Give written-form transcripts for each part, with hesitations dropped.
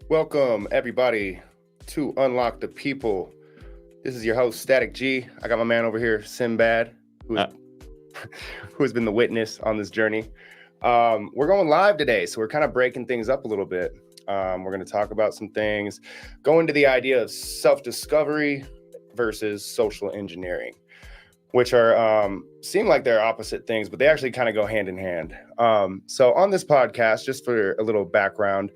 Welcome, everybody, to Unlock the People. This is your host, Statik G. I got my man over here, Sindbad, who has been the witness on this journey. We're going live today, so we're kind of breaking things up a little bit. We're going to talk about some things, go into the idea of self-discovery versus social engineering, which are seem like they're opposite things, but they actually kind of go hand in hand. So on this podcast, just for a little background,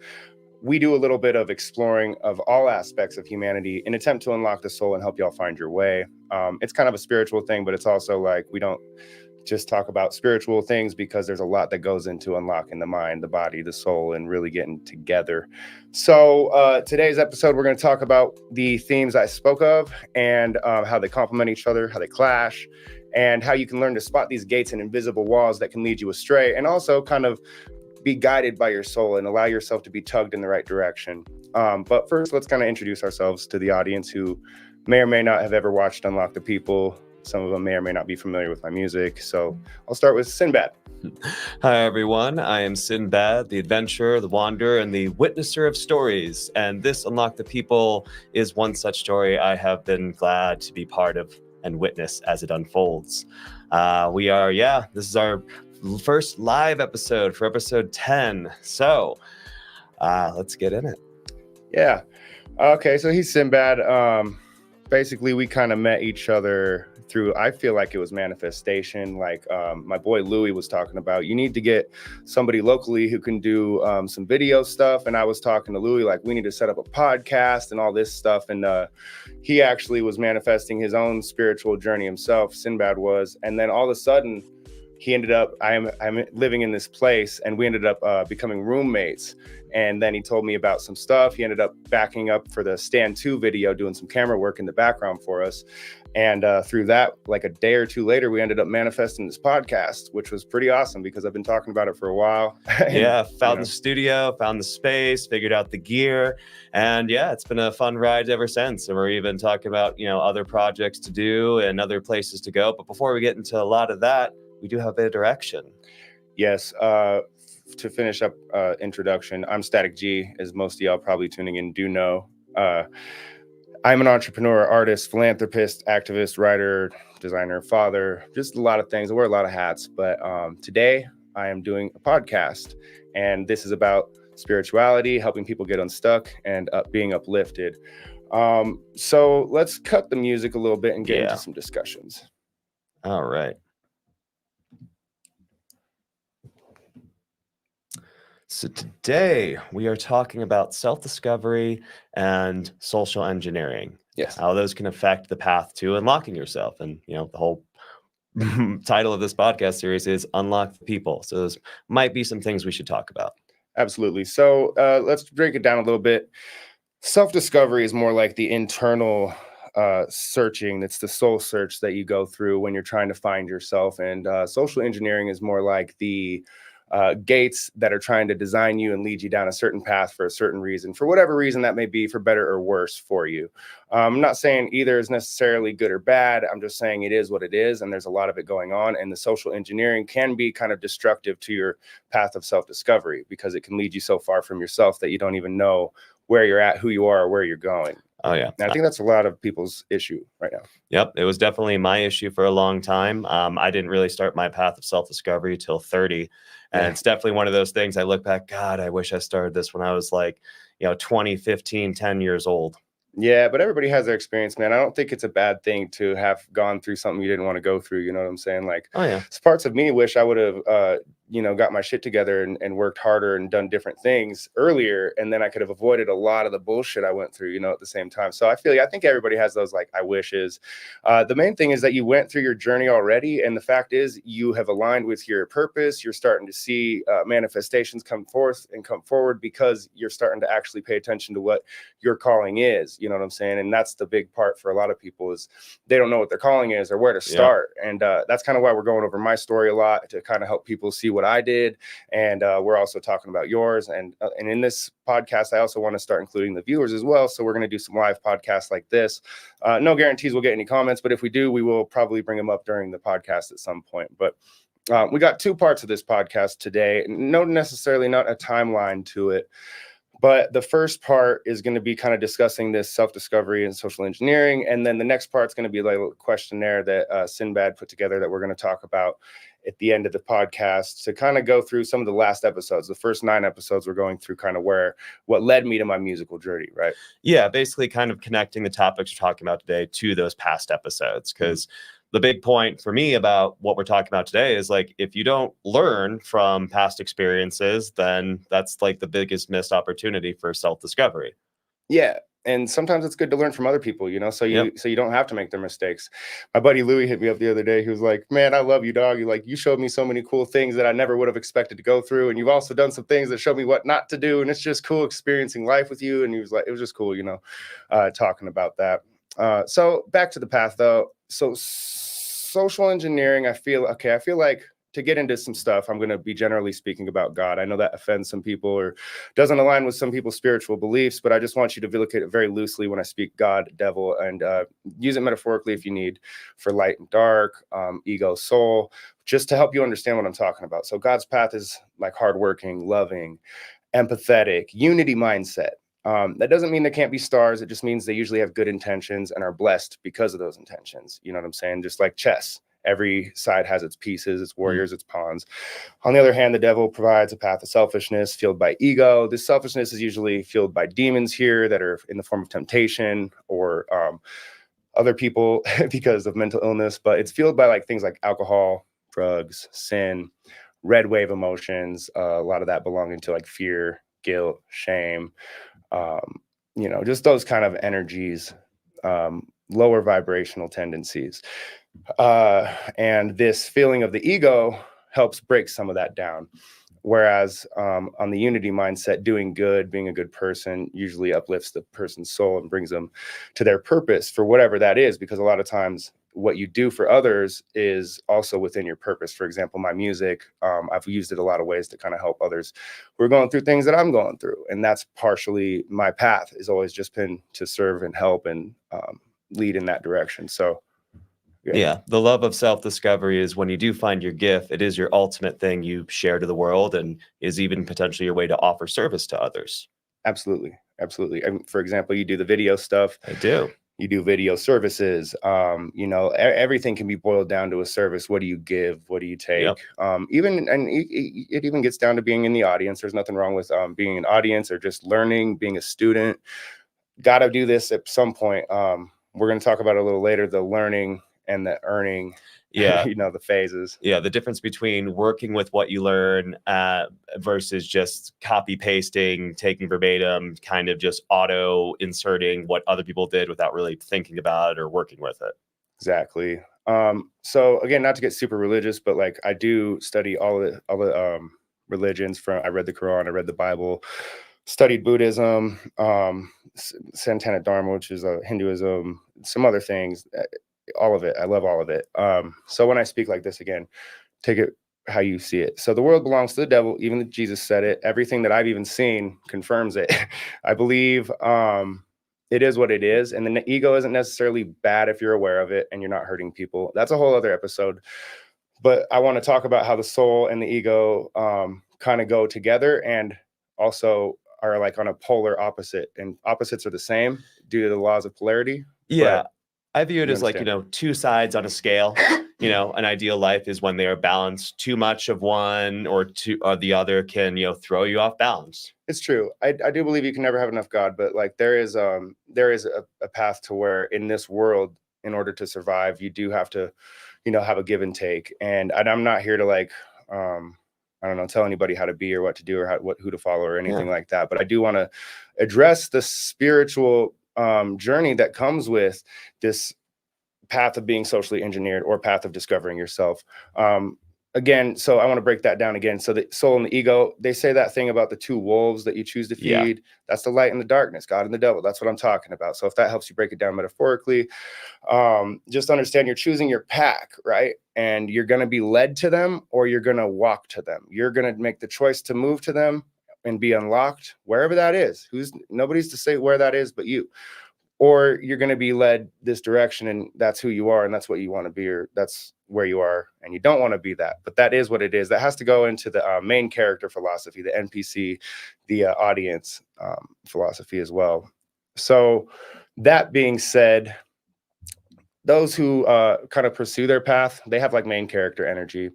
we do a little bit of exploring of all aspects of humanity in an attempt to unlock the soul and help y'all find your way. It's kind of a spiritual thing, but it's also like we don't just talk about spiritual things because there's a lot that goes into unlocking the mind, the body, the soul, and really getting together. So today's episode, we're going to talk about the themes I spoke of and how they complement each other, how they clash, and how you can learn to spot these gates and invisible walls that can lead you astray, and also kind of be guided by your soul and allow yourself to be tugged in the right direction. But first, let's kind of introduce ourselves to the audience who may or may not have ever watched Unlock the People. Some of them may or may not be familiar with my music. So I'll start with Sindbad. Hi, everyone. I am Sindbad, the adventurer, the wanderer, and the witnesser of stories. And this Unlock the People is one such story I have been glad to be part of and witness as it unfolds. This is our first live episode for episode 10. So let's get in it. Yeah. Okay. So he's Sindbad. Basically, we kind of met each other through, I feel like it was manifestation. Like my boy Louis was talking about, you need to get somebody locally who can do some video stuff. And I was talking to Louis, like, we need to set up a podcast and all this stuff. And he actually was manifesting his own spiritual journey himself. Sindbad was. And then all of a sudden, he ended up, I'm living in this place, and we ended up becoming roommates. And then he told me about some stuff. He ended up backing up for the Stand 2 video, doing some camera work in the background for us. And through that, like a day or two later, we ended up manifesting this podcast, which was pretty awesome because I've been talking about it for a while. Found the studio, found the space, figured out the gear. And yeah, it's been a fun ride ever since. And we're even talking about, other projects to do and other places to go. But before we get into a lot of that, we do have a direction. Yes. To finish up introduction, I'm Statik G, as most of y'all probably tuning in do know. I'm an entrepreneur, artist, philanthropist, activist, writer, designer, father, just a lot of things. I wear a lot of hats. But today I am doing a podcast, and this is about spirituality, helping people get unstuck and being uplifted. So let's cut the music a little bit and get into some discussions. All right. So today we are talking about self-discovery and social engineering. Yes. How those can affect the path to unlocking yourself. And, the whole title of this podcast series is Unlock the People. So those might be some things we should talk about. Absolutely. So let's break it down a little bit. Self-discovery is more like the internal searching. It's the soul search that you go through when you're trying to find yourself. And social engineering is more like the gates that are trying to design you and lead you down a certain path for a certain reason, for whatever reason that may be, for better or worse for you. I'm not saying either is necessarily good or bad. I'm just saying it is what it is, and there's a lot of it going on. And the social engineering can be kind of destructive to your path of self-discovery because it can lead you so far from yourself that you don't even know where you're at, who you are, or where you're going. Oh, yeah. And I think that's a lot of people's issue right now. Yep. It was definitely my issue for a long time. I didn't really start my path of self-discovery till 30. And it's definitely one of those things I look back, God, I wish I started this when I was like, 20, 15, 10 years old. Yeah, but everybody has their experience, man. I don't think it's a bad thing to have gone through something you didn't want to go through. You know what I'm saying? Like, parts of me wish I would have, got my shit together and worked harder and done different things earlier. And then I could have avoided a lot of the bullshit I went through, at the same time. So I think everybody has those, like, I wishes. The main thing is that you went through your journey already. And the fact is you have aligned with your purpose. You're starting to see manifestations come forth and come forward because you're starting to actually pay attention to what your calling is. You know what I'm saying? And that's the big part for a lot of people is they don't know what their calling is or where to start. And that's kind of why we're going over my story a lot, to kind of help people see what I did. And we're also talking about yours. And in this podcast, I also want to start including the viewers as well. So we're going to do some live podcasts like this. No guarantees we'll get any comments, but if we do, we will probably bring them up during the podcast at some point. But we got two parts of this podcast today. Not a timeline to it. But the first part is going to be kind of discussing this self-discovery and social engineering. And then the next part is going to be like a questionnaire that Sindbad put together that we're going to talk about at the end of the podcast to kind of go through some of the last episodes. The first 9 episodes we're going through kind of what led me to my musical journey, right? Yeah, basically kind of connecting the topics we're talking about today to those past episodes. Because the big point for me about what we're talking about today is like, if you don't learn from past experiences, then that's like the biggest missed opportunity for self-discovery. Yeah. And sometimes it's good to learn from other people, so you don't have to make their mistakes. My buddy Louis hit me up the other day. He was like, man, I love you, dog. You showed me so many cool things that I never would have expected to go through. And you've also done some things that showed me what not to do. And it's just cool experiencing life with you. And he was like, it was just cool, talking about that. So back to the path though. So social engineering, I feel like to get into some stuff, I'm going to be generally speaking about God. I know that offends some people or doesn't align with some people's spiritual beliefs, but I just want you to look at it very loosely when I speak God, devil, and use it metaphorically if you need for light and dark, ego, soul, just to help you understand what I'm talking about. So God's path is like hardworking, loving, empathetic, unity mindset. That doesn't mean there can't be stars. It just means they usually have good intentions and are blessed because of those intentions. You know what I'm saying? Just like chess. Every side has its pieces, its warriors, its pawns. On the other hand, the devil provides a path of selfishness fueled by ego. This selfishness is usually fueled by demons here that are in the form of temptation or other people because of mental illness. But it's fueled by like things like alcohol, drugs, sin, red wave emotions. A lot of that belonging to like fear, guilt, shame. Just those kind of energies, lower vibrational tendencies. And this feeling of the ego helps break some of that down. Whereas on the unity mindset, doing good, being a good person usually uplifts the person's soul and brings them to their purpose for whatever that is, because a lot of times what you do for others is also within your purpose. For example, my music, I've used it a lot of ways to kind of help others who are going through things that I'm going through. And that's partially my path, has always just been to serve and help and lead in that direction. So yeah, the love of self-discovery is when you do find your gift, it is your ultimate thing you share to the world and is even potentially your way to offer service to others. Absolutely. And for example, you do the video stuff. I do. You do video services. Everything can be boiled down to a service. What do you give? What do you take? Yep. It even gets down to being in the audience. There's nothing wrong with being an audience or just learning, being a student. Got to do this at some point. We're going to talk about it a little later, the learning and the earning, the phases. Yeah, the difference between working with what you learn versus just copy pasting, taking verbatim, kind of just auto inserting what other people did without really thinking about it or working with it. Exactly. So again, not to get super religious, but like I do study all the religions. I read the Quran, I read the Bible, studied Buddhism, Sanatana Dharma, which is Hinduism, some other things. All of it. I love all of it. So when I speak like this again, take it how you see it. So the world belongs to the devil. Even Jesus said it. Everything that I've even seen confirms it. I believe it is what it is. And the ego isn't necessarily bad if you're aware of it and you're not hurting people. That's a whole other episode. But I want to talk about how the soul and the ego kind of go together and also are like on a polar opposite. And opposites are the same due to the laws of polarity. Yeah. I view it as like, two sides on a scale. An ideal life is when they are balanced. Too much of one or the other can, throw you off balance. It's true. I do believe you can never have enough God, but like there is a path to where in this world, in order to survive, you do have to, have a give and take. And I'm not here to like, I don't know, tell anybody how to be or what to do or who to follow or anything like that. But I do want to address the spiritual journey that comes with this path of being socially engineered or path of discovering yourself. Again, so I want to break that down again. So the soul and the ego, they say that thing about the two wolves that you choose to feed. Yeah. That's the light and the darkness, God and the devil. That's what I'm talking about. So if that helps you break it down metaphorically, just understand you're choosing your pack, right? And you're going to be led to them or you're going to walk to them. You're going to make the choice to move to them and be unlocked wherever that is. Nobody's to say where that is but you. or you're going to be led this direction, and that's who you are, and that's what you want to be, or that's where you are, and you don't want to be that. But that is what it is. That has to go into the main character philosophy, the NPC, the audience philosophy as well. So that being said, those who kind of pursue their path, they have like main character energy.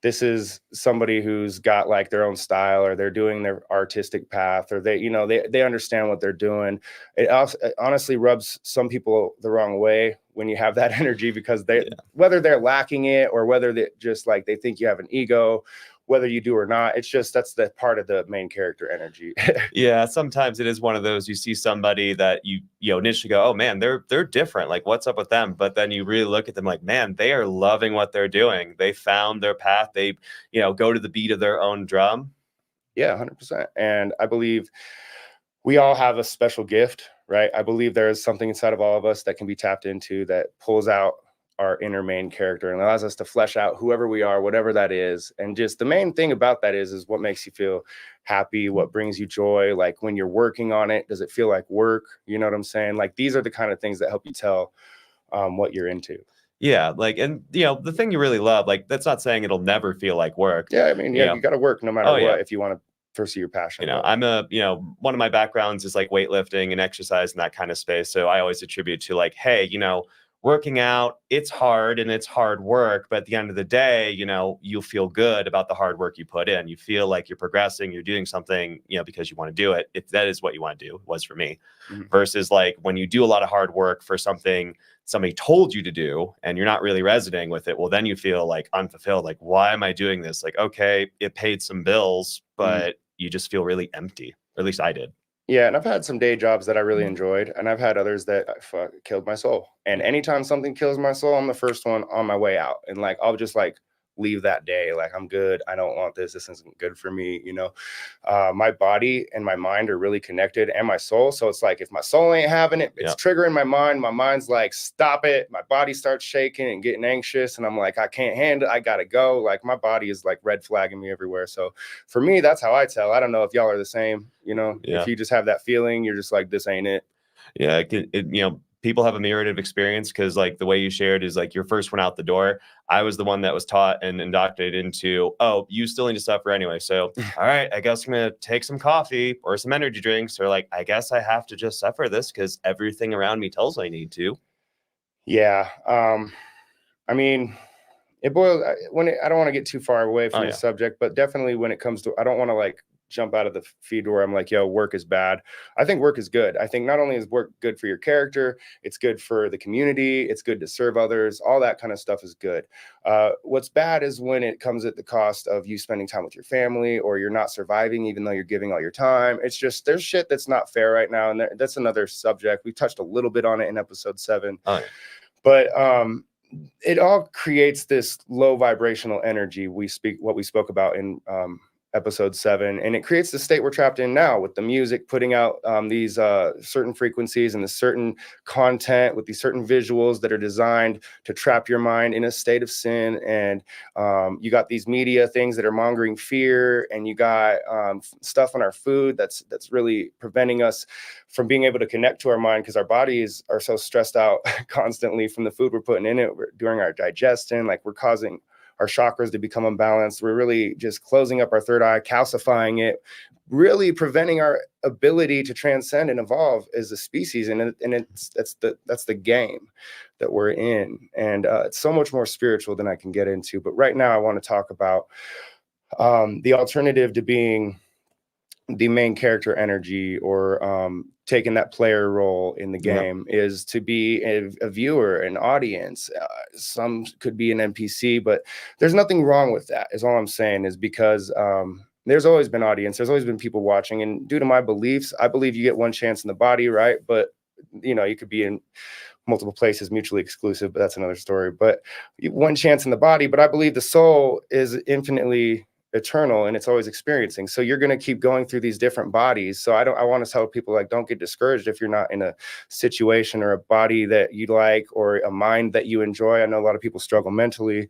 This is somebody who's got like their own style, or they're doing their artistic path, or they understand what they're doing. It honestly rubs some people the wrong way when you have that energy, because whether they're lacking it, or whether they just like they think you have an ego, whether you do or not, it's just that's the part of the main character energy. Yeah, sometimes it is one of those, you see somebody that you initially go, oh man, they're different, like what's up with them? But then you really look at them like, man, they are loving what they're doing. They found their path. They go to the beat of their own drum. Yeah, 100%. And I believe we all have a special gift, right? I believe there is something inside of all of us that can be tapped into, that pulls out our inner main character and allows us to flesh out whoever we are, whatever that is. And just the main thing about that is what makes you feel happy, what brings you joy. Like when you're working on it, does it feel like work? You know what I'm saying? Like these are the kind of things that help you tell what you're into. Yeah, like, and the thing you really love, like that's not saying it'll never feel like work. Yeah, I mean, you got to work no matter what if you want to pursue your passion. I'm one of my backgrounds is like weightlifting and exercise and that kind of space. So I always attribute to like, hey, working out, it's hard and it's hard work, but at the end of the day, you feel good about the hard work you put in. You feel like you're progressing, you're doing something, because you want to do it. If that is what you want to do, it was for me. Mm-hmm. Versus like when you do a lot of hard work for something somebody told you to do and you're not really resonating with it, well, then you feel like unfulfilled. Like, why am I doing this? Like, okay, it paid some bills, but you just feel really empty. Or at least I did. Yeah, and I've had some day jobs that I really enjoyed, and I've had others that killed my soul. And anytime something kills my soul, I'm the first one on my way out. And like, I'll just like leave that day. Like, I'm good. I don't want this. This isn't good for me. My body and my mind are really connected, and my soul. So it's like, if my soul ain't having it, it's triggering my mind. My mind's like, stop it. My body starts shaking and getting anxious. And I'm like, I can't handle it. I got to go. Like, my body is like red flagging me everywhere. So for me, that's how I tell. I don't know if y'all are the same. If you just have that feeling, you're just like, this ain't it. Yeah. People have a myriad of experience, because like the way you shared is like your first one out the door. I was the one that was taught and indoctrinated into, oh, you still need to suffer anyway. So, all right, I guess I'm going to take some coffee or some energy drinks, or like, I guess I have to just suffer this because everything around me tells I need to. Yeah. I mean, it boils I don't want to get too far away from the subject, but definitely when it comes to, I don't want to like jump out of the feed where I'm like, yo, work is bad. I think work is good. I think not only is work good for your character, it's good for the community. It's good to serve others. All that kind of stuff is good. What's bad is when it comes at the cost of you spending time with your family, or you're not surviving, even though you're giving all your time. It's just, there's shit that's not fair right now. And that's another subject. We touched a little bit on it in episode 7. But it all creates this low vibrational energy. What we spoke about in episode 7, and it creates the state we're trapped in now, with the music putting out these certain frequencies and the certain content with these certain visuals that are designed to trap your mind in a state of sin. And you got these media things that are mongering fear, and you got stuff on our food that's really preventing us from being able to connect to our mind, because our bodies are so stressed out constantly from the food we're putting in it during our digestion. Like, we're causing our chakras to become unbalanced. We're really just closing up our third eye, calcifying it, really preventing our ability to transcend and evolve as a species. And that's the game that we're in. And it's so much more spiritual than I can get into. But right now I want to talk about the alternative to being the main character energy, or taking that player role in the game, is to be a viewer, an audience. Some could be an NPC, but there's nothing wrong with that, is all I'm saying, is because there's always been audience. There's always been people watching. And due to my beliefs, I believe you get one chance in the body, right? But, you could be in multiple places, mutually exclusive, but that's another story. But one chance in the body, but I believe the soul is infinitely eternal, and it's always experiencing. So you're going to keep going through these different bodies. So I want to tell people, like, don't get discouraged if you're not in a situation or a body that you like, or a mind that you enjoy. I know a lot of people struggle mentally,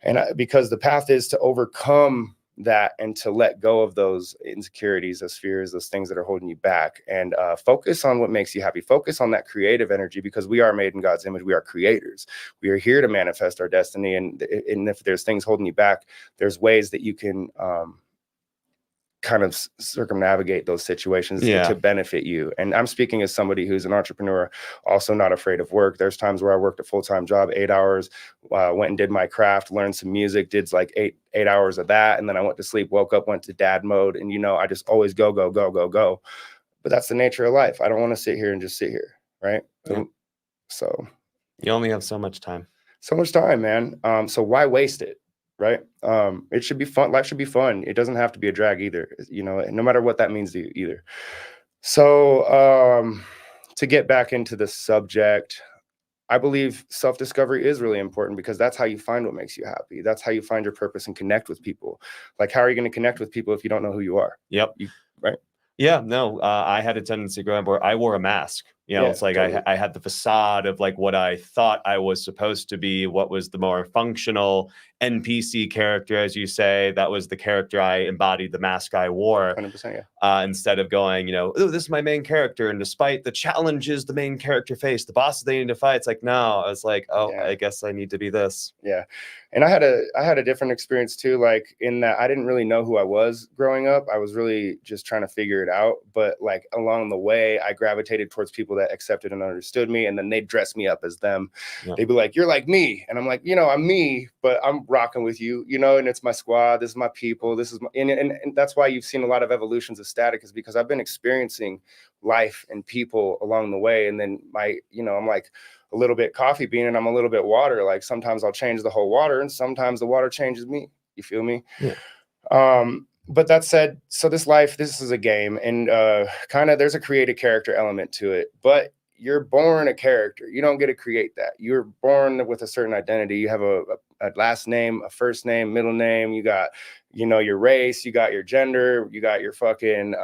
and because the path is to overcome that and to let go of those insecurities, those fears, those things that are holding you back, and focus on what makes you happy. Focus on that creative energy, because we are made in God's image. We are creators. We are here to manifest our destiny. And if there's things holding you back, there's ways that you can kind of circumnavigate those situations to benefit you. And I'm speaking as somebody who's an entrepreneur, also not afraid of work. There's times where I worked a full-time job, 8 hours, went and did my craft, learned some music, did like eight hours of that. And then I went to sleep, woke up, went to dad mode. And, you know, I just always go. But that's the nature of life. I don't want to sit here and just sit here. Right. Yeah. So you only have so much time. So much time, man. So why waste it? Right. It should be fun. Life should be fun. It doesn't have to be a drag either, you know, no matter what that means to you either. So to get back into the subject, I believe self-discovery is really important, because that's how you find what makes you happy. That's how you find your purpose and connect with people. Like, how are you going to connect with people if you don't know who you are? Yep. Right. Yeah, no, I had a tendency growing up where I wore a mask. You know, it's like totally. I had the facade of like what I thought I was supposed to be, what was the more functional NPC character, as you say. That was the character I embodied, the mask I wore. 100%, yeah. Instead of going, you know, oh, this is my main character, and despite the challenges the main character faced, the bosses they need to fight, it's like, no, I was like, oh, yeah. I guess I need to be this. Yeah. And I had a different experience too, like in that I didn't really know who I was growing up. I was really just trying to figure it out. But like along the way, I gravitated towards people that accepted and understood me, and then they'd dress me up as them. Yeah. They'd be like, you're like me. And I'm like, you know, I'm me, but I'm rocking with you, you know, and it's my squad. This is my people. This is my, and that's why you've seen a lot of evolutions of Statik, is because I've been experiencing life and people along the way. And then I'm like a little bit coffee bean and I'm a little bit water. Like sometimes I'll change the whole water, and sometimes the water changes me. You feel me? Yeah. But that said, so this is a game, and kind of there's a created character element to it, but you're born a character. You don't get to create that. You're born with a certain identity. You have a last name, a first name, middle name. You got, you know, your race, you got your gender, you got your fucking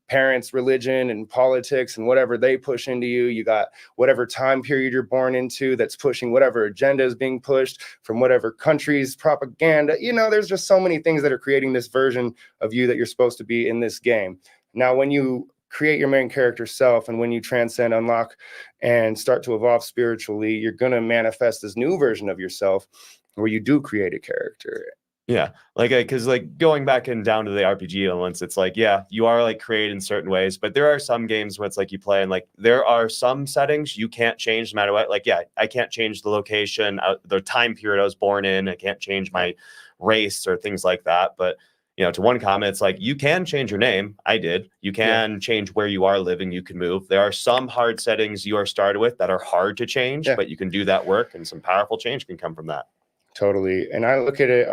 parents' religion and politics and whatever they push into you. You got whatever time period you're born into that's pushing whatever agenda is being pushed from whatever country's propaganda. You know, there's just so many things that are creating this version of you that you're supposed to be in this game. Now, when you create your main character self, and when you transcend, unlock, and start to evolve spiritually, you're going to manifest this new version of yourself where you do create a character. Yeah, like, because like going back and down to the RPG elements, it's like, yeah, you are like created in certain ways, but there are some games where it's like you play and like there are some settings you can't change no matter what. Like, yeah, I can't change the location, the time period I was born in. I can't change my race or things like that. But you know, to one comment, it's like, you can change your name. I did. You can change where you are living. You can move. There are some hard settings you are started with that are hard to change, but you can do that work, and some powerful change can come from that. Totally. And I look at it,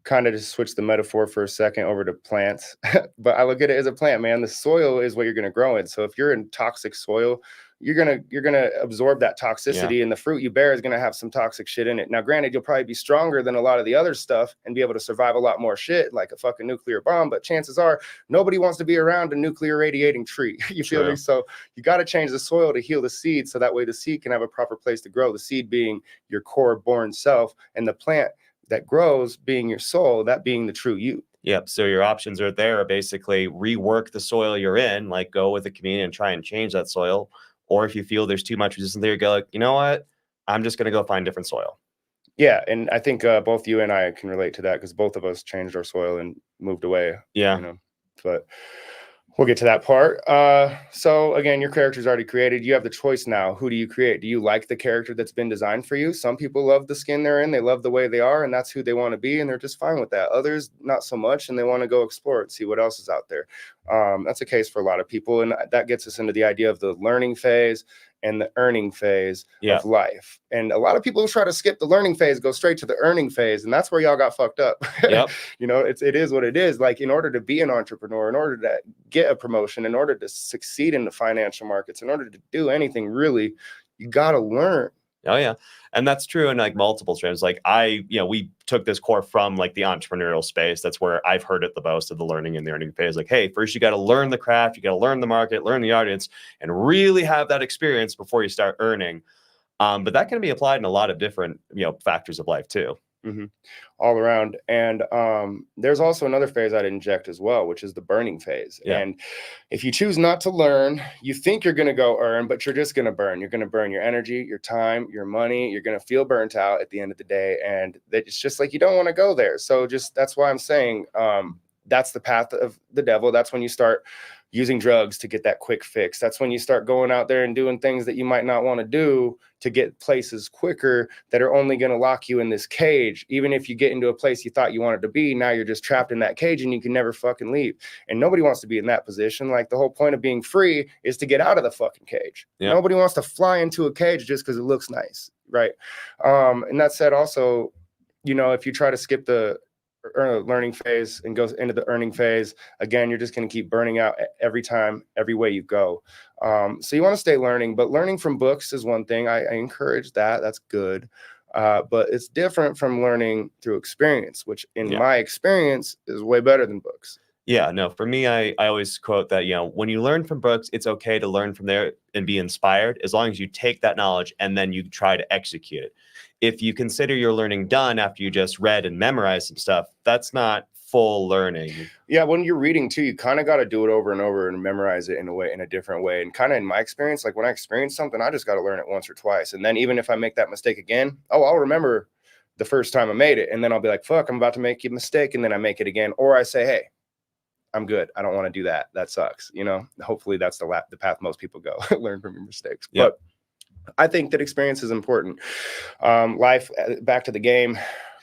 kind of to switch the metaphor for a second over to plants, but I look at it as a plant, man. The soil is what you're going to grow in. So if you're in toxic soil, you're gonna absorb that toxicity, and the fruit you bear is gonna have some toxic shit in it. Now, granted, you'll probably be stronger than a lot of the other stuff and be able to survive a lot more shit, like a fucking nuclear bomb. But chances are, nobody wants to be around a nuclear radiating tree. You feel me? So you got to change the soil to heal the seed, so that way the seed can have a proper place to grow. The seed being your core born self, and the plant that grows being your soul, that being the true you. Yep. So your options are there. Basically, rework the soil you're in, like go with the community and try and change that soil. Or if you feel there's too much resistance there, you go like, you know what? I'm just going to go find different soil. Yeah. And I think both you and I can relate to that, because both of us changed our soil and moved away. Yeah. You know, but we'll get to that part. So again, your character's already created. You have the choice now. Who do you create? Do you like the character that's been designed for you? Some people love the skin they're in. They love the way they are, and that's who they want to be, and they're just fine with that. Others, not so much, and they want to go explore it, see what else is out there. That's a case for a lot of people, and that gets us into the idea of the learning phase and the earning phase of life. And a lot of people try to skip the learning phase, go straight to the earning phase, and that's where y'all got fucked up. Yep. You know, it is what it is. Like, in order to be an entrepreneur, in order to get a promotion, in order to succeed in the financial markets, in order to do anything really, you got to learn. Oh yeah. And that's true in like multiple streams. Like we took this core from like the entrepreneurial space. That's where I've heard it the most, of the learning and the earning phase. Like, hey, first you got to learn the craft, you got to learn the market, learn the audience, and really have that experience before you start earning. But that can be applied in a lot of different, factors of life too. hmm all around. And there's also another phase I'd inject as well, which is the burning phase. Yeah. And if you choose not to learn, you think you're going to go earn, but you're just going to burn. You're going to burn your energy, your time, your money. You're going to feel burnt out at the end of the day. And it's just like you don't want to go there. So just that's why I'm saying that's the path of the devil. That's when you start using drugs to get that quick fix. That's when you start going out there and doing things that you might not want to do to get places quicker that are only going to lock you in this cage. Even if you get into a place you thought you wanted to be, now you're just trapped in that cage and you can never fucking leave. And nobody wants to be in that position. Like the whole point of being free is to get out of the fucking cage. Yeah. Nobody wants to fly into a cage just because it looks nice, right? And that said, also, you know, if you try to skip the learning phase and goes into the earning phase, again, you're just going to keep burning out every time, every way you go. So you want to stay learning, but learning from books is one thing. I encourage that. That's good. But it's different from learning through experience, which in my experience is way better than books. Yeah, no, for me, I always quote that, you know, when you learn from books, it's okay to learn from there and be inspired as long as you take that knowledge and then you try to execute it. If you consider your learning done after you just read and memorized some stuff, that's not full learning. Yeah, when you're reading too, you kind of got to do it over and over and memorize it in a different way. And kind of in my experience, like when I experience something, I just got to learn it once or twice. And then even if I make that mistake again, I'll remember the first time I made it. And then I'll be like, fuck, I'm about to make a mistake. And then I make it again. Or I say, hey, I'm good. I don't want to do that. That sucks. You know, hopefully that's the path most people go. Learn from your mistakes. Yep. But I think that experience is important. Life, back to the game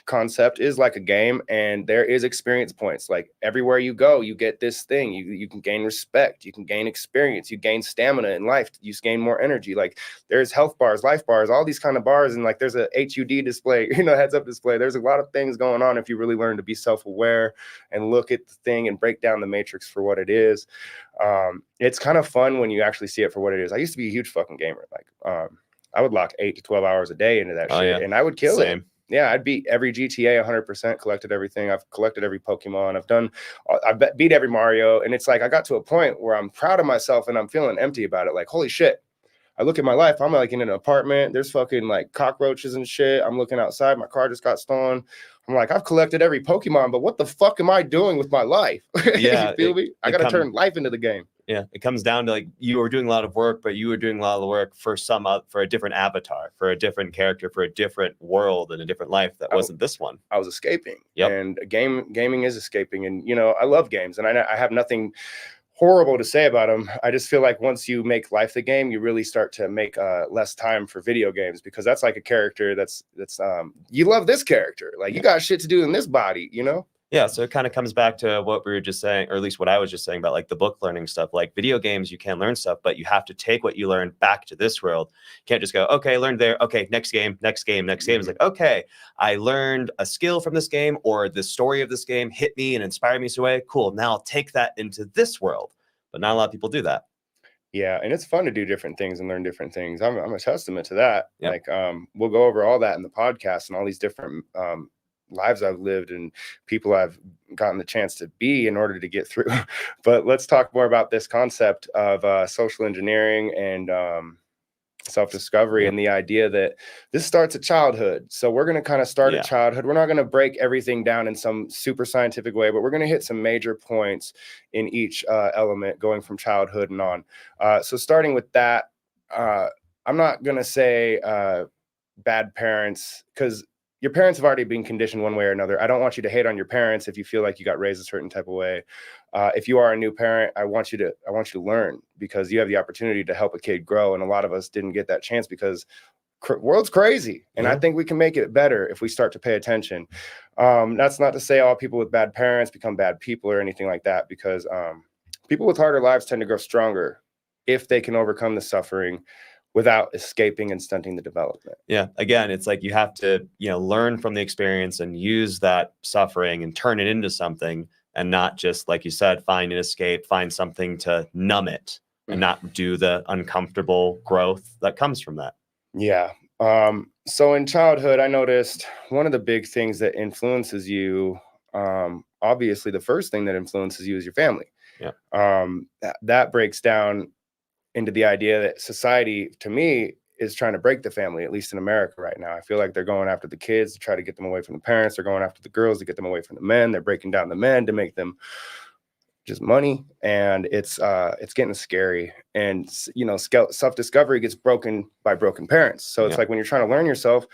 concept, is like a game, and there is experience points. Like everywhere you go, you get this thing. You can gain respect, you can gain experience, you gain stamina in life, you gain more energy. Like there's health bars, life bars, all these kind of bars, and like there's a HUD display, you know, heads up display. There's a lot of things going on if you really learn to be self-aware and look at the thing and break down the matrix for what it is. It's kind of fun when you actually see it for what it is. I used to be a huge fucking gamer. Like I would lock 8 to 12 hours a day into that shit, yeah. and I would kill Same. it. Yeah, I'd beat every GTA 100%, collected everything. I've collected every Pokemon. I've beat every Mario. And it's like, I got to a point where I'm proud of myself and I'm feeling empty about it. Like, holy shit. I look at my life. I'm like in an apartment. There's fucking like cockroaches and shit. I'm looking outside. My car just got stolen. I'm like, I've collected every Pokemon, but what the fuck am I doing with my life? Yeah, you feel me? I got to turn life into the game. Yeah, it comes down to like you were doing a lot of work, but you were doing a lot of the work for for a different avatar, for a different character, for a different world and a different life that wasn't this one. I was escaping. Yep. And gaming is escaping. And, you know, I love games, and I have nothing horrible to say about them. I just feel like once you make life the game, you really start to make less time for video games, because that's like a character that's you love this character. Like you got shit to do in this body, you know? Yeah, so it kind of comes back to what we were just saying, or at least what I was just saying about like the book learning stuff. Like video games, you can learn stuff, but you have to take what you learned back to this world. You can't just go, okay, learned there. Okay, next game, next game, next game. It's like, okay, I learned a skill from this game, or the story of this game hit me and inspired me some way. Cool, now I'll take that into this world. But not a lot of people do that. Yeah, and it's fun to do different things and learn different things. I'm a testament to that. Yep. Like we'll go over all that in the podcast and all these different lives I've lived and people I've gotten the chance to be in order to get through. But let's talk more about this concept of social engineering and self-discovery, and the idea that this starts at childhood. So we're going to kind of start at childhood. We're not going to break everything down in some super scientific way, but we're going to hit some major points in each element going from childhood and on. So starting with that, I'm not going to say bad parents, because your parents have already been conditioned one way or another. I don't want you to hate on your parents if you feel like you got raised a certain type of way. If you are a new parent, I want you to learn, because you have the opportunity to help a kid grow. And a lot of us didn't get that chance because world's crazy. And I think we can make it better if we start to pay attention. That's not to say all people with bad parents become bad people or anything like that, because people with harder lives tend to grow stronger if they can overcome the suffering without escaping and stunting the development. Yeah, again, it's like you have to, learn from the experience and use that suffering and turn it into something, and not just, like you said, find an escape, find something to numb it, and not do the uncomfortable growth that comes from that. Yeah. So in childhood, I noticed one of the big things that influences you, obviously the first thing that influences you is your family. Yeah. That breaks down into the idea that society, to me, is trying to break the family, at least in America right now. I feel like they're going after the kids to try to get them away from the parents. They're going after the girls to get them away from the men. They're breaking down the men to make them just money. And it's getting scary. And, you know, self-discovery gets broken by broken parents. So it's like when you're trying to learn yourself,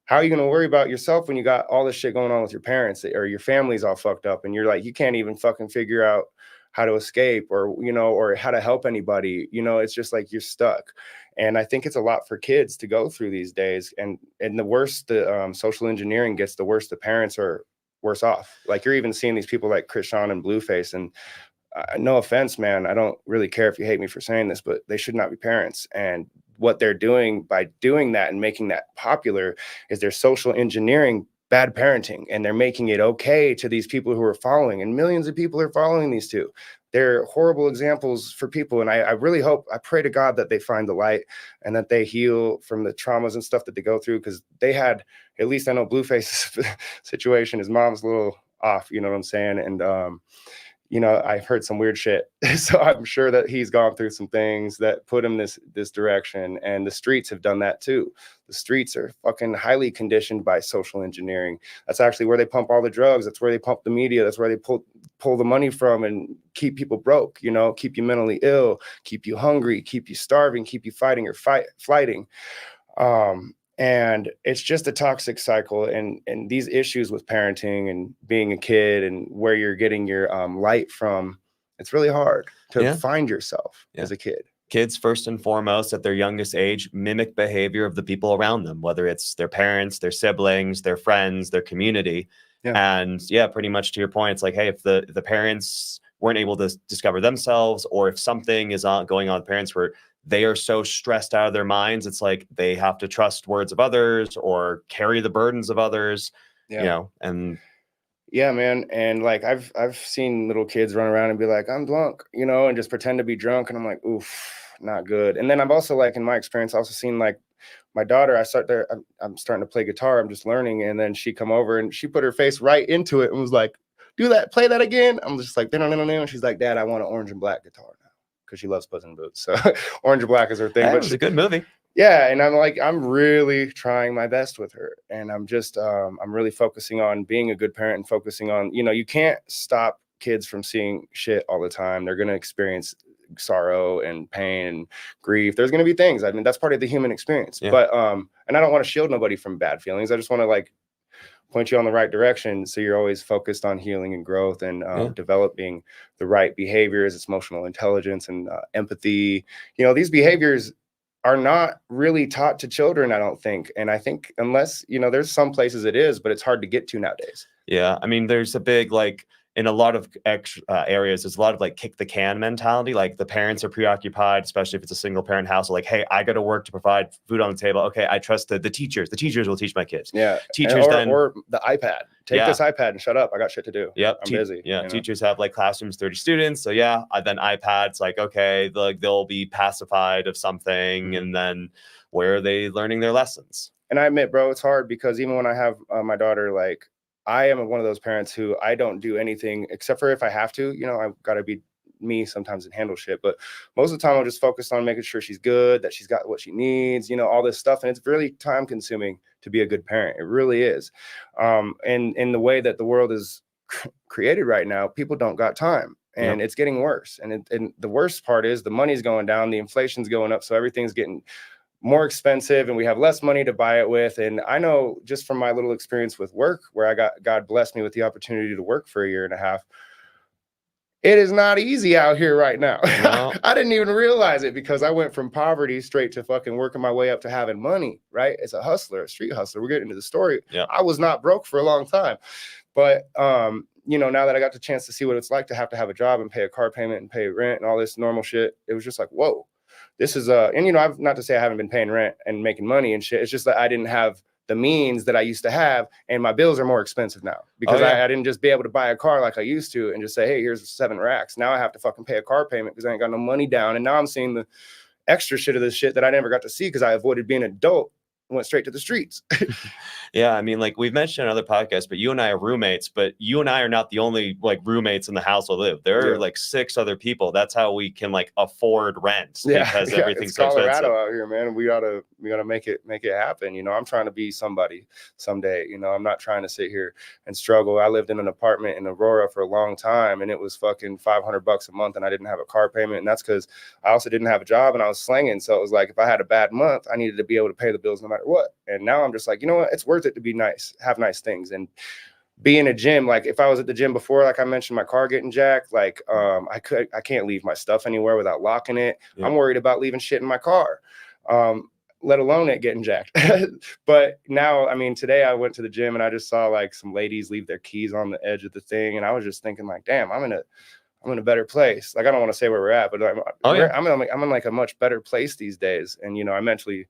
how are you going to worry about yourself when you got all this shit going on with your parents or your family's all fucked up and you're like, you can't even fucking figure out how to escape or, you know, or how to help anybody, you know, it's just like you're stuck. And I think it's a lot for kids to go through these days. And the worse the social engineering gets, the worse the parents are worse off. Like you're even seeing these people like Krishan and Blueface, and no offense, man, I don't really care if you hate me for saying this, but they should not be parents. And what they're doing by doing that and making that popular is they're social engineering bad parenting, and they're making it okay to these people who are following, and millions of people are following these two. They're horrible examples for people. And I really hope, I pray to God that they find the light and that they heal from the traumas and stuff that they go through. Cause they had, at least I know Blueface's situation, his mom's a little off, you know what I'm saying? And, you know, I've heard some weird shit. So I'm sure that he's gone through some things that put him this direction. And the streets have done that too. The streets are fucking highly conditioned by social engineering. That's actually where they pump all the drugs. That's where they pump the media. That's where they pull the money from and keep people broke, you know, keep you mentally ill, keep you hungry, keep you starving, keep you fighting or flighting. And it's just a toxic cycle. And these issues with parenting and being a kid and where you're getting your light from, it's really hard to find yourself as a kid. Kids, first and foremost, at their youngest age, mimic behavior of the people around them, whether it's their parents, their siblings, their friends, their community. And pretty much to your point, it's like, hey, if the parents weren't able to discover themselves, or if something is going on with parents where they are so stressed out of their minds, it's like they have to trust words of others or carry the burdens of others, you know, and man. And like, I've seen little kids run around and be like, I'm drunk, you know, and just pretend to be drunk. And I'm like, oof, not good. And then I've also, like, in my experience, also seen like my daughter, I'm starting to play guitar. I'm just learning. And then she come over and she put her face right into it and was like, do that, play that again. I'm just like, no. And she's like, Dad, I want an orange and black guitar now. Because she loves Puss in Boots. So Orange and Black is her thing. That was a good movie. Yeah. And I'm like, I'm really trying my best with her. And I'm just, I'm really focusing on being a good parent and focusing on, you know, you can't stop kids from seeing shit all the time. They're going to experience sorrow and pain and grief. There's going to be things. I mean, that's part of the human experience. But, and I don't want to shield nobody from bad feelings. I just want to like point you on the right direction, so you're always focused on healing and growth and developing the right behaviors. It's emotional intelligence and empathy. You know, these behaviors are not really taught to children, I don't think. And I think unless, you know, there's some places it is, but it's hard to get to nowadays. Yeah, I mean, there's a big, like, in a lot of areas, there's a lot of like kick the can mentality. Like the parents are preoccupied, especially if it's a single parent household. Like, hey, I got to work to provide food on the table. Okay, I trust the teachers. The teachers will teach my kids. Yeah, teachers or the iPad. Take this iPad and shut up. I got shit to do. Yep, I'm busy. Yeah, teachers have like classrooms, 30 students. So yeah, then iPads. Like, okay, they'll be pacified of something, and then where are they learning their lessons? And I admit, bro, it's hard because even when I have my daughter, like, I am one of those parents who I don't do anything except for if I have to. You know, I've got to be me sometimes and handle shit. But most of the time, I'll just focus on making sure she's good, that she's got what she needs, you know, all this stuff. And it's really time consuming to be a good parent. It really is. And in the way that the world is created right now, people don't got time. And it's getting worse. And the worst part is the money's going down, the inflation's going up. So everything's getting more expensive and we have less money to buy it with. And I know just from my little experience with work, where God blessed me with the opportunity to work for a year and a half. It is not easy out here right now. No. I didn't even realize it because I went from poverty straight to fucking working my way up to having money, right? As a hustler, a street hustler. We're getting into the story. Yeah. I was not broke for a long time. But, you know, now that I got the chance to see what it's like to have a job and pay a car payment and pay rent and all this normal shit, it was just like, whoa. This is and you know, I've not to say I haven't been paying rent and making money and shit. It's just that I didn't have the means that I used to have, and my bills are more expensive now because I didn't just be able to buy a car like I used to and just say, hey, here's 7 racks. Now I have to fucking pay a car payment because I ain't got no money down. And now I'm seeing the extra shit of this shit that I never got to see because I avoided being an adult. Went straight to the streets. Yeah, I mean, like we've mentioned in other podcasts, but you and I are roommates, but you and I are not the only like roommates in the house we live. There are like 6 other people. That's how we can like afford rent because everything's it's Colorado so expensive out here, man. We gotta make it happen. You know, I'm trying to be somebody someday. You know, I'm not trying to sit here and struggle. I lived in an apartment in Aurora for a long time, and it was fucking $500 a month, and I didn't have a car payment, and that's because I also didn't have a job and I was slinging. So it was like if I had a bad month, I needed to be able to pay the bills no matter what. And now I'm just like, you know what? It's worth it to be nice, have nice things, and be in a gym. Like if I was at the gym before, like I mentioned, my car getting jacked, like I can't leave my stuff anywhere without locking it. Yeah. I'm worried about leaving shit in my car, let alone it getting jacked. But now, I mean, today I went to the gym and I just saw like some ladies leave their keys on the edge of the thing, and I was just thinking like, damn, I'm in a better place. Like I don't want to say where we're at, but I'm in like a much better place these days. And you know, I mentally,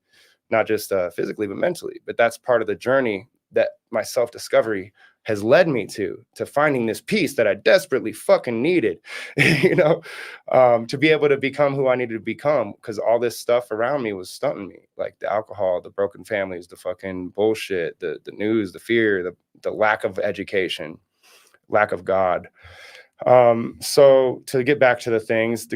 not just physically, but mentally. But that's part of the journey that my self-discovery has led me to finding this peace that I desperately fucking needed, you know, to be able to become who I needed to become, because all this stuff around me was stunting me, like the alcohol, the broken families, the fucking bullshit, the news, the fear, the lack of education, lack of God. So to get back to the things,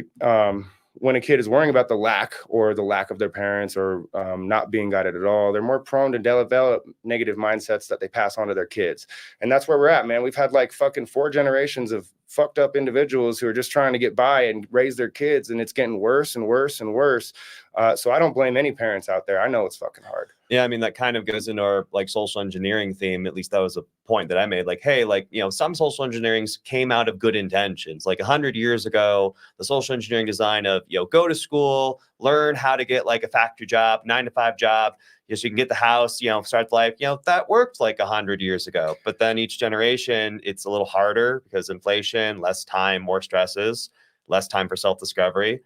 when a kid is worrying about the lack of their parents, or not being guided at all, they're more prone to develop negative mindsets that they pass on to their kids. And that's where we're at, man. We've had like fucking 4 generations of fucked up individuals who are just trying to get by and raise their kids, and it's getting worse and worse and worse. So I don't blame any parents out there. I know it's fucking hard. Yeah, I mean, that kind of goes into our like social engineering theme. At least that was a point that I made. Like, hey, like, you know, some social engineerings came out of good intentions. Like 100 years ago, the social engineering design of, you know, go to school, learn how to get like a factory job, 9-to-5 job, so you can get the house, you know, start life, you know, that worked like 100 years ago. But then each generation, it's a little harder because inflation, less time, more stresses, less time for self-discovery.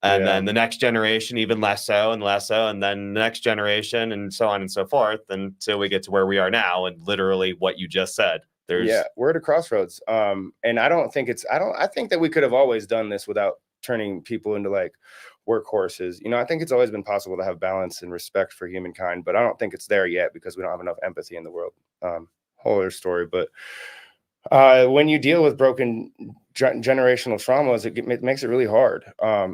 And then the next generation, even less so, and then the next generation, and so on and so forth, until we get to where we are now. And literally what you just said, we're at a crossroads. And I think that we could have always done this without turning people into like workhorses. You know, I think it's always been possible to have balance and respect for humankind, but I don't think it's there yet because we don't have enough empathy in the world. Whole other story. But when you deal with broken generational traumas, it makes it really hard.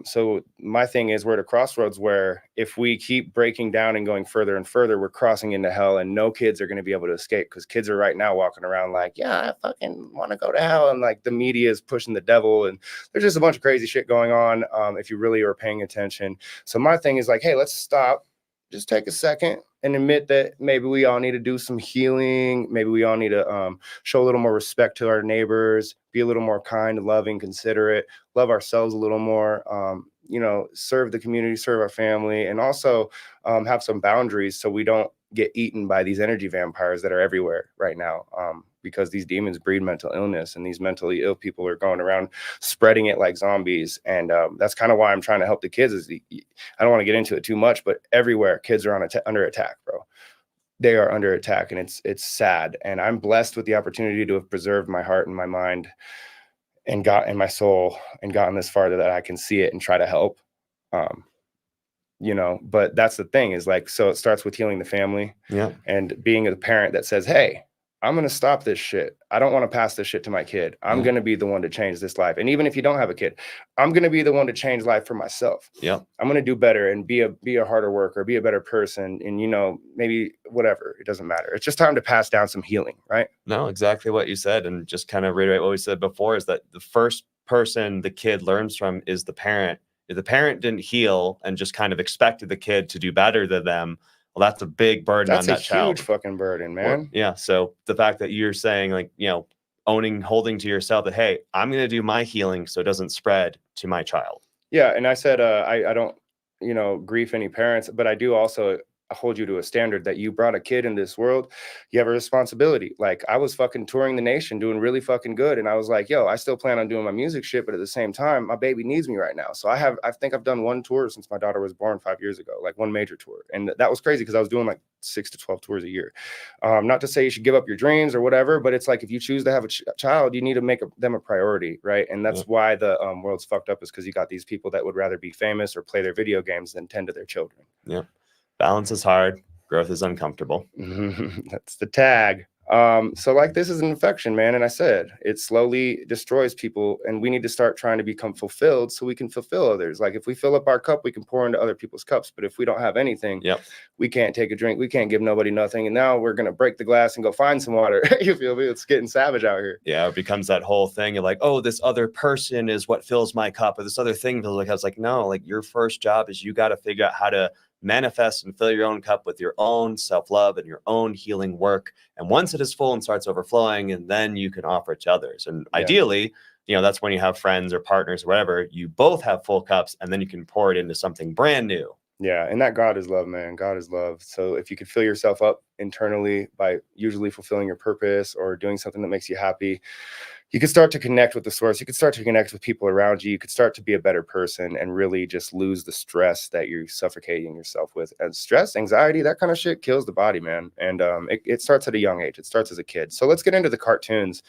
So my thing is, we're at a crossroads where if we keep breaking down and going further and further, we're crossing into hell, and no kids are going to be able to escape, because kids are right now walking around like, yeah, I fucking want to go to hell. And like the media is pushing the devil, and there's just a bunch of crazy shit going on if you really are paying attention. So my thing is like, hey, let's stop. Just take a second and admit that maybe we all need to do some healing. Maybe we all need to show a little more respect to our neighbors, be a little more kind, loving, considerate, love ourselves a little more, you know, serve the community, serve our family, and also have some boundaries so we don't get eaten by these energy vampires that are everywhere right now, because these demons breed mental illness, and these mentally ill people are going around spreading it like zombies. And that's kind of why I'm trying to help the kids. I don't want to get into it too much, but everywhere kids are under attack, bro. They are under attack, and it's sad. And I'm blessed with the opportunity to have preserved my heart and my mind and my soul, and gotten this far that I can see it and try to help. You know, but that's the thing, is like, so it starts with healing the family, and being a parent that says, hey, I'm going to stop this shit. I don't want to pass this shit to my kid. I'm going to be the one to change this life. And even if you don't have a kid, I'm going to be the one to change life for myself. I'm going to do better and be a harder worker, be a better person. And, you know, maybe whatever, it doesn't matter. It's just time to pass down some healing, right? No, exactly what you said. And just kind of reiterate what we said before, is that the first person the kid learns from is the parent. If the parent didn't heal and just kind of expected the kid to do better than them, well, that's a big burden on that child. That's a huge fucking burden, man. So the fact that you're saying, like, you know, holding to yourself that, hey, I'm going to do my healing so it doesn't spread to my child. Yeah. And I said, I don't, you know, grief any parents, but I do also hold you to a standard that you brought a kid in this world. You have a responsibility. Like, I was fucking touring the nation, doing really fucking good. And I was like, yo, I still plan on doing my music shit, but at the same time, my baby needs me right now. So I think I've done 1 tour since my daughter was born 5 years ago, like 1 major tour. And that was crazy because I was doing like 6 to 12 tours a year. Not to say you should give up your dreams or whatever, but it's like, if you choose to have a child, you need to make them a priority, right? And that's why the world's fucked up, is because you got these people that would rather be famous or play their video games than tend to their children. Balance is hard. Growth is uncomfortable. That's the tag. So like this is an infection, man. And I said it slowly destroys people, and we need to start trying to become fulfilled so we can fulfill others. Like if we fill up our cup, we can pour into other people's cups. But if we don't have anything, we can't take a drink. We can't give nobody nothing. And now we're gonna break the glass and go find some water. You feel me? It's getting savage out here. Yeah, it becomes that whole thing. You're like, oh, this other person is what fills my cup, or this other thing fills my cup. I was like, no, like your first job is you got to figure out how to manifest and fill your own cup with your own self-love and your own healing work. And once it is full and starts overflowing, and then you can offer it to others. And ideally, you know, that's when you have friends or partners or whatever, you both have full cups, and then you can pour it into something brand new. Yeah, and that God is love, man. God is love. So if you could fill yourself up internally by usually fulfilling your purpose or doing something that makes you happy, you could start to connect with the source. You could start to connect with people around you. You could start to be a better person and really just lose the stress that you're suffocating yourself with. And stress, anxiety, that kind of shit kills the body, man. And it starts at a young age. It starts as a kid. So let's get into the cartoons.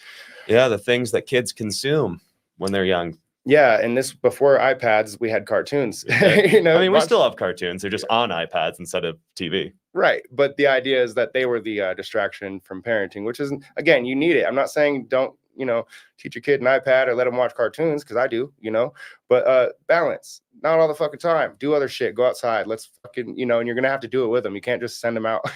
Yeah, the things that kids consume when they're young. Yeah, and this before iPads, we had cartoons. Okay. You know, I mean, we still have cartoons. They're just on iPads instead of TV. Right. But the idea is that they were the distraction from parenting, which is, again, you need it. I'm not saying don't, you know, teach your kid an iPad or let them watch cartoons, because I do, you know, but balance, not all the fucking time. Do other shit. Go outside. Let's fucking, you know, and you're going to have to do it with them. You can't just send them out.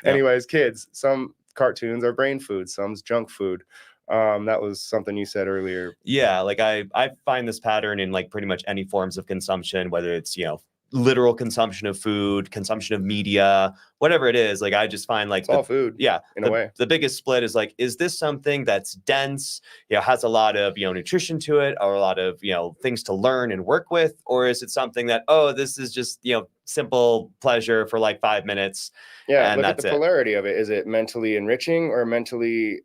Anyways, kids, some cartoons are brain food, some's junk food. That was something you said earlier. Yeah, like I find this pattern in like pretty much any forms of consumption, whether it's, you know, literal consumption of food, consumption of media, whatever it is. Like I just find like it's all food. Yeah, in a way. The biggest split is like, is this something that's dense, you know, has a lot of, you know, nutrition to it, or a lot of, you know, things to learn and work with, or is it something that, oh, this is just, you know, simple pleasure for like 5 minutes? Yeah, and look at the polarity of it. Is it mentally enriching or mentally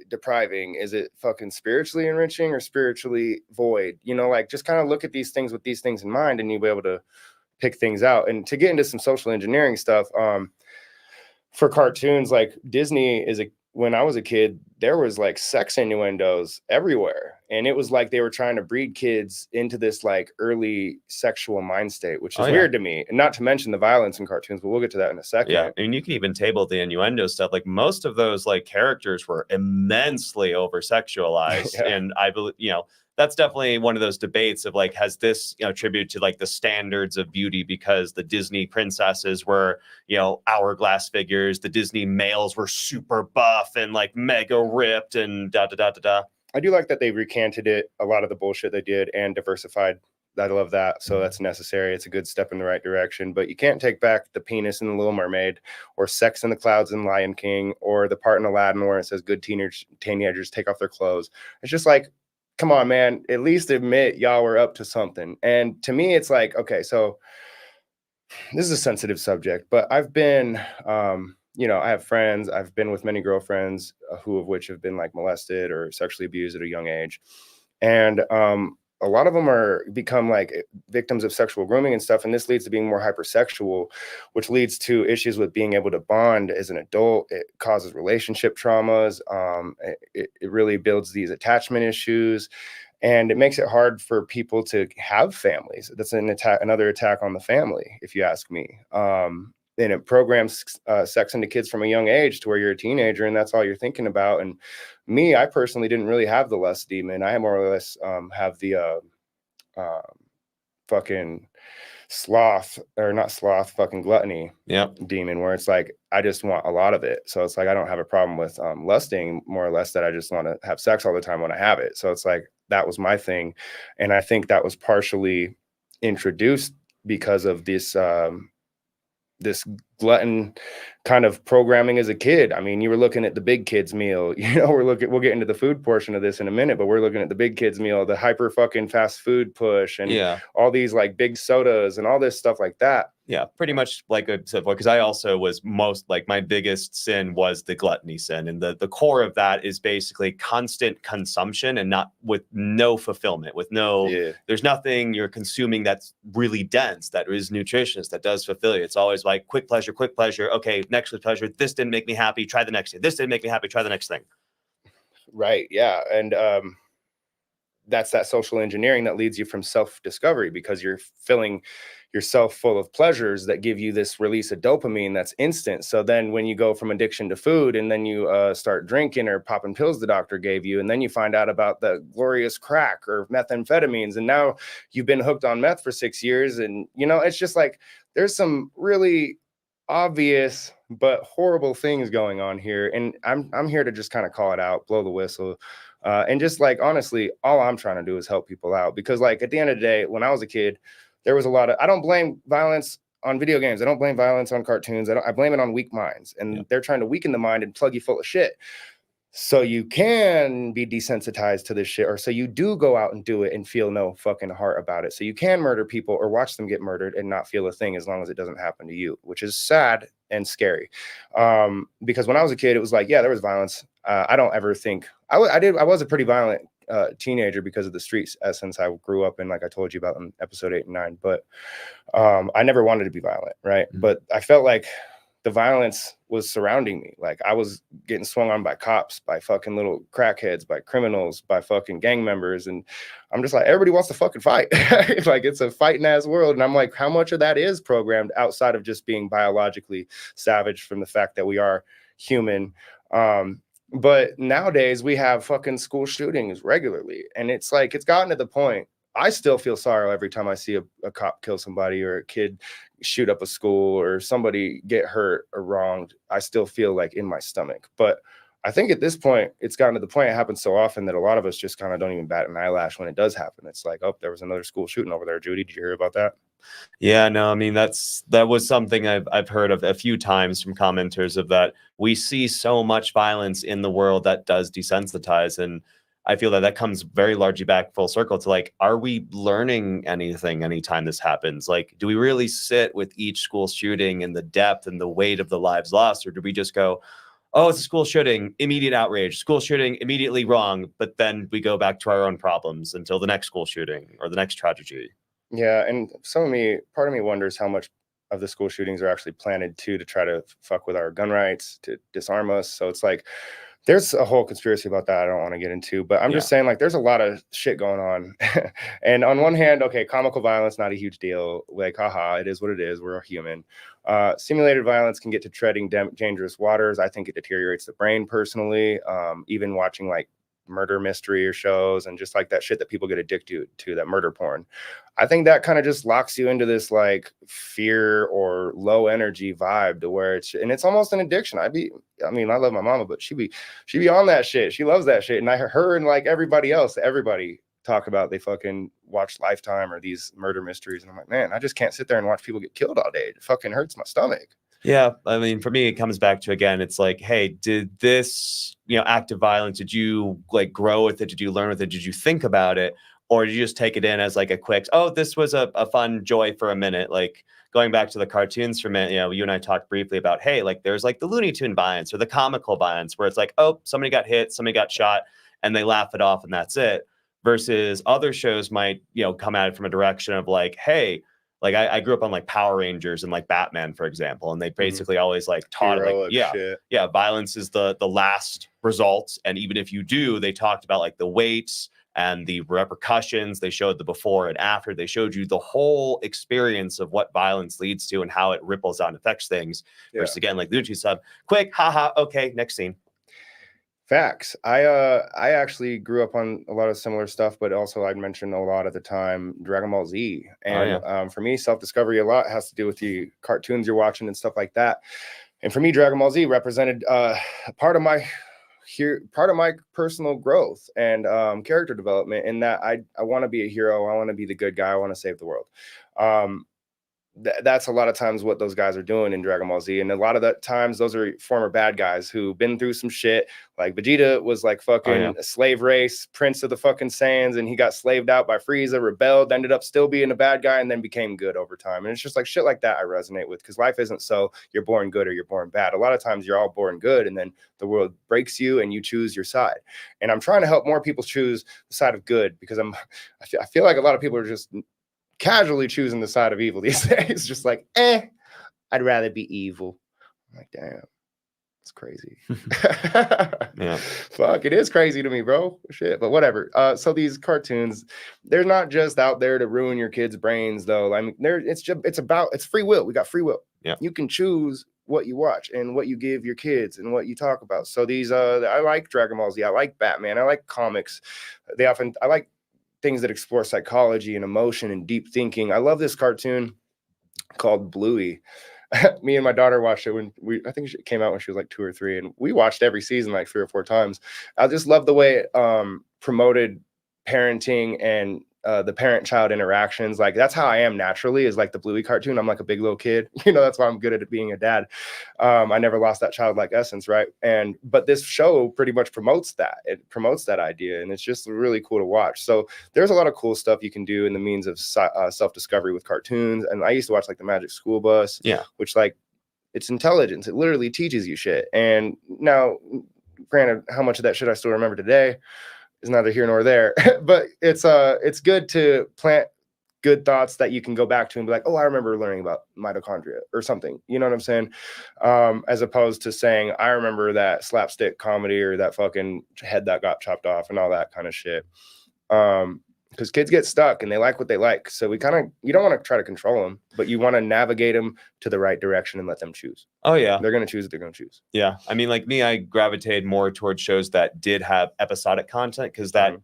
depriving? Is it fucking spiritually enriching or spiritually void? You know, like just kind of look at these things with these things in mind, and you'll be able to pick things out. And to get into some social engineering stuff, for cartoons, like Disney when I was a kid, there was like sex innuendos everywhere. And it was like they were trying to breed kids into this like early sexual mind state, which is weird to me. And not to mention the violence in cartoons, but we'll get to that in a second. Yeah, and you can even table the innuendo stuff. Like most of those like characters were immensely over sexualized. And I believe, you know, that's definitely one of those debates of like, has this, you know, tribute to like the standards of beauty, because the Disney princesses were, you know, hourglass figures, the Disney males were super buff and like mega ripped and da da da da da. I do like that they recanted a lot of the bullshit they did and diversified. I love that. So that's necessary. It's a good step in the right direction. But you can't take back the penis in The Little Mermaid, or sex in the clouds in Lion King, or the part in Aladdin where it says good teenagers take off their clothes. It's just like, come on, man, at least admit y'all were up to something. And to me, it's like, okay, so this is a sensitive subject, but I've been, you know, I have friends, I've been with many girlfriends, who of which have been like molested or sexually abused at a young age. And a lot of them are become like victims of sexual grooming and stuff. And this leads to being more hypersexual, which leads to issues with being able to bond as an adult. It causes relationship traumas. It really builds these attachment issues, and it makes it hard for people to have families. That's another attack on the family, if you ask me. And it programs sex into kids from a young age to where you're a teenager and that's all you're thinking about. And me, I personally didn't really have the lust demon. I more or less have the fucking sloth, or not sloth, fucking gluttony demon, where it's like, I just want a lot of it. So it's like, I don't have a problem with lusting, more or less that I just want to have sex all the time when I have it. So it's like, that was my thing. And I think that was partially introduced because of this this glutton kind of programming as a kid. I mean, you were looking at the big kids meal, you know, we'll get into the food portion of this in a minute, but we're looking at the big kids meal, the hyper fucking fast food push, and all these like big sodas and all this stuff like that. Yeah, pretty much like I said, because I also was my biggest sin was the gluttony sin. And the core of that is basically constant consumption and not with no fulfillment, with there's nothing you're consuming that's really dense, that is nutritious, that does fulfill you. It's always like quick pleasure. Okay, next pleasure. This didn't make me happy. Try the next thing. This didn't make me happy. Try the next thing. Right. Yeah. And that's that social engineering that leads you from self-discovery, because you're filling yourself full of pleasures that give you this release of dopamine that's instant. So then when you go from addiction to food, and then you start drinking or popping pills the doctor gave you, and then you find out about the glorious crack or methamphetamines, and now you've been hooked on meth for 6 years. And, you know, it's just like, there's some really obvious but horrible things going on here. And I'm here to just kind of call it out, blow the whistle. And just like, honestly, all I'm trying to do is help people out, because like at the end of the day, when I was a kid, there was a lot of, I don't blame violence on video games. I don't blame violence on cartoons. I blame it on weak minds, and they're trying to weaken the mind and plug you full of shit. So you can be desensitized to this shit, or so you do go out and do it and feel no fucking heart about it. So you can murder people or watch them get murdered and not feel a thing, as long as it doesn't happen to you, which is sad and scary. Because when I was a kid, it was like, yeah, there was violence. I don't ever think I was a pretty violent teenager because of the streets essence I grew up in, like I told you about in episode 8 and 9. But I never wanted to be violent, right? But I felt like the violence was surrounding me. Like I was getting swung on by cops, by fucking little crackheads, by criminals, by fucking gang members. And I'm just like, everybody wants to fucking fight. Like it's a fighting ass world. And I'm like, how much of that is programmed outside of just being biologically savage from the fact that we are human? But nowadays we have fucking school shootings regularly. And it's like, it's gotten to the point, I still feel sorrow every time I see a cop kill somebody, or a kid shoot up a school, or somebody get hurt or wronged. I still feel like in my stomach. But I think at this point, it's gotten to the point, it happens so often that a lot of us just kind of don't even bat an eyelash when it does happen. It's like, oh, there was another school shooting over there. Judy, did you hear about that? Yeah, no, I mean, that was something I've heard of a few times from commenters, of that we see so much violence in the world that does desensitize. And I feel that comes very largely back full circle to like, are we learning anything anytime this happens? Like, do we really sit with each school shooting and the depth and the weight of the lives lost? Or do we just go, oh, it's a school shooting, immediate outrage, school shooting, immediately wrong, but then we go back to our own problems until the next school shooting or the next tragedy? Yeah, and part of me wonders how much of the school shootings are actually planted to try to fuck with our gun rights, to disarm us. So it's like, there's a whole conspiracy about that I don't want to get into, but I'm just saying, like, there's a lot of shit going on. And on one hand, okay, comical violence, not a huge deal. Like, haha, it is what it is. We're a human. Simulated violence can get to treading dangerous waters. I think it deteriorates the brain personally. Even watching like murder mystery or shows, and just like that shit that people get addicted to, that murder porn, I think that kind of just locks you into this like fear or low energy vibe, to where it's almost an addiction. I mean, I love my mama, but she be on that shit. She loves that shit. And her and like everybody talk about, they fucking watch Lifetime or these murder mysteries. And I'm like, man, I just can't sit there and watch people get killed all day. It fucking hurts my stomach. Yeah, I mean, for me, it comes back to, again, it's like, hey, did this, act of violence, did you like grow with it? Did you learn with it? Did you think about it? Or did you just take it in as like a quick, oh, this was a fun joy for a minute? Like going back to the cartoons for a minute, you and I talked briefly about, hey, like there's like the Looney Tune violence or the comical violence where it's like, oh, somebody got hit, somebody got shot, and they laugh it off and that's it. Versus other shows might, come at it from a direction of like, hey, like I grew up on like Power Rangers and like Batman, for example, and they basically always like taught it like, violence is the last result. And even if you do, they talked about like the weights and the repercussions. They showed the before and after. They showed you the whole experience of what violence leads to and how it ripples out and affects things. Versus again, like Lucci said, quick, haha, okay, next scene. Facts. I actually grew up on a lot of similar stuff, but also I'd mentioned a lot at the time Dragon Ball Z. And for me, self-discovery a lot has to do with the cartoons you're watching and stuff like that. And for me, Dragon Ball Z represented part of my personal growth and character development, in that I want to be a hero. I want to be the good guy. I want to save the world. That's a lot of times what those guys are doing in Dragon Ball Z. And a lot of the times those are former bad guys who've been through some shit. Like Vegeta was like fucking a slave race, prince of the fucking Saiyans, and he got slaved out by Frieza, rebelled, ended up still being a bad guy, and then became good over time. And it's just like shit like that I resonate with, because life isn't so you're born good or you're born bad. A lot of times you're all born good, and then the world breaks you and you choose your side. And I'm trying to help more people choose the side of good, because I feel like a lot of people are just casually choosing the side of evil these days. Just like, I'd rather be evil. I'm like, damn. That's crazy. Yeah. Fuck, it is crazy to me, bro. Shit, but whatever. So these cartoons, they're not just out there to ruin your kids' brains, though. I mean, it's free will. We got free will. Yeah. You can choose what you watch and what you give your kids and what you talk about. So these, I like Dragon Ball Z. I like Batman. I like comics. I like things that explore psychology and emotion and deep thinking. I love this cartoon called Bluey. Me and my daughter watched it I think it came out when she was like 2 or 3, and we watched every season like 3 or 4 times. I just love the way it promoted parenting and the parent-child interactions. Like that's how I am naturally, is like the Bluey cartoon. I'm like a big little kid, that's why I'm good at it being a dad. I never lost that childlike essence, right? But this show pretty much promotes that. It promotes that idea, and it's just really cool to watch. So there's a lot of cool stuff you can do in the means of self-discovery with cartoons. And I used to watch like the Magic School Bus, which like it's intelligence. It literally teaches you shit. And now, granted, how much of that shit I still remember today is neither here nor there, but it's good to plant good thoughts that you can go back to and be like, oh, I remember learning about mitochondria or something. You know what I'm saying? As opposed to saying, I remember that slapstick comedy or that fucking head that got chopped off and all that kind of shit. Because kids get stuck and they like what they like. So you don't want to try to control them, but you want to navigate them to the right direction and let them choose. Oh, yeah. They're going to choose what they're going to choose. Yeah. I mean, like me, I gravitated more towards shows that did have episodic content because that,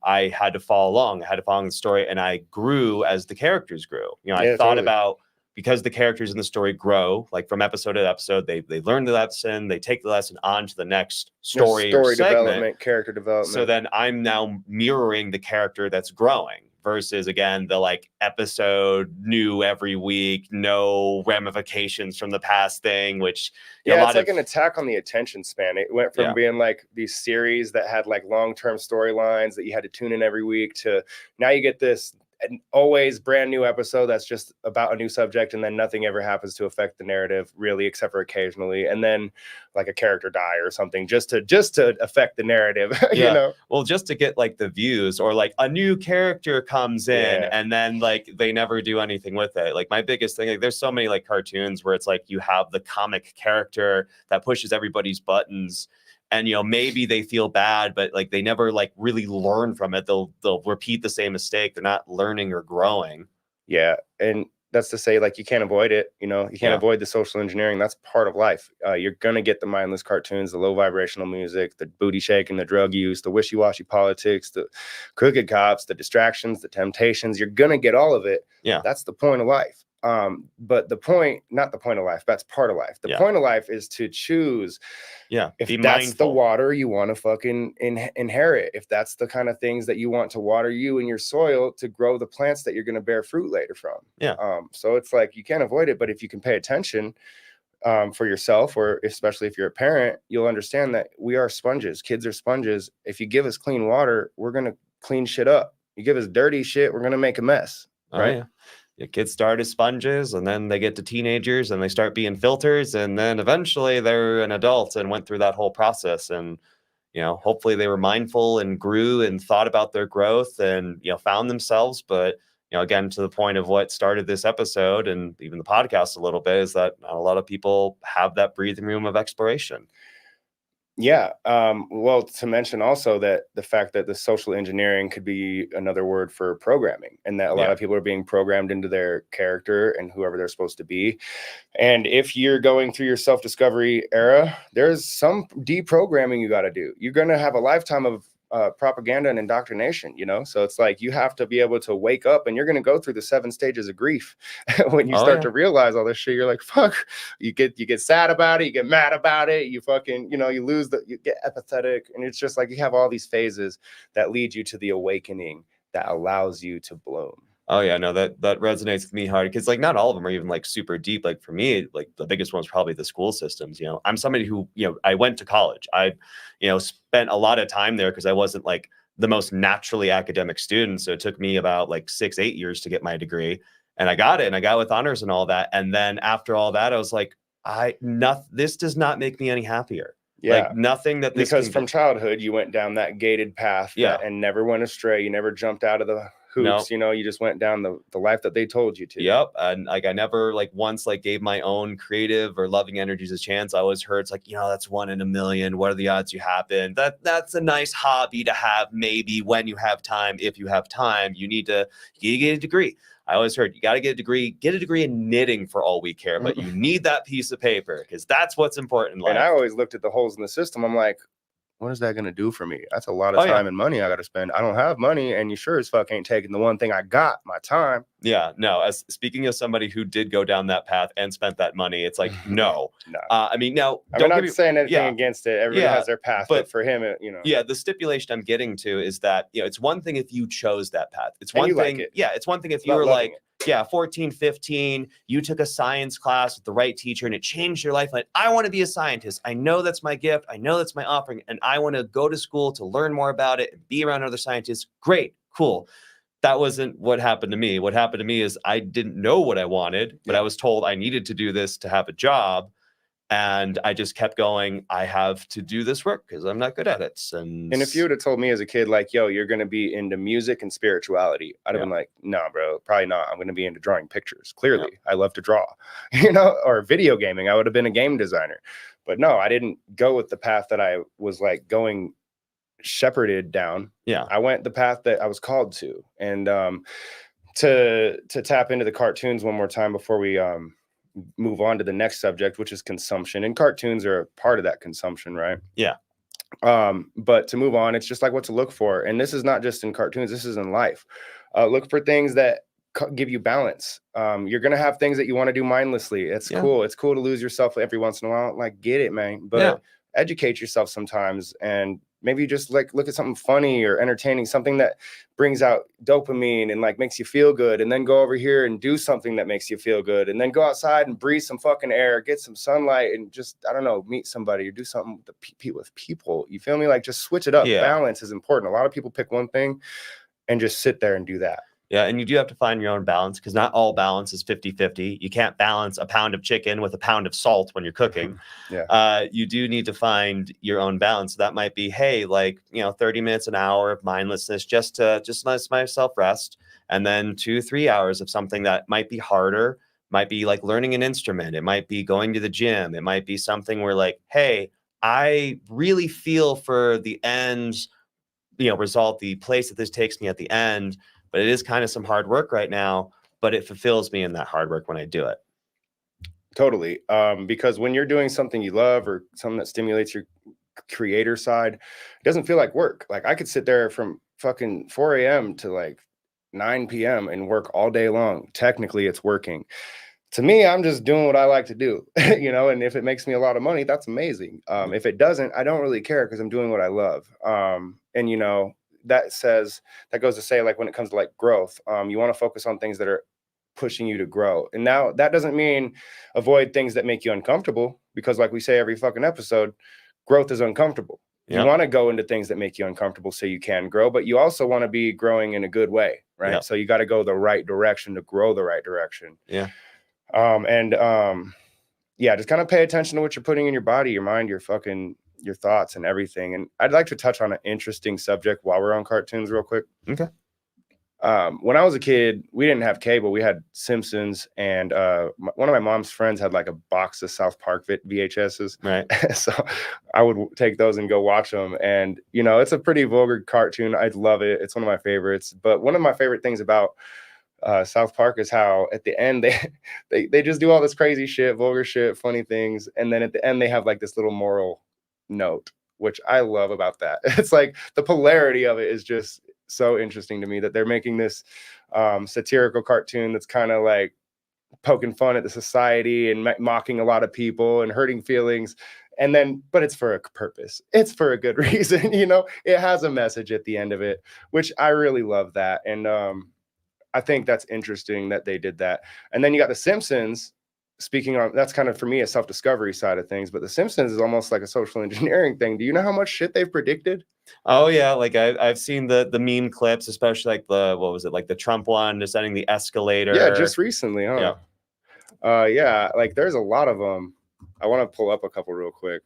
I had to follow along. I had to follow the story, and I grew as the characters grew. I thought about, because the characters in the story grow, like from episode to episode, they learn the lesson, they take the lesson on to the next story development, character development. So then I'm now mirroring the character that's growing versus, again, the like episode new every week, no ramifications from the past thing, which it's like an attack on the attention span. It went from being like these series that had like long-term storylines that you had to tune in every week to now you get this always brand new episode that's just about a new subject, and then nothing ever happens to affect the narrative really, except for occasionally, and then like a character die or something just to affect the narrative. Well, just to get like the views, or like a new character comes in and then like they never do anything with it. Like my biggest thing, like there's so many like cartoons where it's like you have the comic character that pushes everybody's buttons, and maybe they feel bad, but like they never like really learn from it. They'll repeat the same mistake. They're not learning or growing. Yeah, and that's to say, like, you can't avoid it. You can't avoid the social engineering. That's part of life. You're gonna get the mindless cartoons, the low vibrational music, the booty shaking, the drug use, the wishy-washy politics, the crooked cops, the distractions, the temptations. You're gonna get all of it. Yeah, that's the point of life. But not the point of life, that's part of life. The point of life is to choose. If that's mindful. The water you want to fucking inherit, if that's the kind of things that you want to water you and your soil to grow the plants that you're going to bear fruit later from. So it's like you can't avoid it, but if you can pay attention for yourself, or especially if you're a parent, you'll understand that we are sponges. Kids are sponges. If you give us clean water, we're going to clean shit up. You give us dirty shit, we're going to make a mess. Right? Kids start as sponges, and then they get to teenagers and they start being filters, and then eventually they're an adult and went through that whole process. And hopefully they were mindful and grew and thought about their growth and found themselves. But again, to the point of what started this episode and even the podcast a little bit, is that not a lot of people have that breathing room of exploration. Well, to mention also that the fact that the social engineering could be another word for programming, and that a lot of people are being programmed into their character and whoever they're supposed to be. And if you're going through your self-discovery era, there's some deprogramming you got to do. You're going to have a lifetime of propaganda and indoctrination, so it's like you have to be able to wake up, and you're going to go through the 7 stages of grief. When you start to realize all this shit, you're like, fuck, you get sad about it, you get mad about it, you fucking, you get apathetic, and it's just like you have all these phases that lead you to the awakening that allows you to bloom. Oh yeah, no, that resonates with me hard, because like not all of them are even like super deep. Like for me, like the biggest one is probably the school systems. I'm somebody who, I went to college. I, spent a lot of time there because I wasn't like the most naturally academic student. So it took me about like 6-8 years to get my degree, and I got it, and I got with honors and all that. And then after all that, I was like, this does not make me any happier. Like nothing that this because from childhood you went down that gated path and never went astray. You never jumped out of the hoops. You know, you just went down the life that they told you to. Yep. And like, I never like once like gave my own creative or loving energies a chance. I always heard it's like, you know, that's 1 in a million. What are the odds you happen? That's a nice hobby to have, maybe when you have time. If you have time, you need to get a degree. I always heard you got to get a degree in knitting for all we care, but you need that piece of paper because that's what's important in life. And I always looked at the holes in the system. I'm like, what is that going to do for me? That's a lot of time and money I got to spend. I don't have money, and you sure as fuck ain't taking the one thing I got, my time. Yeah, no. As speaking of somebody who did go down that path and spent that money, it's like no. I mean, now I'm not saying anything against it. Everybody has their path, but for him, you know. Yeah, the stipulation I'm getting to is that, you know, it's one thing if you chose that path. It's one thing. Like it's one thing if you were like, 14, 15, you took a science class with the right teacher and it changed your life. Like, I want to be a scientist. I know that's my gift. I know that's my offering. And I want to go to school to learn more about it and be around other scientists. Great, cool. That wasn't what happened to me. What happened to me is I didn't know what I wanted, but I was told I needed to do this to have a job. And I just kept going, I have to do this work because I'm not good at it. And if you would have told me as a kid, like, yo, you're going to be into music and spirituality, I'd have been like, no, bro, probably not. I'm going to be into drawing pictures. Clearly, I love to draw, you know, or video gaming. I would have been a game designer. But no, I didn't go with the path that I was like going shepherded down. Yeah, I went the path that I was called to. And to tap into the cartoons one more time before we move on to the next subject, which is consumption, and cartoons are a part of that consumption, right? Yeah. But to move on, it's just like what to look for, and this is not just in cartoons, this is in life. Look for things that give you balance. You're gonna have things that you want to do mindlessly. It's cool. It's cool to lose yourself every once in a while. Like, get it, man. But educate yourself sometimes, and maybe just like look at something funny or entertaining, something that brings out dopamine and like makes you feel good, and then go over here and do something that makes you feel good, and then go outside and breathe some fucking air, get some sunlight, and just, I don't know, meet somebody or do something with people. You feel me? Like, just switch it up. Balance is important. A lot of people pick one thing and just sit there and do that. Yeah, and you do have to find your own balance because not all balance is 50-50. You can't balance a pound of chicken with a pound of salt when you're cooking. You do need to find your own balance. That might be, hey, like, you know, 30 minutes, an hour of mindlessness just to let myself rest. And then 2-3 hours of something that might be harder, might be like learning an instrument. It might be going to the gym. It might be something where like, hey, I really feel for the end, you know, result, the place that this takes me at the end. But it is kind of some hard work right now, but it fulfills me in that hard work when I do it. Totally. Because when you're doing something you love or something that stimulates your creator side, it doesn't feel like work. Like, I could sit there from fucking 4 a.m. to like 9 p.m. and work all day long. Technically, it's working. To me, I'm just doing what I like to do, you know, and if it makes me a lot of money, that's amazing. If it doesn't, I don't really care because I'm doing what I love. And, you know, that goes to say, like, when it comes to like growth, you want to focus on things that are pushing you to grow. And now that doesn't mean avoid things that make you uncomfortable, because like we say every fucking episode, growth is uncomfortable. You want to go into things that make you uncomfortable so you can grow, but you also want to be growing in a good way, right? So you got to go the right direction to grow the right direction. Just kind of pay attention to what you're putting in your body, your mind, your thoughts and everything. And I'd like to touch on an interesting subject while we're on cartoons real quick. Okay. When I was a kid, we didn't have cable. We had Simpsons, and one of my mom's friends had like a box of South Park VHSs. Right. So I would take those and go watch them. And, you know, it's a pretty vulgar cartoon. I love it. It's one of my favorites. But one of my favorite things about South Park is how at the end they just do all this crazy shit, vulgar shit, funny things. And then at the end, they have like this little moral note, which I love about that. It's like the polarity of it is just so interesting to me, that they're making this satirical cartoon that's kind of like poking fun at the society and mocking a lot of people and hurting feelings, and then but it's for a purpose, it's for a good reason, you know. It has a message at the end of it, which I really love that. And I think that's interesting that they did that. And then you got the Simpsons. Speaking on, that's kind of for me a self-discovery side of things, but the Simpsons is almost like a social engineering thing. Do you know how much shit they've predicted? Oh yeah, like I've seen the meme clips, especially like the Trump one, descending the escalator. Yeah, just recently, huh? Yeah, like there's a lot of them. I want to pull up a couple real quick.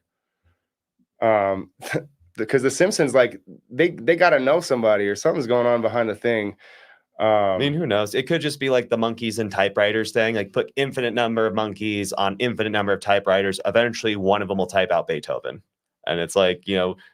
Because the Simpsons, like they got to know somebody or something's going on behind the thing. I mean, who knows? It could just be like the monkeys and typewriters thing. Like put infinite number of monkeys on infinite number of typewriters. Eventually, one of them will type out Beethoven. And it's like,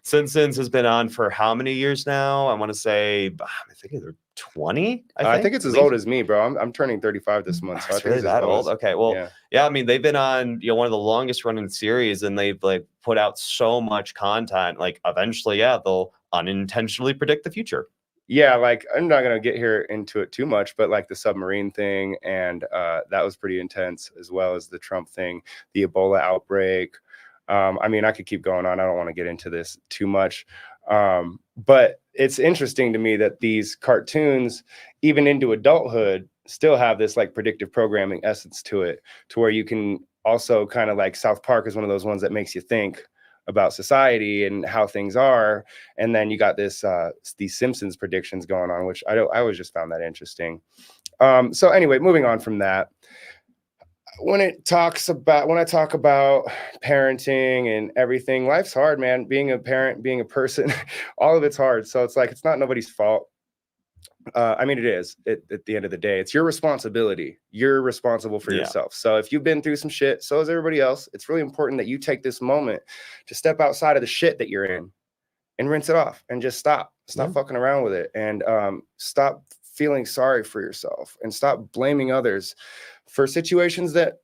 Simpsons has been on for how many years now? I want to say, I think they're 20. I think it's at as least. old as me, bro. I'm turning 35 this month. So It's really that old. Okay, well, yeah. I mean, they've been on one of the longest running series, and they've like put out so much content. Like eventually, yeah, they'll unintentionally predict the future. Yeah, like I'm not gonna get here into it too much, but like the submarine thing, and that was pretty intense, as well as the Trump thing, the Ebola outbreak. I mean, I could keep going on. I don't want to get into this too much, but it's interesting to me that these cartoons, even into adulthood, still have this like predictive programming essence to it, to where you can also kind of like South Park is one of those ones that makes you think about society and how things are, and then you got this these Simpsons predictions going on, which I always just found that interesting. So anyway, moving on from that, when I talk about parenting and everything, life's hard, man. Being a parent, being a person, all of it's hard. So it's like it's not nobody's fault. I mean, it is at the end of the day. It's your responsibility. You're responsible for yourself. So if you've been through some shit, so is everybody else. It's really important that you take this moment to step outside of the shit that you're in and rinse it off and just stop fucking around with it, and stop feeling sorry for yourself, and stop blaming others for situations that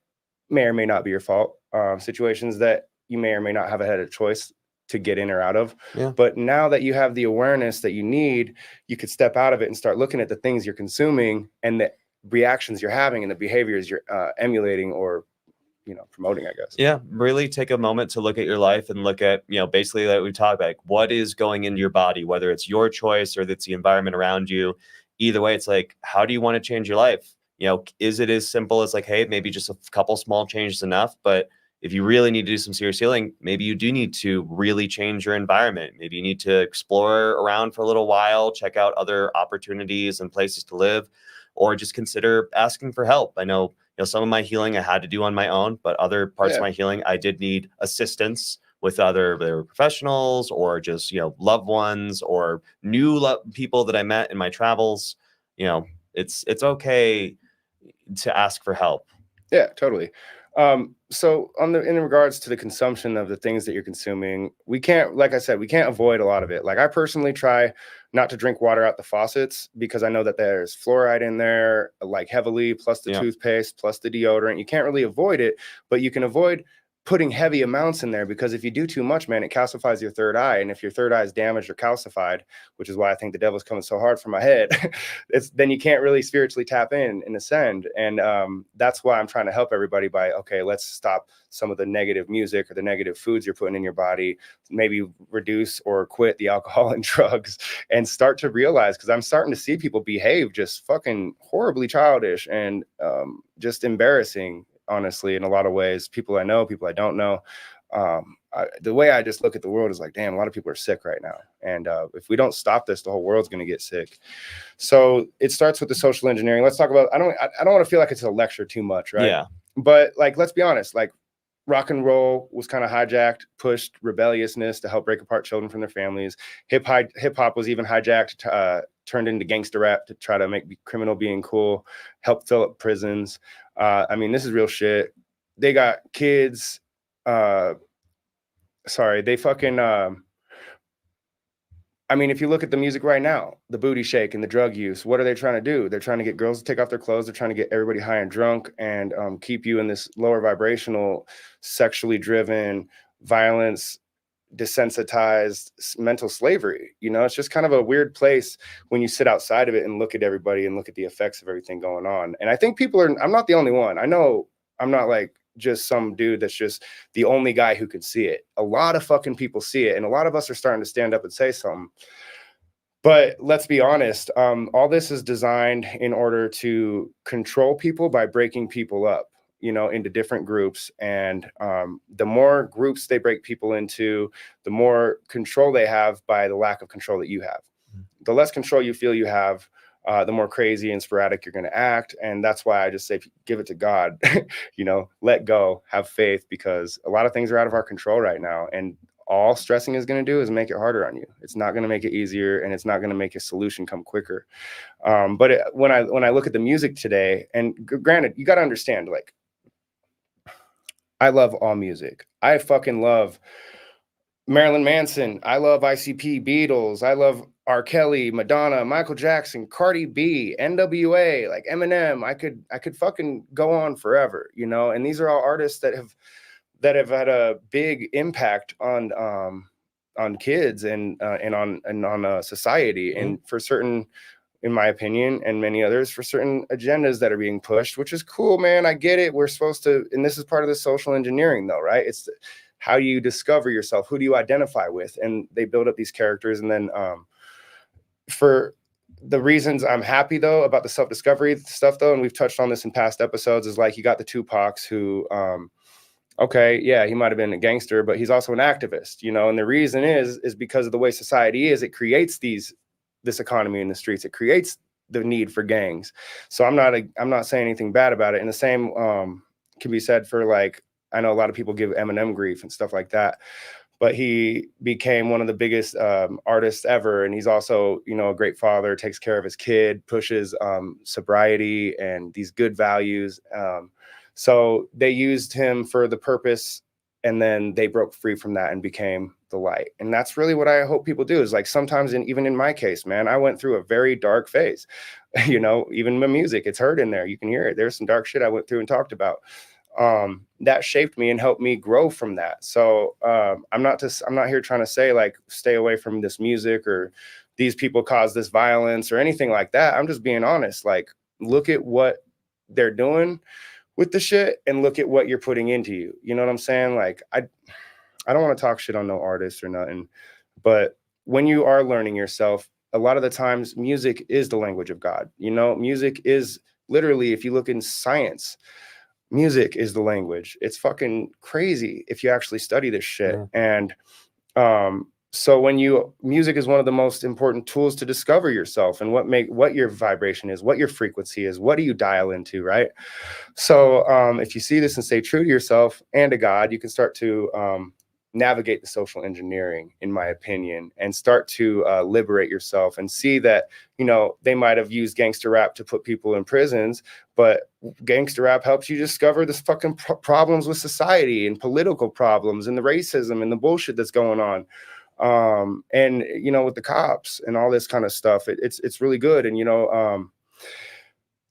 may or may not be your fault, situations that you may or may not have had a choice to get in or out of. But now that you have the awareness that you need, you could step out of it and start looking at the things you're consuming and the reactions you're having and the behaviors you're emulating or promoting, I guess. Yeah, really take a moment to look at your life and look at, basically like we talked about, like, what is going into your body, whether it's your choice or it's the environment around you. Either way, it's like, how do you want to change your life? Is it as simple as like, hey, maybe just a couple small changes enough? But if you really need to do some serious healing, maybe you do need to really change your environment. Maybe you need to explore around for a little while, check out other opportunities and places to live, or just consider asking for help. I know, some of my healing I had to do on my own, but other parts of my healing, I did need assistance with other professionals or just, loved ones or new people that I met in my travels. It's okay to ask for help. Yeah, totally. So in regards to the consumption of the things that you're consuming, we can't, like I said, we can't avoid a lot of it. Like I personally try not to drink water out the faucets because I know that there's fluoride in there, like heavily, plus the toothpaste, plus the deodorant. You can't really avoid it, but you can avoid putting heavy amounts in there, because if you do too much, man, it calcifies your third eye. And if your third eye is damaged or calcified, which is why I think the devil's coming so hard for my head, then you can't really spiritually tap in and ascend. And that's why I'm trying to help everybody by, okay, let's stop some of the negative music or the negative foods you're putting in your body, maybe reduce or quit the alcohol and drugs, and start to realize, because I'm starting to see people behave just fucking horribly childish and just embarrassing, honestly, in a lot of ways. People I know, people I don't know. The way I just look at the world is like, damn, a lot of people are sick right now. And if we don't stop this, the whole world's going to get sick. So it starts with the social engineering. Let's talk about, I don't want to feel like it's a lecture too much, right? Yeah. But like, let's be honest, like rock and roll was kind of hijacked, pushed rebelliousness to help break apart children from their families. Hip hop was even hijacked, turned into gangster rap to try to make criminal being cool, help fill up prisons. I mean, this is real shit. They got kids. They fucking. I mean, if you look at the music right now, the booty shake and the drug use, what are they trying to do? They're trying to get girls to take off their clothes. They're trying to get everybody high and drunk and keep you in this lower vibrational, sexually driven, violence, desensitized mental slavery. It's just kind of a weird place when you sit outside of it and look at everybody and look at the effects of everything going on. And I think I'm not the only one. I know I'm not like just some dude that's just the only guy who could see it. A lot of fucking people see it, and a lot of us are starting to stand up and say something. But let's be honest, all this is designed in order to control people by breaking people up, into different groups. And the more groups they break people into, the more control they have by the lack of control that you have. The less control you feel you have, the more crazy and sporadic you're going to act. And that's why I just say, give it to God, let go, have faith, because a lot of things are out of our control right now. And all stressing is going to do is make it harder on you. It's not going to make it easier, and it's not going to make a solution come quicker. But when I look at the music today, and granted, you got to understand, like, I love all music. I fucking love Marilyn Manson. I love ICP, Beatles. I love R. Kelly, Madonna, Michael Jackson, Cardi B, NWA, like Eminem. I could fucking go on forever, you know. And these are all artists that have had a big impact on kids and on society, and for certain, in my opinion, and many others, for certain agendas that are being pushed, which is cool, man. I get it. We're supposed to, and this is part of the social engineering, though, right? It's how you discover yourself. Who do you identify with? And they build up these characters, and then for the reasons I'm happy though about the self-discovery stuff though, and we've touched on this in past episodes, is like you got the Tupacs who okay, yeah, he might have been a gangster, but he's also an activist, you know. And the reason is because of the way society is. It creates this economy in the streets. It creates the need for gangs. So I'm not saying anything bad about it. And the same can be said for, like, I know a lot of people give Eminem grief and stuff like that, but he became one of the biggest artists ever. And he's also, you know, a great father, takes care of his kid, pushes sobriety and these good values. So they used him for the purpose, and then they broke free from that and became the light. And that's really what I hope people do, is like, sometimes, even in my case, man, I went through a very dark phase, you know. Even my music, it's heard in there. You can hear it. There's some dark shit I went through and talked about. That shaped me and helped me grow from that. So I'm not here trying to say, like, stay away from this music, or these people cause this violence, or anything like that. I'm just being honest. Like, look at what they're doing with the shit, and look at what you're putting into you. You know what I'm saying? Like, I don't want to talk shit on no artist or nothing, but when you are learning yourself, a lot of the times music is the language of God. You know, music is literally, if you look in science, music is the language. It's fucking crazy if you actually study this shit. Yeah. And so music is one of the most important tools to discover yourself, and what your vibration is, what your frequency is, what do you dial into, right? So if you see this and stay true to yourself and to God, you can start to navigate the social engineering, in my opinion, and start to liberate yourself, and see that, you know, they might have used gangster rap to put people in prisons, but gangster rap helps you discover this fucking problems with society, and political problems, and the racism and the bullshit that's going on. And, you know, with the cops and all this kind of stuff, it's really good. And, you know,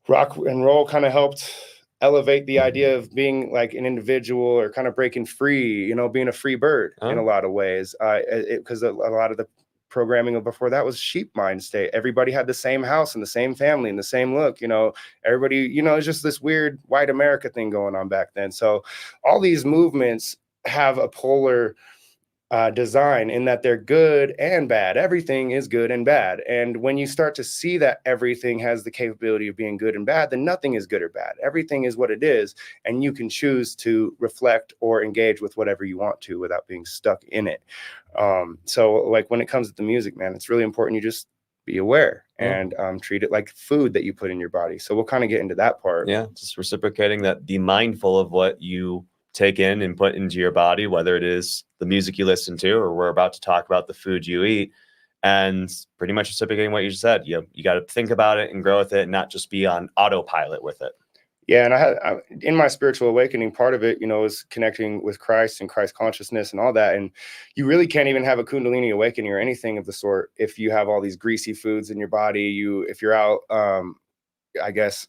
rock and roll kind of helped elevate the idea of being like an individual, or kind of breaking free, you know, being a free bird in a lot of ways. Because a lot of the programming before that was sheep mind state. Everybody had the same house and the same family and the same look, you know. Everybody, you know, it's just this weird white America thing going on back then. So all these movements have a polar design, in that they're good and bad. Everything is good and bad. And when you start to see that everything has the capability of being good and bad, then nothing is good or bad. Everything is what it is. And you can choose to reflect or engage with whatever you want to without being stuck in it. So like, when it comes to the music, man, it's really important you just be aware and treat it like food that you put in your body. So we'll kind of get into that part. Yeah, just reciprocating that. Be mindful of what you take in and put into your body, whether it is the music you listen to, or we're about to talk about the food you eat, and pretty much reciprocating what you just said. You got to think about it and grow with it, and not just be on autopilot with it. Yeah, and I in my spiritual awakening, part of it, you know, is connecting with Christ and Christ consciousness and all that. And you really can't even have a Kundalini awakening or anything of the sort if you have all these greasy foods in your body. If you're out, I guess,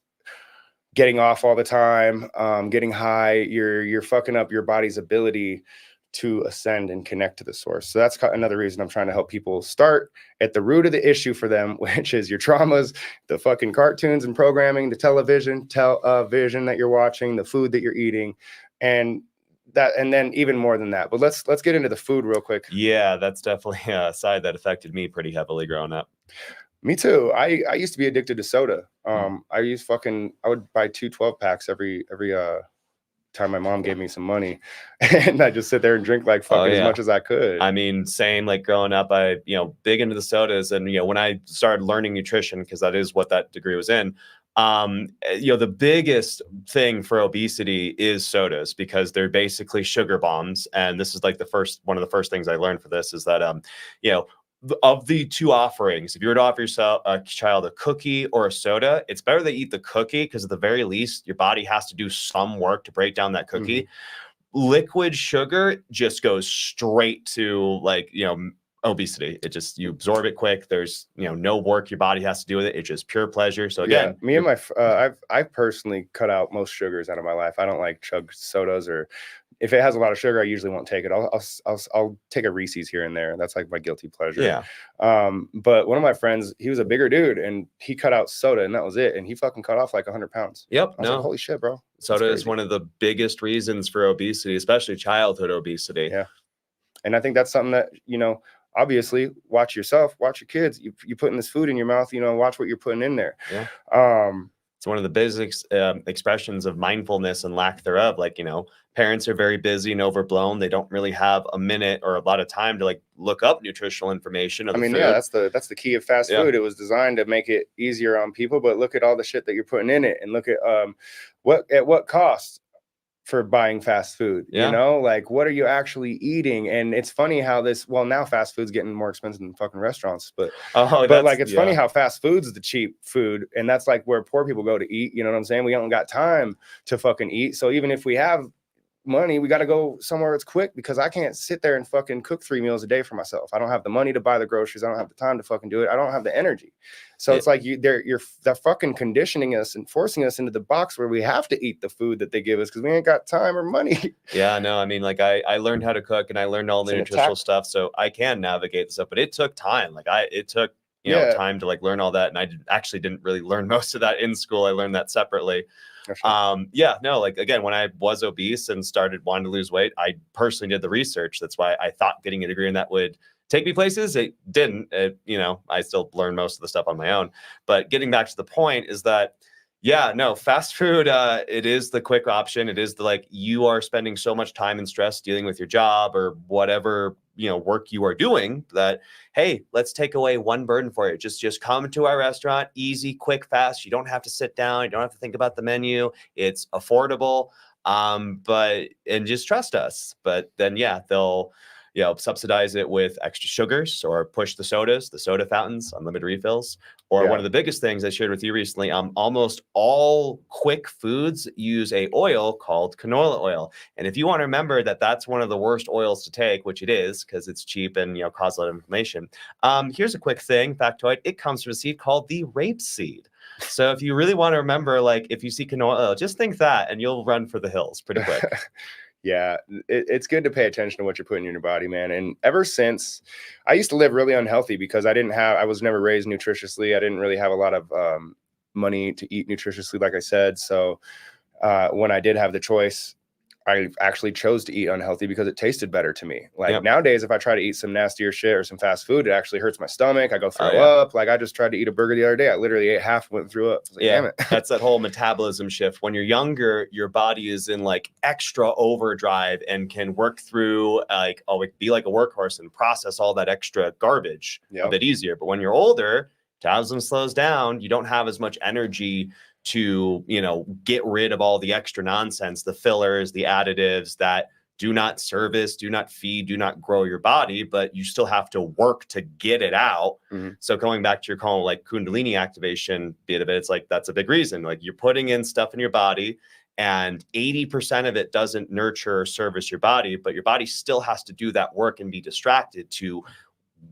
getting off all the time, getting high, you're fucking up your body's ability to ascend and connect to the source. So that's another reason I'm trying to help people start at the root of the issue for them, which is your traumas, the fucking cartoons and programming, the television that you're watching, the food that you're eating, and then even more than that. But let's get into the food real quick. Yeah, that's definitely a side that affected me pretty heavily growing up. Me too. I used to be addicted to soda. I would buy 2 12-packs every time my mom gave me some money, and I just sit there and drink like fucking as much as I could. I mean, same, like growing up, big into the sodas, and when I started learning nutrition, because that is what that degree was in, The biggest thing for obesity is sodas, because they're basically sugar bombs. And this is like one of the first things I learned for this is that, of the two offerings, if you were to offer a child a cookie or a soda, it's better they eat the cookie, because at the very least, your body has to do some work to break down that cookie. Liquid sugar just goes straight to obesity. It just, you absorb it quick. There's no work your body has to do with it. It's just pure pleasure. So again, me and I've personally cut out most sugars out of my life. I don't like chug sodas, or if it has a lot of sugar, I usually won't take it. I'll take a Reese's here and there. That's like my guilty pleasure. Yeah. But one of my friends, he was a bigger dude, and he cut out soda, and that was it. And he fucking cut off like 100 pounds. Yep. I was like, holy shit, bro. Soda is one of the biggest reasons for obesity, especially childhood obesity. Yeah. And I think that's something that, obviously watch yourself, watch your kids. You putting this food in your mouth, watch what you're putting in there. Yeah. It's one of the basic expressions of mindfulness and lack thereof. Like, parents are very busy and overblown. They don't really have a minute or a lot of time to look up nutritional information. Yeah, that's the key of fast food. It was designed to make it easier on people, but look at all the shit that you're putting in it, and look at what cost for buying fast food. What are you actually eating? And it's funny how now fast food's getting more expensive than fucking restaurants, but it's funny how fast food's the cheap food, and that's like where poor people go to eat. You know what I'm saying? We don't got time to fucking eat. So even if we have money, we got to go somewhere that's quick, because I can't sit there and fucking cook 3 meals a day for myself. I don't have the money to buy the groceries. I don't have the time to fucking do it. I don't have the energy. So it's like they're fucking conditioning us and forcing us into the box where we have to eat the food that they give us, because we ain't got time or money. Yeah, no, I mean, I learned how to cook, and I learned all the nutritional stuff, so I can navigate this up. But it took time. It took time to learn all that, and I actually didn't really learn most of that in school. I learned that separately. Again, when I was obese and started wanting to lose weight, I personally did the research. That's why I thought getting a degree in that would take me places. It didn't. I still learned most of the stuff on my own. But getting back to the point is that, fast food, it is the quick option. It is you are spending so much time and stress dealing with your job or whatever, work you are doing, that, hey, let's take away one burden for you. Just come to our restaurant, easy, quick, fast. You don't have to sit down. You don't have to think about the menu. It's affordable. And just trust us. But then, they'll, subsidize it with extra sugars, or push the sodas, the soda fountains, unlimited refills. Or one of the biggest things I shared with you recently, almost all quick foods use a oil called canola oil. And if you want to remember that that's one of the worst oils to take, which it is, because it's cheap and causes a lot of inflammation. Here's a quick thing, factoid. It comes from a seed called the rapeseed. So if you really want to remember, if you see canola oil, just think that, and you'll run for the hills pretty quick. Yeah, it's good to pay attention to what you're putting in your body, man. And ever since, I used to live really unhealthy, because I was never raised nutritiously. I didn't really have a lot of money to eat nutritiously, like I said. So when I did have the choice, I actually chose to eat unhealthy because it tasted better to me. Nowadays, if I try to eat some nastier shit or some fast food, it actually hurts my stomach. I go throw up. I just tried to eat a burger the other day. I literally ate half, went through up. Damn it. That's that whole metabolism shift. When you're younger, your body is in extra overdrive and can work through be like a workhorse and process all that extra garbage a bit easier. But when you're older, metabolism slows down. You don't have as much energy to get rid of all the extra nonsense, the fillers, the additives that do not service, do not feed, do not grow your body, but you still have to work to get it out. So going back to your call, Kundalini activation bit of it, it's that's a big reason. You're putting in stuff in your body, and 80% of it doesn't nurture or service your body, but your body still has to do that work and be distracted to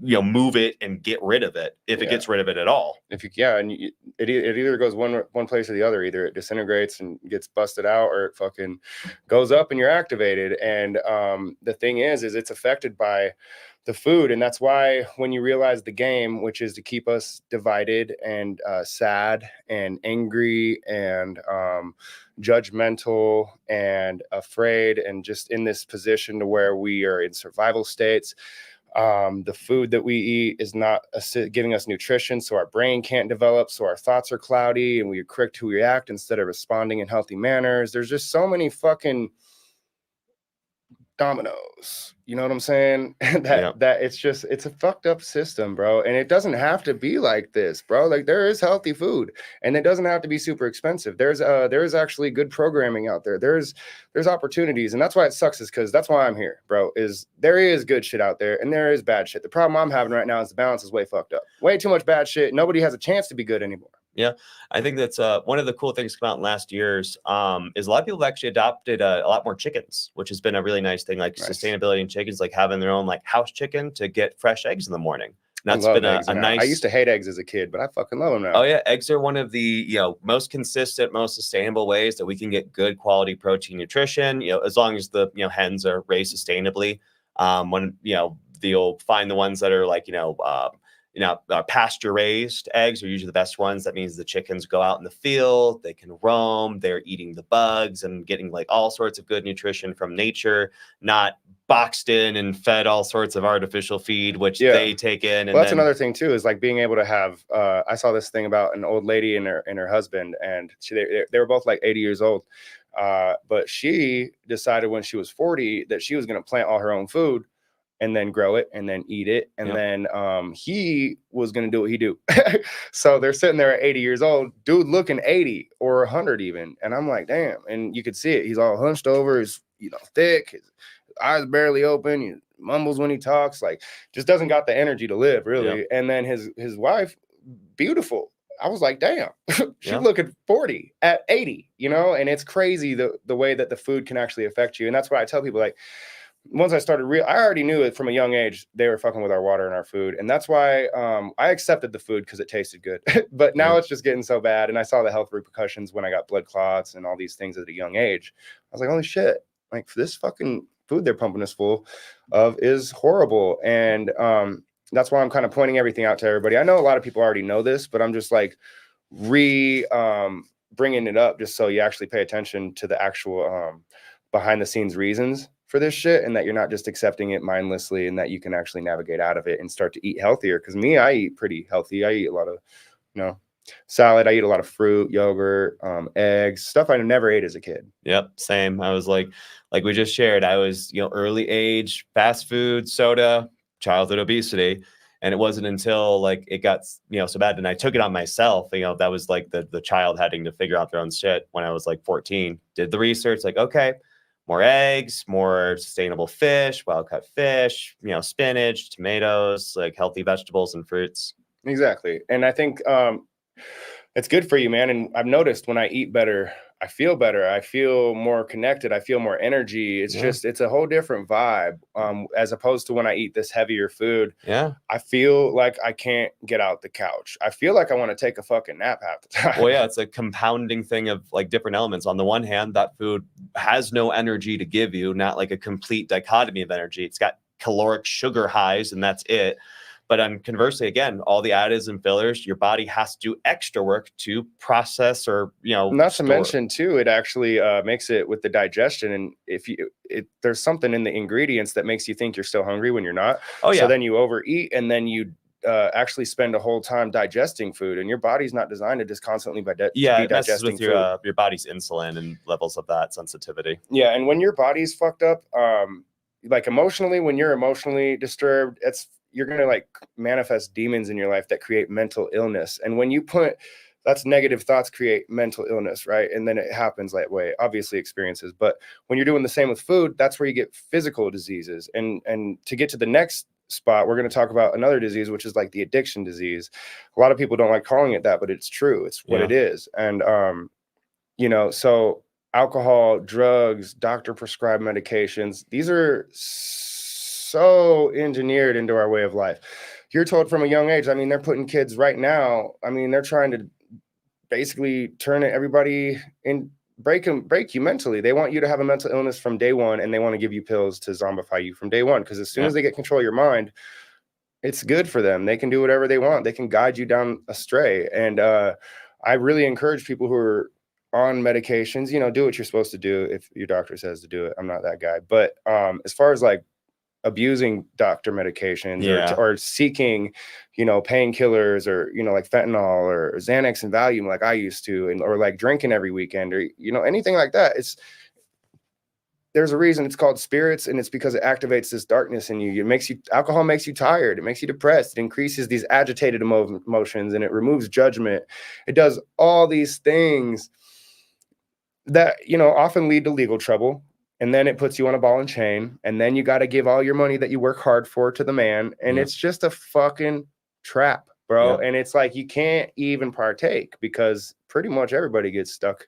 move it and get rid of it, if it gets rid of it at all. It either goes one place or the other. Either it disintegrates and gets busted out, or it fucking goes up and you're activated. And the thing is it's affected by the food. And that's why when you realize the game, which is to keep us divided and sad and angry and judgmental and afraid, and just in this position to where we are in survival states, the food that we eat is not giving us nutrition, so our brain can't develop, so our thoughts are cloudy, and we are quick to react instead of responding in healthy manners. There's just so many fucking dominoes. You know what I'm saying? Yeah. that it's a fucked up system, bro. And it doesn't have to be like this, bro. Like there is healthy food, and it doesn't have to be super expensive. There's actually good programming out there. There's opportunities, and that's why it sucks, is because that's why I'm here, bro. Is there is good shit out there, and there is bad shit. The problem I'm having right now is the balance is way fucked up. Way too much bad shit. Nobody has a chance to be good anymore. Yeah, I think that's one of the cool things come out in last years is a lot of people have actually adopted a lot more chickens, which has been a really nice thing, like sustainability in chickens, like having their own like house chicken to get fresh eggs in the morning. And that's been a nice. I used to hate eggs as a kid, but I fucking love them now. Oh yeah, eggs are one of the most consistent, most sustainable ways that we can get good quality protein nutrition. As long as the hens are raised sustainably. When you'll find the ones that are like pasture raised eggs are usually the best ones. That means the chickens go out in the field, they can roam, they're eating the bugs and getting like all sorts of good nutrition from nature, not boxed in and fed all sorts of artificial feed, which they take in. And that's another thing too, is like being able to have, I saw this thing about an old lady and her husband, and they were both like 80 years old. But she decided when she was 40 that she was going to plant all her own food and then grow it and then eat it. And then he was going to do what he do. So they're sitting there at 80 years old, dude looking 80 or 100 even. And I'm like, damn. And you could see it. He's all hunched over, he's thick, his eyes barely open, he mumbles when he talks, like just doesn't got the energy to live really. And then his wife, beautiful. I was like, damn, she's looking 40 at 80, and it's crazy the way that the food can actually affect you. And that's why I tell people, like, once I started I already knew it from a young age, they were fucking with our water and our food. And that's why I accepted the food because it tasted good. But now it's just getting so bad. And I saw the health repercussions when I got blood clots and all these things at a young age. I was like, holy shit, like this fucking food they're pumping us full of is horrible. And that's why I'm kind of pointing everything out to everybody. I know a lot of people already know this, but I'm just like bringing it up just so you actually pay attention to the actual behind the scenes reasons for this shit, and that you're not just accepting it mindlessly, and that you can actually navigate out of it and start to eat healthier. Because I eat pretty healthy. I eat a lot of, salad. I eat a lot of fruit, yogurt, eggs, stuff I never ate as a kid. Yep, same. I was like we just shared, I was, early age, fast food, soda, childhood obesity. And it wasn't until like it got, so bad, and I took it on myself. That was like the child having to figure out their own shit when I was like 14. Did the research, like, okay, more eggs, more sustainable fish, wild-caught fish, spinach, tomatoes, like healthy vegetables and fruits. Exactly. And I think it's good for you, man. And I've noticed when I eat better, I feel better. I feel more connected. I feel more energy. It's just, it's a whole different vibe as opposed to when I eat this heavier food. Yeah. I feel like I can't get out the couch. I feel like I want to take a fucking nap half the time. Well, yeah, it's a compounding thing of like different elements. On the one hand, that food has no energy to give you, not like a complete dichotomy of energy. It's got caloric sugar highs and that's it. But conversely, again, all the additives and fillers, your body has to do extra work to process or, not to mention too, it actually makes it with the digestion. And if there's something in the ingredients that makes you think you're still hungry when you're not. Oh, yeah. So then you overeat, and then you actually spend a whole time digesting food, and your body's not designed to just constantly be digesting with your body's insulin and levels of that sensitivity. Yeah. And when your body's fucked up, like emotionally, when you're emotionally disturbed, you're going to like manifest demons in your life that create mental illness. And when you that's negative thoughts create mental illness, right? And then it happens that way, obviously experiences. But when you're doing the same with food, that's where you get physical diseases. And to get to the next spot, we're going to talk about another disease, which is like the addiction disease. A lot of people don't like calling it that, but it's true. It's what it is. And, so alcohol, drugs, doctor prescribed medications, these are so engineered into our way of life. You're told from a young age. I mean, they're putting kids right now. I mean, they're trying to basically turn everybody in, break you mentally. They want you to have a mental illness from day one, and they want to give you pills to zombify you from day one. Because as soon as they get control of your mind, it's good for them. They can do whatever they want. They can guide you down astray. And I really encourage people who are on medications, do what you're supposed to do if your doctor says to do it. I'm not that guy. But as far as like abusing doctor medications or seeking, painkillers or, like fentanyl or Xanax and Valium, like I used to, or like drinking every weekend or, anything like that. there's a reason it's called spirits, and it's because it activates this darkness in you. Alcohol makes you tired. It makes you depressed. It increases these agitated emotions, and it removes judgment. It does all these things that, often lead to legal trouble. And then it puts you on a ball and chain. And then you got to give all your money that you work hard for to the man. And it's just a fucking trap, bro. And it's like, you can't even partake because pretty much everybody gets stuck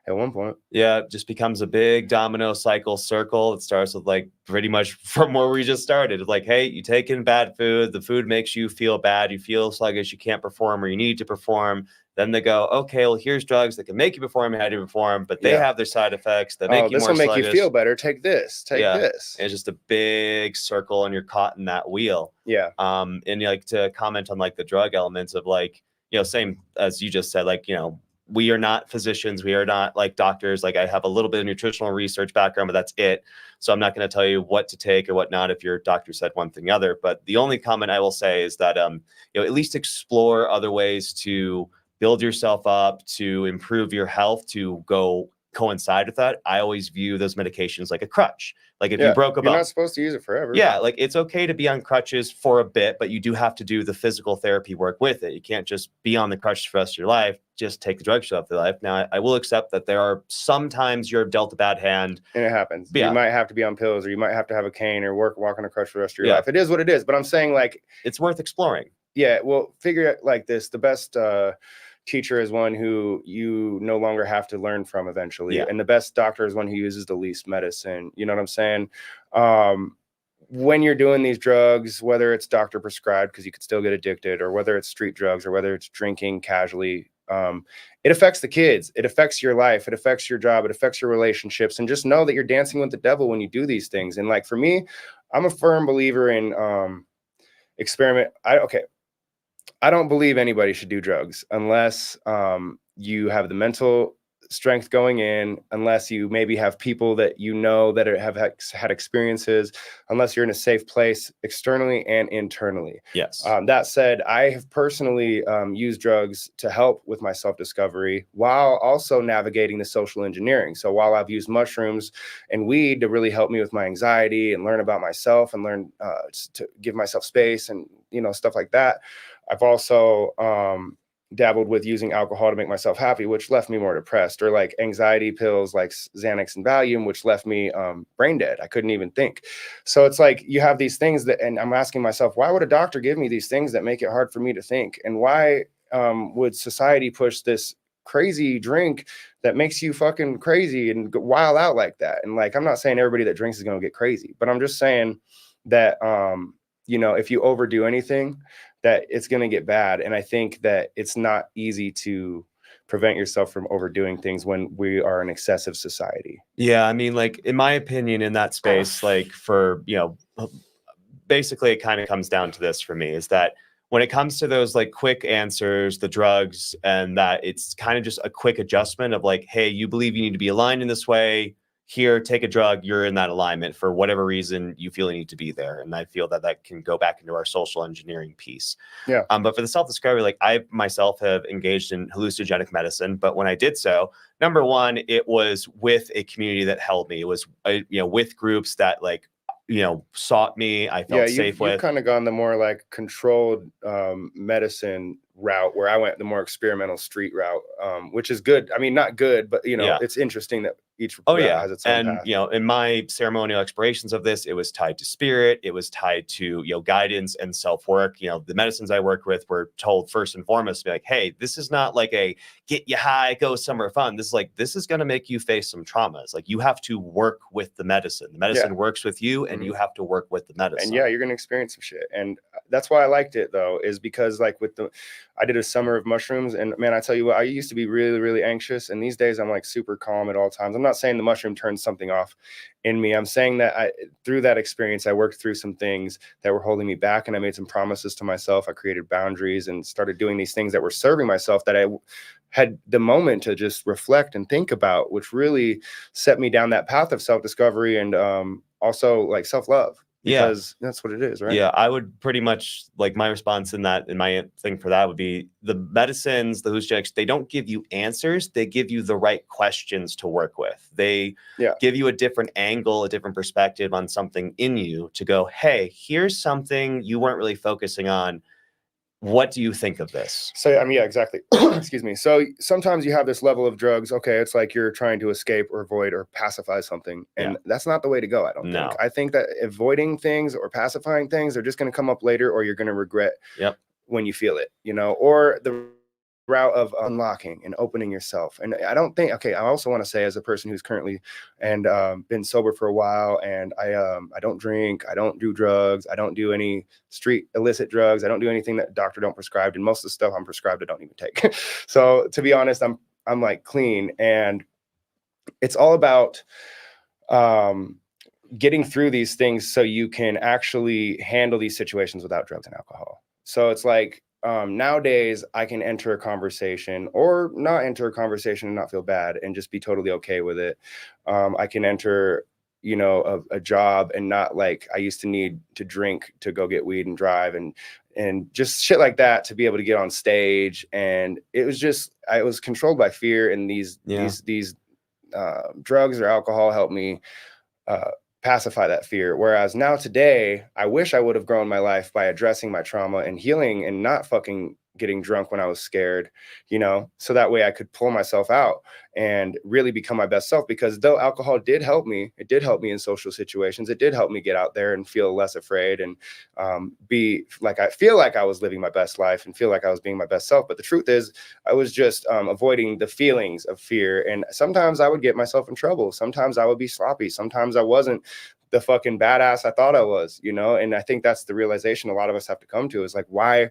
at one point. Yeah, it just becomes a big domino circle. It starts with like pretty much from where we just started. It's like, hey, you take in bad food. The food makes you feel bad. You feel sluggish. You can't perform or you need to perform. Then they go, okay, well, here's drugs that can make you perform how to perform, but they have their side effects that make you more sluggish. This will make you feel better. Take this. Take this. It's just a big circle, and you're caught in that wheel. Yeah. And like to comment on like the drug elements of like, same as you just said, like, we are not physicians. We are not like doctors. Like I have a little bit of nutritional research background, but that's it. So I'm not going to tell you what to take or what not if your doctor said one thing or other. But the only comment I will say is that, at least explore other ways to build yourself up, to improve your health, to go coincide with that. I always view those medications like a crutch. Like if you broke a bone, you're not supposed to use it forever. Yeah, like it's okay to be on crutches for a bit, but you do have to do the physical therapy work with it. You can't just be on the crutches for the rest of your life. Just take the drugs throughout your life. Now, I will accept that there are sometimes you're dealt a bad hand. And it happens. You might have to be on pills, or you might have to have a cane or walk on a crutch for the rest of your life. It is what it is. But I'm saying, like, it's worth exploring. Yeah, well, figure it like this. The best teacher is one who you no longer have to learn from eventually. And the best doctor is one who uses the least medicine. You know what I'm saying? When you're doing these drugs, whether it's doctor prescribed, because you could still get addicted, or whether it's street drugs, or whether it's drinking casually, it affects the kids. It affects your life. It affects your job. It affects your relationships. And just know that you're dancing with the devil when you do these things. And like, for me, I'm a firm believer in experiment. I don't believe anybody should do drugs unless you have the mental strength going in, unless you maybe have people that that have had experiences, unless you're in a safe place externally and internally. Yes. That said, I have personally used drugs to help with my self-discovery while also navigating the social engineering. So while I've used mushrooms and weed to really help me with my anxiety and learn about myself and learn to give myself space and, stuff like that, I've also dabbled with using alcohol to make myself happy, which left me more depressed, or like anxiety pills like Xanax and Valium, which left me brain dead. I couldn't even think. So it's like you have these things and I'm asking myself, why would a doctor give me these things that make it hard for me to think? And why would society push this crazy drink that makes you fucking crazy and wild out like that? And like, I'm not saying everybody that drinks is going to get crazy, but I'm just saying that, if you overdo anything, that it's going to get bad. And I think that it's not easy to prevent yourself from overdoing things when we are an excessive society. Yeah. I mean, like, in my opinion, in that space, like for, basically it kind of comes down to this for me, is that when it comes to those like quick answers, the drugs, and that it's kind of just a quick adjustment of like, hey, you believe you need to be aligned in this way. Here, take a drug, you're in that alignment for whatever reason you feel you need to be there. And I feel that can go back into our social engineering piece. Yeah. But for the self-discovery, like I myself have engaged in hallucinogenic medicine. But when I did so, number one, it was with a community that held me. It was, with groups that like, sought me. I felt safe with. You've kind of gone the more like controlled medicine route, where I went the more experimental street route, which is good. I mean, not good, but it's interesting that each has its own path. In my ceremonial explorations of this, it was tied to spirit, it was tied to guidance and self-work. The medicines I worked with were told first and foremost to be like, hey, this is not like a get you high, go somewhere fun. This is going to make you face some traumas. Like, you have to work with the medicine works with you, and you have to work with the medicine. And you're going to experience some shit. And that's why I liked it, though, is because like I did a summer of mushrooms, and man, I tell you what, I used to be really, really anxious. And these days I'm like super calm at all times. I'm not saying the mushroom turns something off in me. I'm saying that through that experience, I worked through some things that were holding me back, and I made some promises to myself. I created boundaries and started doing these things that were serving myself, that I had the moment to just reflect and think about, which really set me down that path of self-discovery and also like self-love. because that's what it is, right? Yeah, I would pretty much, like, my response in that, and my thing for that would be the medicines, the 𝐊𝐄𝐘𝐲, they don't give you answers. They give you the right questions to work with. They give you a different angle, a different perspective on something in you to go, hey, here's something you weren't really focusing on. What do you think of this? So, I mean, yeah, exactly. Excuse me. So sometimes you have this level of drugs. Okay, it's like you're trying to escape or avoid or pacify something. And that's not the way to go, I don't think. I think that avoiding things or pacifying things are just going to come up later, or you're going to regret when you feel it, you know, or the route of unlocking and opening yourself. And I don't think, okay, I also want to say, as a person who's currently and been sober for a while, and I don't drink, I don't do drugs, I don't do any street illicit drugs, I don't do anything that doctor don't prescribe, and most of the stuff I'm prescribed I don't even take. So to be honest, I'm like clean, and it's all about getting through these things so you can actually handle these situations without drugs and alcohol. So it's like, nowadays I can enter a conversation or not enter a conversation and not feel bad and just be totally okay with it. I can enter, you know, a job and not, like, I used to need to drink to go get weed and drive and just shit like that to be able to get on stage. And it was just, I was controlled by fear, and these drugs or alcohol helped me pacify that fear. Whereas now today, I wish I would have grown my life by addressing my trauma and healing and not fucking getting drunk when I was scared, you know, so that way I could pull myself out and really become my best self. Because though alcohol did help me, it did help me in social situations. It did help me get out there and feel less afraid and be like, I feel like I was living my best life and feel like I was being my best self. But the truth is, I was just avoiding the feelings of fear. And sometimes I would get myself in trouble. Sometimes I would be sloppy. Sometimes I wasn't the fucking badass I thought I was, you know? And I think that's the realization a lot of us have to come to, is like, why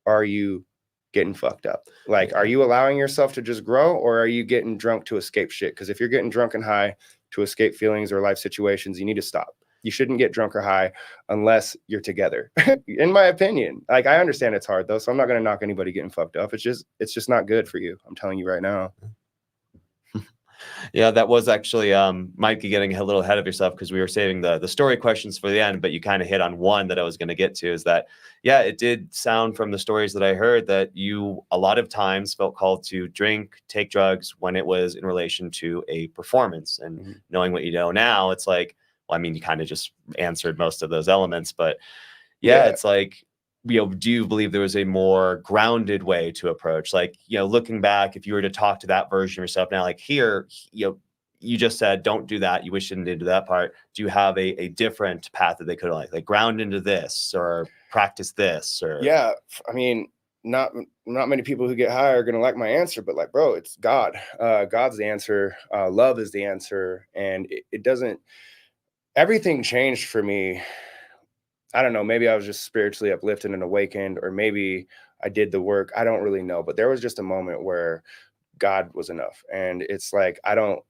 are you getting fucked up? Like, are you allowing yourself to just grow, or are you getting drunk to escape shit? Because if you're getting drunk and high to escape feelings or life situations, you need to stop. You shouldn't get drunk or high unless you're together, in my opinion. Like, I understand it's hard though, so I'm not going to knock anybody getting fucked up. It's just not good for you. I'm telling you right now. Yeah, that was actually might be getting a little ahead of yourself, because we were saving the story questions for the end, but you kind of hit on one that I was going to get to, is that, yeah, it did sound from the stories that I heard that you a lot of times felt called to drink, take drugs when it was in relation to a performance. And knowing what you know now, it's like, well, I mean, you kind of just answered most of those elements, but it's like, you know, do you believe there was a more grounded way to approach? Like, you know, looking back, if you were to talk to that version of yourself now, like, here, you know, you just said, don't do that, you wish you didn't do that part. Do you have a different path that they could like ground into this or practice this? Or I mean, not many people who get high are going to like my answer, but like, bro, it's God. God's the answer. Love is the answer. And it doesn't, everything changed for me. I don't know, maybe I was just spiritually uplifted and awakened, or maybe I did the work. I don't really know, but there was just a moment where God was enough. And it's like, I don't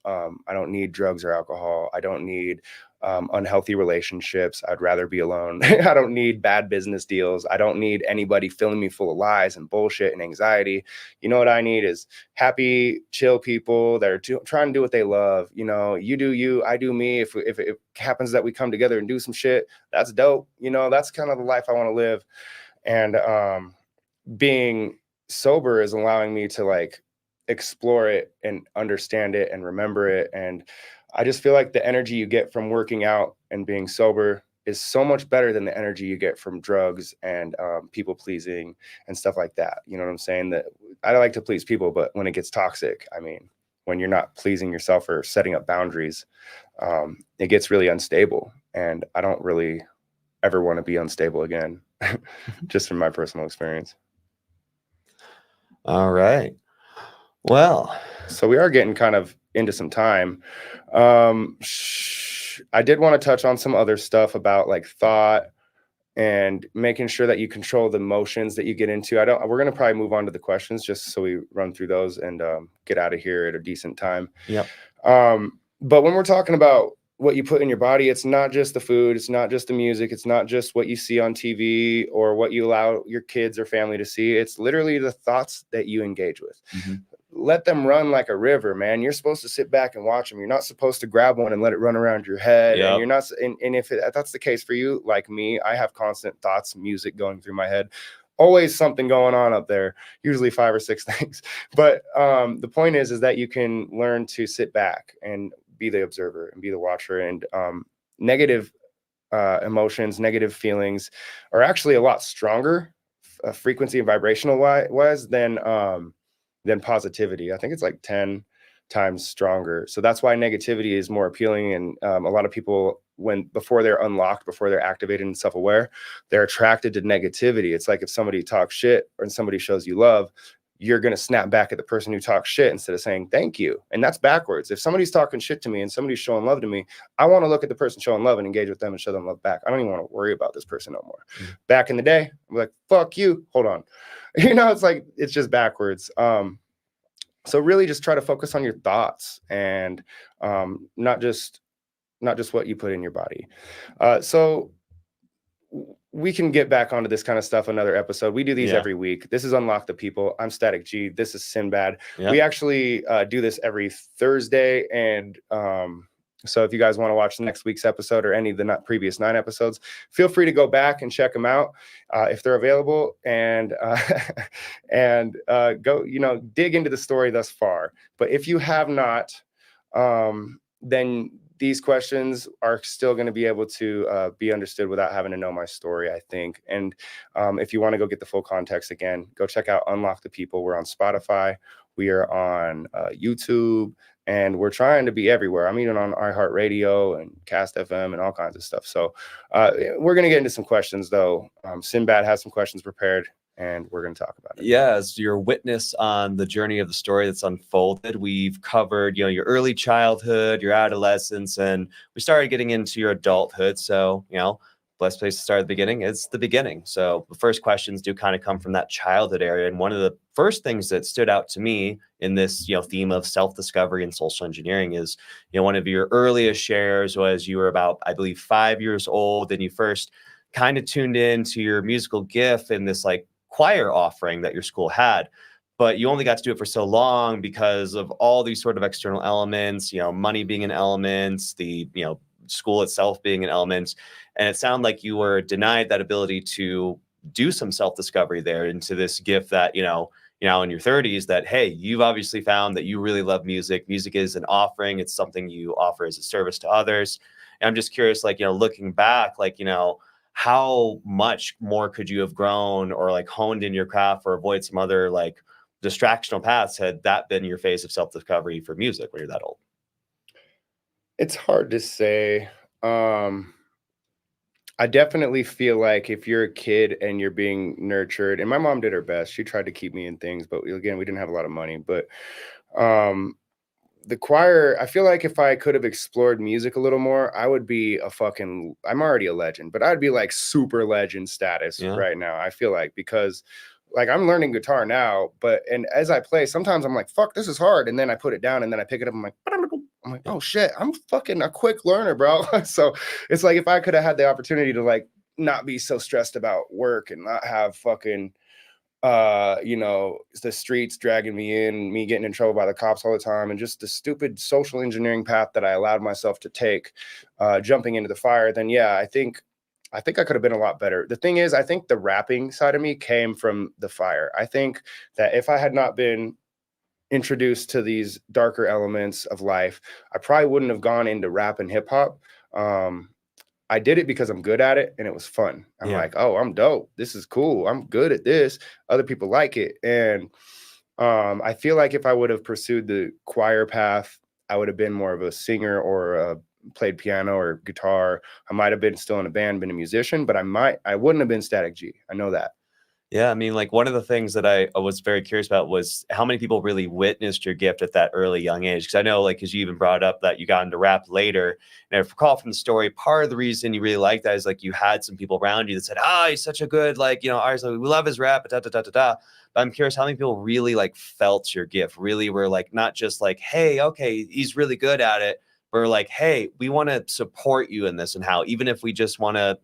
need drugs or alcohol. I don't need unhealthy relationships. I'd rather be alone. I don't need bad business deals. I don't need anybody filling me full of lies and bullshit and anxiety. You know what I need is happy, chill people that are trying to do what they love. You know, you do you, I do me. If it happens that we come together and do some shit, that's dope. You know, that's kind of the life I want to live. And being sober is allowing me to like explore it and understand it and remember it. And I just feel like the energy you get from working out and being sober is so much better than the energy you get from drugs and people pleasing and stuff like that. You know what I'm saying? That I like to please people, but when it gets toxic, I mean, when you're not pleasing yourself or setting up boundaries, it gets really unstable. And I don't really ever want to be unstable again, just from my personal experience. All right. Well, so we are getting kind of into some time. I did want to touch on some other stuff about like thought and making sure that you control the emotions that you get into. We're going to probably move on to the questions just so we run through those and get out of here at a decent time. Yep. But when we're talking about what you put in your body, it's not just the food, it's not just the music, it's not just what you see on TV or what you allow your kids or family to see. It's literally the thoughts that you engage with. let them run like a river, man. You're supposed to sit back and watch them. You're not supposed to grab one and let it run around your head. Yep. And you're not, and if that's the case for you, like me, I have constant thoughts, music going through my head. Always something going on up there, usually 5 or 6 things. But the point is that you can learn to sit back and be the observer and be the watcher. And negative emotions, negative feelings are actually a lot stronger frequency and vibrational wise than positivity. I think it's like 10 times stronger. So that's why negativity is more appealing. And a lot of people, before they're unlocked, before they're activated and self-aware, they're attracted to negativity. It's like if somebody talks shit or somebody shows you love, you're going to snap back at the person who talks shit instead of saying thank you. And that's backwards. If somebody's talking shit to me and somebody's showing love to me, I want to look at the person showing love and engage with them and show them love back. I don't even want to worry about this person no more. Mm-hmm. Back in the day, I'm like, fuck you. Hold on. It's like, it's just backwards. So really just try to focus on your thoughts and not just what you put in your body. So we can get back onto this kind of stuff another episode. We do these every week. This is Unlock the People. I'm Statik G. This is Sindbad. Yeah. We actually do this every Thursday. And so if you guys want to watch next week's episode or any of the previous 9 episodes, feel free to go back and check them out if they're available, and go, dig into the story thus far. But if you have not, then these questions are still going to be able to be understood without having to know my story, I think. And if you want to go get the full context, again, go check out Unlock the People. We're on Spotify. We are on YouTube. And we're trying to be everywhere. I'm even on iHeartRadio and Cast FM and all kinds of stuff. So we're going to get into some questions, though. Sindbad has some questions prepared, and we're going to talk about it. Yeah, as your witness on the journey of the story that's unfolded, we've covered, your early childhood, your adolescence, and we started getting into your adulthood. So, best place to start at the beginning is the beginning. So the first questions do kind of come from that childhood area. And one of the first things that stood out to me in this, theme of self-discovery and social engineering is, one of your earliest shares was you were about, I believe, 5 years old, and you first kind of tuned in to your musical gift in this like choir offering that your school had. But you only got to do it for so long because of all these sort of external elements, money being an element, the, school itself being an element. And it sounded like you were denied that ability to do some self-discovery there into this gift that, in your 30s, that, hey, you've obviously found that you really love music. Music is an offering. It's something you offer as a service to others. And I'm just curious, like, looking back, like, how much more could you have grown or like honed in your craft or avoid some other like distractional paths had that been your phase of self-discovery for music when you're that old? It's hard to say. I definitely feel like if you're a kid and you're being nurtured, and my mom did her best, she tried to keep me in things, but again, we didn't have a lot of money. But the choir, I feel like if I could have explored music a little more, I would be I'm already a legend, but I'd be like super legend status right now. I feel like, because like I'm learning guitar now, and as I play, sometimes I'm like, fuck, this is hard. And then I put it down and then I pick it up. I'm like, oh shit, I'm fucking a quick learner, bro. So it's like, if I could have had the opportunity to like not be so stressed about work and not have fucking, the streets dragging me in, me getting in trouble by the cops all the time, and just the stupid social engineering path that I allowed myself to take, jumping into the fire, then yeah, I think I could have been a lot better. The thing is, I think the rapping side of me came from the fire. I think that if I had not been introduced to these darker elements of life, I probably wouldn't have gone into rap and hip hop. I did it because I'm good at it and it was fun. I'm like, oh, I'm dope. This is cool. I'm good at this. Other people like it. And I feel like if I would have pursued the choir path, I would have been more of a singer or played piano or guitar. I might have been still in a band, been a musician, but I wouldn't have been Statik G. I know that. Yeah, I mean, like one of the things that I was very curious about was how many people really witnessed your gift at that early young age. Because I know, like, because you even brought up that you got into rap later. And I recall from the story, part of the reason you really liked that is like you had some people around you that said, he's such a good, like, artist, we love his rap, da, da, da, da, da. But I'm curious how many people really like felt your gift, really were like, not just like, hey, okay, he's really good at it. But like, hey, we want to support you in this, and how, even if we just want to,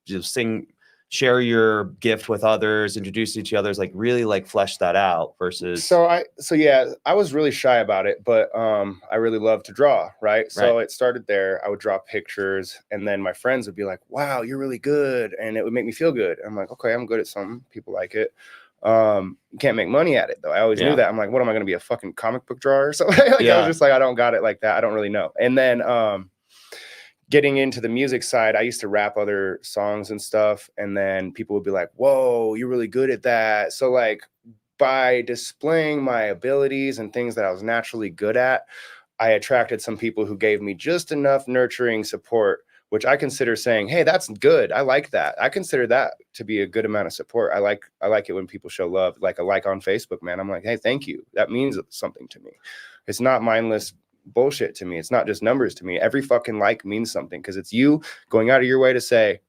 just sing share your gift with others, introduce you to others, like really like flesh that out versus So yeah, I was really shy about it, but I really love to draw, right? So right. it started there. I would draw pictures, and then my friends would be like, "Wow, you're really good," and it would make me feel good. I'm like, "Okay, I'm good at something. People like it." You can't make money at it though. I always knew Yeah. that. I'm like, what am I going to be, a fucking comic book drawer or something? Like I was Yeah. just like, I don't got it like that. I don't really know. And then getting into the music side, I used to rap other songs and stuff, and then people would be like, "Whoa, you're really good at that." So like by displaying my abilities and things that I was naturally good at, I attracted some people who gave me just enough nurturing support, which I consider saying, "Hey, that's good. I like that." I consider that to be a good amount of support. I like it when people show love, like a like on Facebook, man. I'm like, "Hey, thank you. That means something to me." It's not mindless bullshit to me. It's not just numbers to me. Every fucking like means something because it's you going out of your way to say,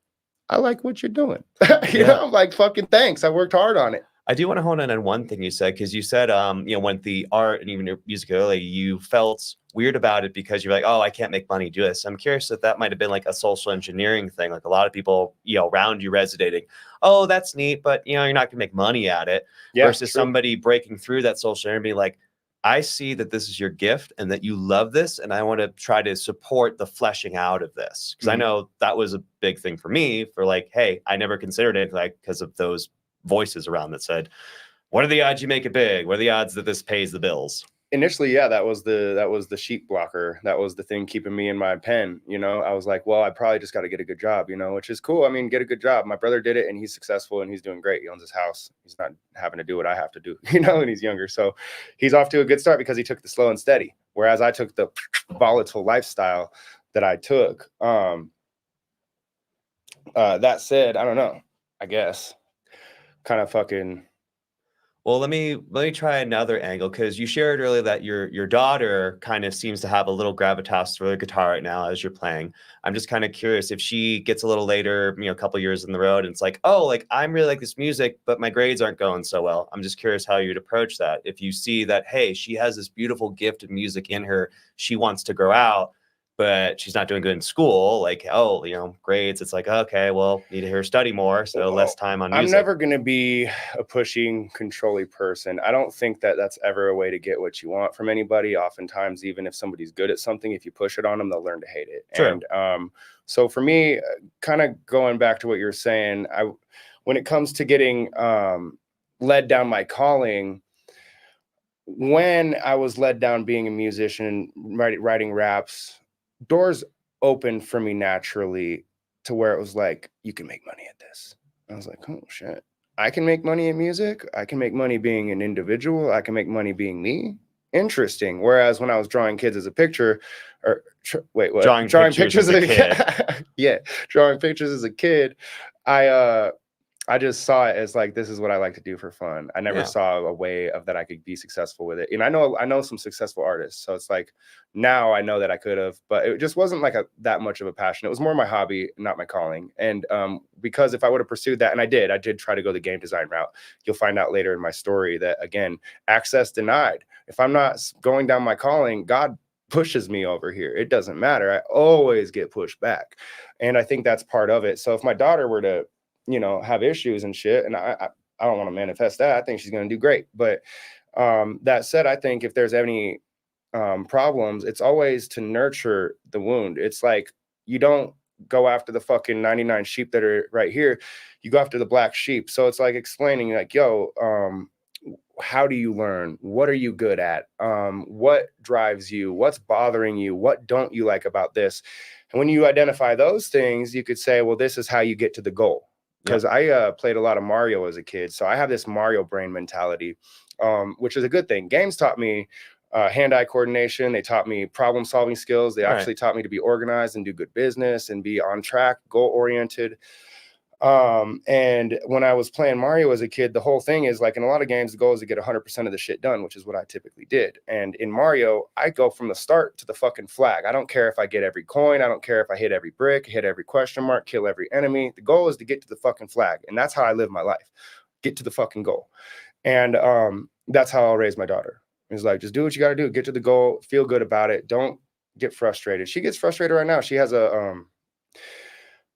"I like what you're doing." I'm like, "Fucking thanks. I worked hard on it." I do want to hone in on one thing you said, because you said, when the art and even your music early, you felt weird about it because you're like, oh, I can't make money do this. I'm curious if that might have been like a social engineering thing, like a lot of people, around you resonating, oh, that's neat, but you're not gonna make money at it. Yeah, Versus true. somebody breaking through that social engineering, being like, I see that this is your gift and that you love this, and I want to try to support the fleshing out of this. Because I know that was a big thing for me. For like, hey, I never considered it like because of those voices around that said, what are the odds you make it big? What are the odds that this pays the bills? Initially, yeah, that was the sheep blocker. That was the thing keeping me in my pen. I was like, well, I probably just got to get a good job, which is cool. I mean, get a good job. My brother did it and he's successful and he's doing great. He owns his house. He's not having to do what I have to do, and he's younger. So he's off to a good start because he took the slow and steady. Whereas I took the volatile lifestyle that I took. That said, I don't know, I guess kind of fucking. Well, let me try another angle, because you shared earlier that your daughter kind of seems to have a little gravitas for the guitar right now as you're playing. I'm just kind of curious if she gets a little later, a couple years in the road, and it's like, oh, like I'm really like this music, but my grades aren't going so well. I'm just curious how you'd approach that. If you see that, hey, she has this beautiful gift of music in her, she wants to grow out, but she's not doing good in school, like, oh, grades, it's like, okay, well, need to hear her study more, so less time on music. I'm never going to be a pushing, controlling person. I don't think that that's ever a way to get what you want from anybody. Oftentimes, even if somebody's good at something, if you push it on them, they'll learn to hate it. True. And so for me, kind of going back to what you're saying, when it comes to getting led down my calling, when I was led down being a musician, writing raps, doors opened for me naturally to where it was like, you can make money at this. I was like, oh shit, I can make money in music. I can make money being an individual. I can make money being me. Interesting. Whereas when I was drawing kids as a picture, or wait, what? Drawing pictures as a kid. Yeah, drawing pictures as a kid. I just saw it as like, this is what I like to do for fun. I never saw a way of that I could be successful with it. And I know some successful artists. So it's like, now I know that I could have, but it just wasn't like that much of a passion. It was more my hobby, not my calling. And because if I would have pursued that, and I did try to go the game design route. You'll find out later in my story that, again, access denied. If I'm not going down my calling, God pushes me over here. It doesn't matter. I always get pushed back. And I think that's part of it. So if my daughter were to, have issues and shit, and I don't want to manifest that. I think she's going to do great. But that said, I think if there's any problems, it's always to nurture the wound. It's like, you don't go after the fucking 99 sheep that are right here. You go after the black sheep. So it's like explaining like, yo, how do you learn? What are you good at? What drives you? What's bothering you? What don't you like about this? And when you identify those things, you could say, well, this is how you get to the goal. Because I played a lot of Mario as a kid. So I have this Mario brain mentality, which is a good thing. Games taught me hand-eye coordination. They taught me problem-solving skills. They actually taught me to be organized and do good business and be on track, goal-oriented. And when I was playing Mario as a kid, the whole thing is like, in a lot of games, the goal is to get 100% of the shit done, which is what I typically did. And in Mario, I go from the start to the fucking flag. I don't care if I get every coin. I don't care if I hit every brick, hit every question mark, kill every enemy. The goal is to get to the fucking flag. And that's how I live my life. Get to the fucking goal. And that's how I'll raise my daughter. It's like, just do what you got to do. Get to the goal. Feel good about it. Don't get frustrated. She gets frustrated right now. She has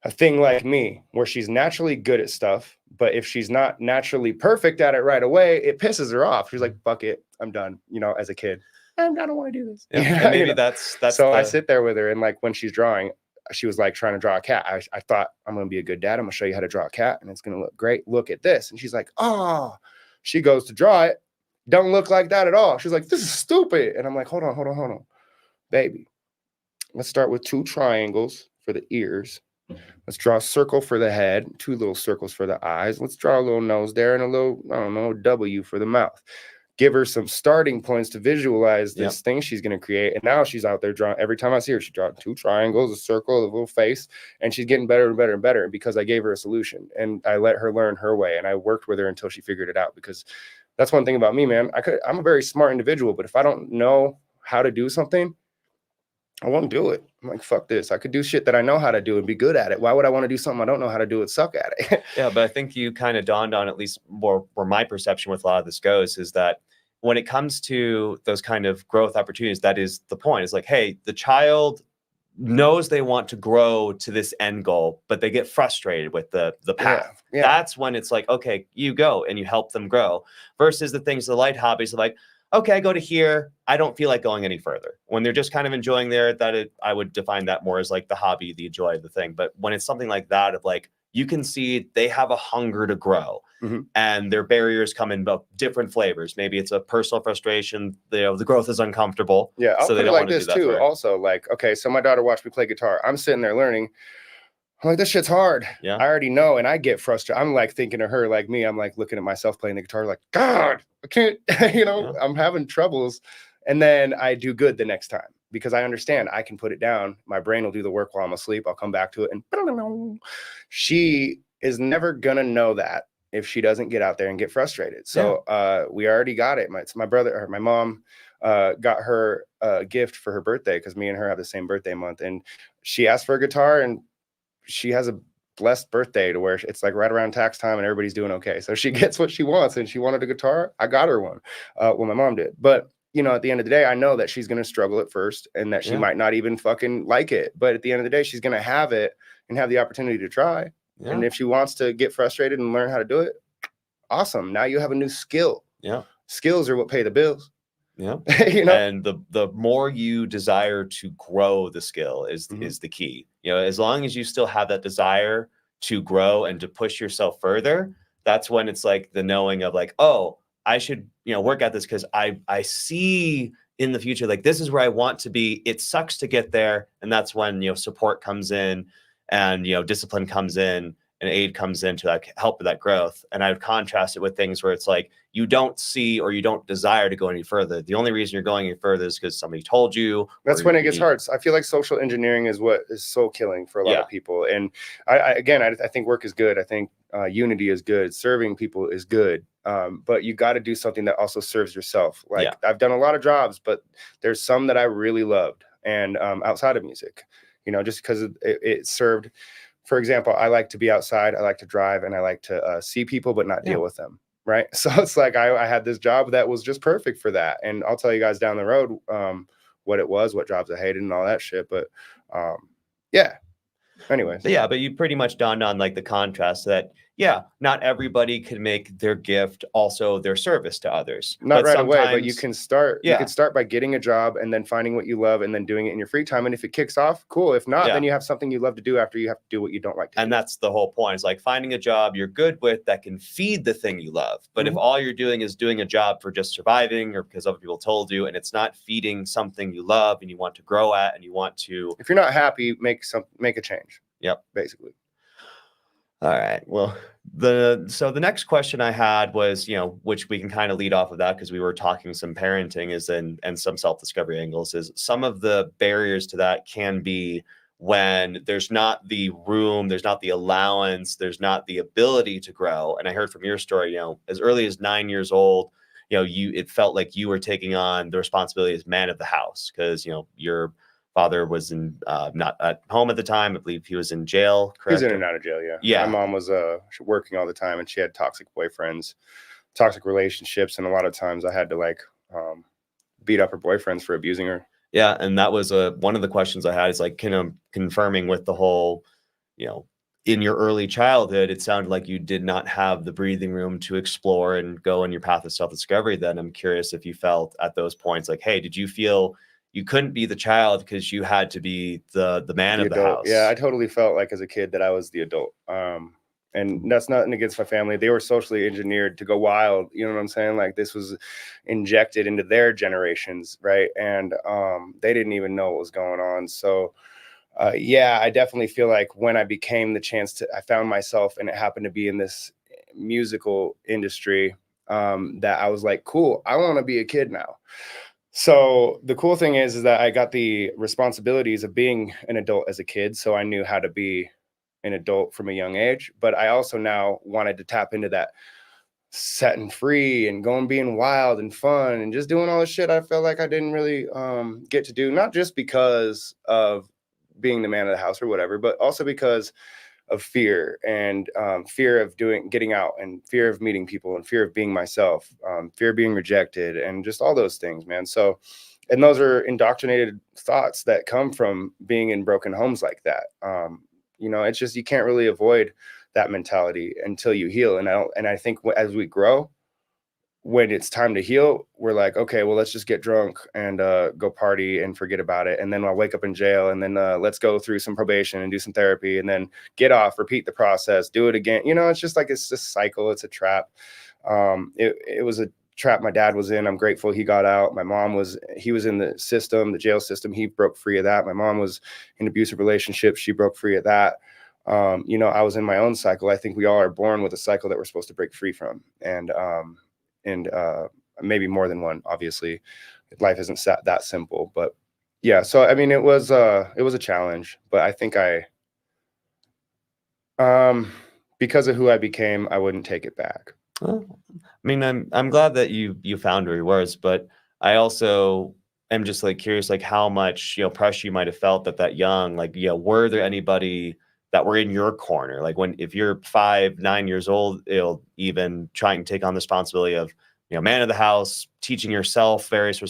a thing like me where she's naturally good at stuff, but if she's not naturally perfect at it right away, it pisses her off. She's like, fuck it, I'm done, as a kid. I don't want to do this. Yeah. And maybe that's so I sit there with her, and like when she's drawing, she was like trying to draw a cat. I thought, I'm gonna be a good dad, I'm gonna show you how to draw a cat and it's gonna look great. Look at this. And she's like, oh, she goes to draw it, don't look like that at all. She's like, this is stupid. And I'm like, hold on, baby, let's start with 2 triangles for the ears. Let's draw a circle for the head, 2 little circles for the eyes. Let's draw a little nose there and a little, I don't know, W for the mouth. Give her some starting points to visualize this thing she's going to create. And now she's out there drawing. Every time I see her, she draws 2 triangles, a circle, a little face, and she's getting better and better and better because I gave her a solution and I let her learn her way. And I worked with her until she figured it out, because that's one thing about me, man. I'm a very smart individual, but if I don't know how to do something, I won't do it. I'm like, fuck this. I could do shit that I know how to do and be good at it. Why would I want to do something I don't know how to do and suck at it? Yeah, but I think you kind of dawned on, at least more where my perception with a lot of this goes, is that when it comes to those kind of growth opportunities, that is the point. It's like, hey, the child knows they want to grow to this end goal, but they get frustrated with the path. Yeah. That's when it's like, okay, you go and you help them grow, versus the things, the light hobbies, like, okay, I go to here, I don't feel like going any further. When they're just kind of enjoying there, I would define that more as like the hobby, the joy of the thing. But when it's something like that, of like, you can see they have a hunger to grow, and their barriers come in different flavors. Maybe it's a personal frustration. The growth is uncomfortable. Yeah, I'll so they put it don't like want to this do that too. for Also, like, okay, so my daughter watched me play guitar. I'm sitting there learning. I'm like, this shit's hard. Yeah. I already know, and I get frustrated. I'm like thinking of her like me. I'm like looking at myself playing the guitar, like, God, I can't, I'm having troubles. And then I do good the next time because I understand I can put it down. My brain will do the work while I'm asleep. I'll come back to it. And she is never going to know that if she doesn't get out there and get frustrated. So we already got it. My brother or my mom got her a gift for her birthday, because me and her have the same birthday month. And she asked for a guitar, and she has a blessed birthday to where it's like right around tax time and everybody's doing okay. So she gets what she wants, and she wanted a guitar. I got her one. Well, my mom did. But, at the end of the day, I know that she's going to struggle at first and that she might not even fucking like it. But at the end of the day, she's going to have it and have the opportunity to try. Yeah. And if she wants to get frustrated and learn how to do it, awesome. Now you have a new skill. Yeah. Skills are what pay the bills. Yeah. And the more you desire to grow the skill is the key. As long as you still have that desire to grow and to push yourself further, that's when it's like the knowing of like, oh, I should, work at this because I see in the future, like, this is where I want to be. It sucks to get there. And that's when, support comes in and, discipline comes in and aid comes in to like help with that growth. And I would contrast it with things where it's like, you don't see or you don't desire to go any further. The only reason you're going any further is because somebody told you. That's when it gets hard. So I feel like social engineering is what is so killing for a lot of people. And I think work is good. I think unity is good. Serving people is good. But you got to do something that also serves yourself. Like I've done a lot of jobs, but there's some that I really loved. And outside of music, just because it served. For example, I like to be outside, I like to drive, and I like to see people, but not deal with them. Right. So it's like I had this job that was just perfect for that. And I'll tell you guys down the road what it was, what jobs I hated and all that shit. But anyways. But you pretty much dawned on like the contrast that, not everybody can make their gift also their service to others. Not right away, but you can start. You can start by getting a job and then finding what you love and then doing it in your free time. And if it kicks off, cool. If not, then you have something you love to do after you have to do what you don't like to do. And that's the whole point. It's like finding a job you're good with that can feed the thing you love. But if all you're doing is doing a job for just surviving or because other people told you, and it's not feeding something you love and you want to grow at and you want to. If you're not happy, make a change. Yep. Basically. All right. Well, the next question I had was, which we can kind of lead off of that because we were talking some parenting and some self-discovery angles, is some of the barriers to that can be when there's not the room, there's not the allowance, there's not the ability to grow. And I heard from your story, as early as 9 years old, it felt like you were taking on the responsibility as man of the house because, your father was not at home at the time. I believe he was in jail. Correct? He was in and out of jail. Yeah. My mom was working all the time, and she had toxic boyfriends, toxic relationships, and a lot of times I had to beat up her boyfriends for abusing her. Yeah, and that was one of the questions I had is like confirming with the whole, in your early childhood, it sounded like you did not have the breathing room to explore and go on your path of self-discovery. Then I'm curious if you felt at those points like, hey, did you feel you couldn't be the child because you had to be the man The of the adult. house? Yeah, I totally felt like as a kid that I was the adult. And that's nothing against my family. They were socially engineered to go wild. You know what I'm saying? Like this was injected into their generations, right? And they didn't even know what was going on. So yeah, I definitely feel like when I became the chance to, I found myself, and it happened to be in this musical industry, that I was like, cool, I want to be a kid now. So the cool thing is that I got the responsibilities of being an adult as a kid. So I knew how to be an adult from a young age, but I also now wanted to tap into that setting free and going, being wild and fun and just doing all the shit I felt like I didn't really get to do, not just because of being the man of the house or whatever, but also because of fear and fear of getting out, and fear of meeting people, and fear of being myself, fear of being rejected, and just all those things, man. So, and those are indoctrinated thoughts that come from being in broken homes like that. It's just, you can't really avoid that mentality until you heal. And I think as we grow, when it's time to heal, we're like, okay, well, let's just get drunk and go party and forget about it. And then I'll wake up in jail, and then let's go through some probation and do some therapy, and then get off, repeat the process, do it again. It's just like, it's this cycle. It's a trap. It was a trap my dad was in. I'm grateful he got out. He was in the system, the jail system. He broke free of that. My mom was in abusive relationships. She broke free of that. I was in my own cycle. I think we all are born with a cycle that we're supposed to break free from. And maybe more than one, obviously. Life isn't that simple, but yeah. So I mean, it was a challenge, but I think because of who I became, I wouldn't take it back. Well, I mean, I'm glad that you found where you was, but I also am just like curious, like how much pressure you might have felt that young. Like, were there anybody that were in your corner? Like if you're 5, 9 years old, even trying to take on the responsibility of man of the house, teaching yourself various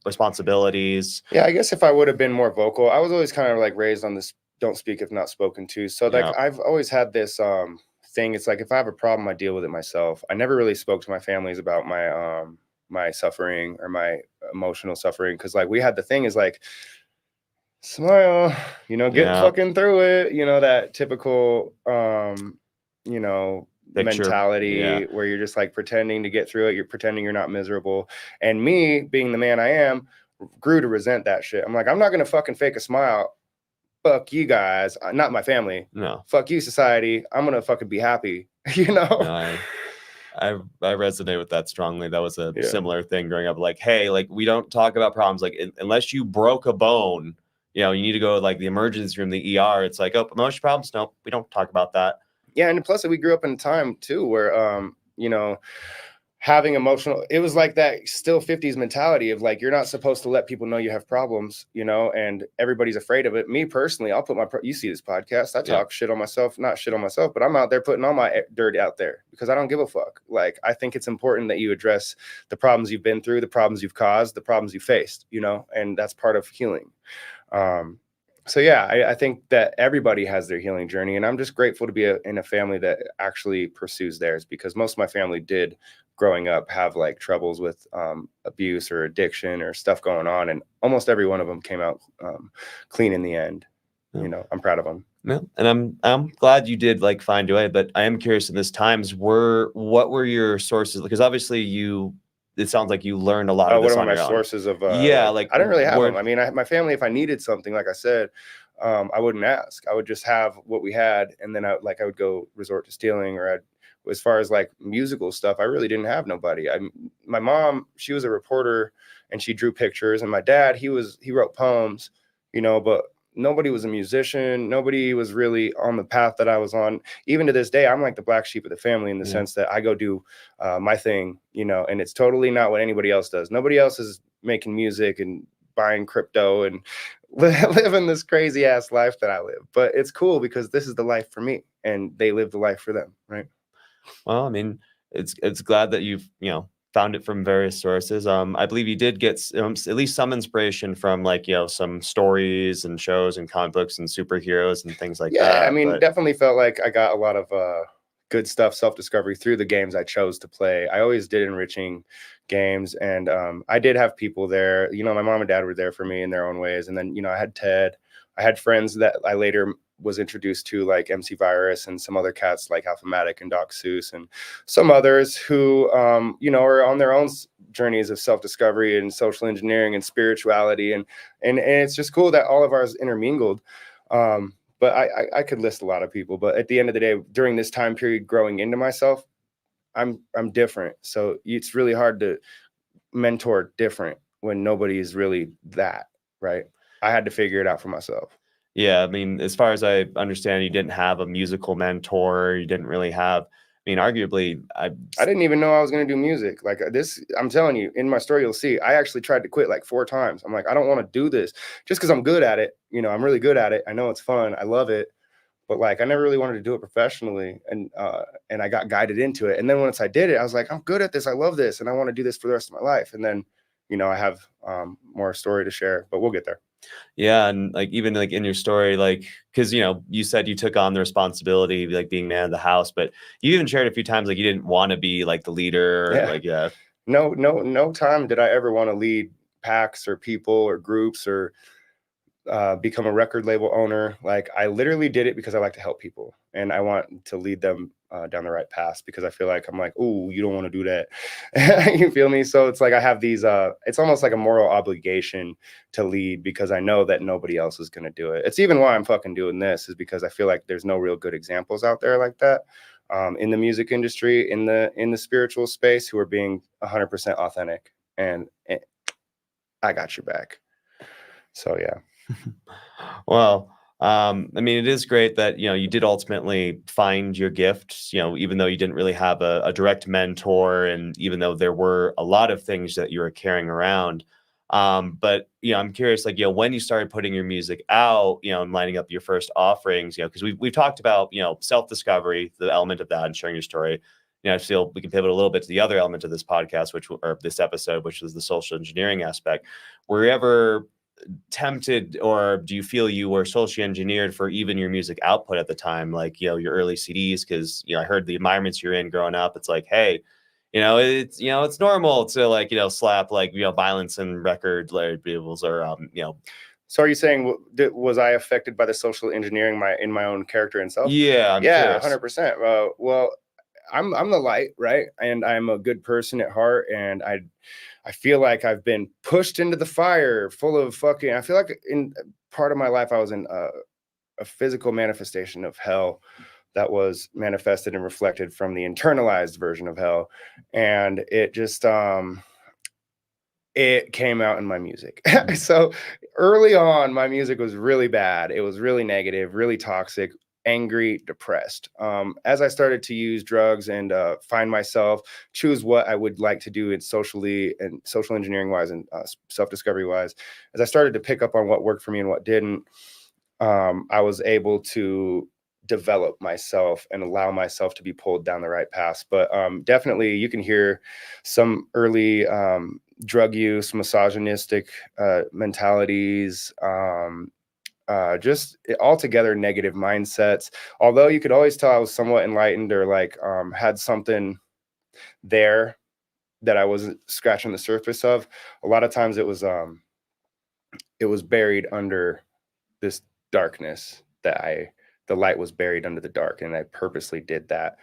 responsibilities. Yeah, I guess if I would have been more vocal, I was always kind of like raised on this "don't speak if not spoken to." So like I've always had this thing. It's like, if I have a problem, I deal with it myself. I never really spoke to my families about my suffering or my emotional suffering, because like we had the thing is like, smile, get fucking through it, that typical mentality where you're just like pretending to get through it. You're pretending you're not miserable. And me, being the man I am, grew to resent that shit. I'm like, I'm not gonna fucking fake a smile. Fuck you guys, not my family. No. Fuck you, society. I'm gonna fucking be happy. No, I resonate with that strongly. That was a similar thing growing up. Like, hey, like we don't talk about problems. Like unless you broke a bone, you need to go to like the emergency room, the ER. It's like, oh, emotional problems. No, we don't talk about that. Yeah, and plus we grew up in a time too where having emotional, it was like that still 50s mentality of like, you're not supposed to let people know you have problems, and everybody's afraid of it. Me personally, I'll put you see this podcast, I talk shit on myself, not shit on myself, but I'm out there putting all my dirt out there because I don't give a fuck. Like, I think it's important that you address the problems you've been through, the problems you've caused, the problems you faced, and that's part of healing. So yeah, I think that everybody has their healing journey, and I'm just grateful to be in a family that actually pursues theirs, because most of my family did, growing up, have like troubles with abuse or addiction or stuff going on, and almost every one of them came out clean in the end. I'm proud of them. Yeah, and I'm glad you did like find a way, but I am curious in this times, what were your sources? Because obviously it sounds like you learned a lot of this on your own. What are my sources of like I didn't really have them. I mean, my family, if I needed something, like I said, I wouldn't ask. I would just have what we had, and then I would go resort to stealing, or as far as like musical stuff, I really didn't have nobody. My mom, she was a reporter and she drew pictures, and my dad, he wrote poems, but nobody was a musician. Nobody was really on the path that I was on. Even to this day, I'm like the black sheep of the family in the sense that I go do my thing, and it's totally not what anybody else does. Nobody else is making music and buying crypto and living this crazy ass life that I live. But it's cool because this is the life for me, and they live the life for them, right? Well, I mean, it's glad that you've found it from various sources. I believe you did get at least some inspiration from like, some stories and shows and comic books and superheroes and things like Yeah, I that. mean, But definitely felt like I got a lot of good stuff, self-discovery through the games I chose to play. I always did enriching games, and I did have people there. You know, my mom and dad were there for me in their own ways, and then I had Ted. I had friends that I later was introduced to, like MC Virus and some other cats like Alphamatic and 𝐑𝐄𝐋𝐀𝐓𝐄𝐃 and some others who, are on their own journeys of self-discovery and social engineering and spirituality, and it's just cool that all of ours intermingled. But I could list a lot of people, but at the end of the day, during this time period, growing into myself, I'm different. So it's really hard to mentor different when nobody is really that, right? I had to figure it out for myself. yeah, I mean, as far as I understand, you didn't have a musical mentor. You didn't really have, I mean, arguably, I didn't even know I was going to do music like this. I'm telling you, in my story, you'll see, I actually tried to quit like 4 times. I'm like, I don't want to do this just because I'm good at it. I'm really good at it. I know it's fun. I love it. But like, I never really wanted to do it professionally. And I got guided into it. And then once I did it, I was like, I'm good at this. I love this. And I want to do this for the rest of my life. And then, I have more story to share, but we'll get there. yeah, and like even like in your story, like because you said you took on the responsibility, like being man of the house, but you even shared a few times like you didn't want to be like the leader, Yeah. like yeah. No time did I ever want to lead packs or people or groups or become a record label owner. Like, I literally did it because I like to help people and I want to lead them down the right path, because I feel like I'm like, oh, you don't want to do that. You feel me? So it's like I have these, it's almost like a moral obligation to lead, because I know that nobody else is going to do it. It's even why I'm fucking doing this, is because I feel like there's no real good examples out there like that in the music industry, in the spiritual space, who are being 100% authentic. And I got your back. So yeah. Well, I mean, it is great that you did ultimately find your gift. Even though you didn't really have a direct mentor, and even though there were a lot of things that you were carrying around. But I'm curious, like when you started putting your music out, and lining up your first offerings, because we've talked about self-discovery, the element of that, and sharing your story. I feel we can pivot a little bit to the other element of this podcast, or this episode, which is the social engineering aspect. Were you ever tempted, or do you feel you were socially engineered for even your music output at the time, like your early CDs? Because I heard the environments you're in growing up, it's like, hey, it's normal to like slap like violence and record labels, or So are you saying, was I affected by the social engineering in my own character and self? yeah, I'm Yeah, curious. 100%. Well, I'm the light, right? And I'm a good person at heart, and I feel like I've been pushed into the fire full of fucking. I feel like in part of my life I was in a physical manifestation of hell that was manifested and reflected from the internalized version of hell, and it just it came out in my music. So early on, my music was really bad. It was really negative, really toxic, angry, depressed. As I started to use drugs and find myself, choose what I would like to do in socially and social engineering wise and self-discovery wise, as I started to pick up on what worked for me and what didn't, I was able to develop myself and allow myself to be pulled down the right path. But definitely you can hear some early drug use, misogynistic mentalities, just altogether negative mindsets. Although you could always tell I was somewhat enlightened, or like had something there that I wasn't scratching the surface of. A lot of times it was buried under this darkness, the light was buried under the dark, and I purposely did that.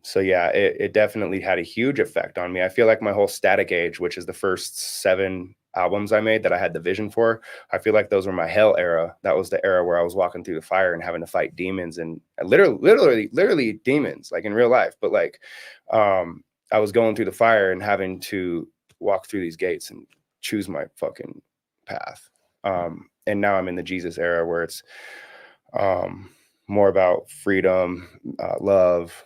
So yeah, it definitely had a huge effect on me. I feel like my whole Statik age, which is the first 7 albums I made that I had the vision for, I feel like those were my hell era. That was the era where I was walking through the fire and having to fight demons, and literally demons, like in real life. But like, I was going through the fire and having to walk through these gates and choose my fucking path. And now I'm in the Jesus era, where it's more about freedom, love,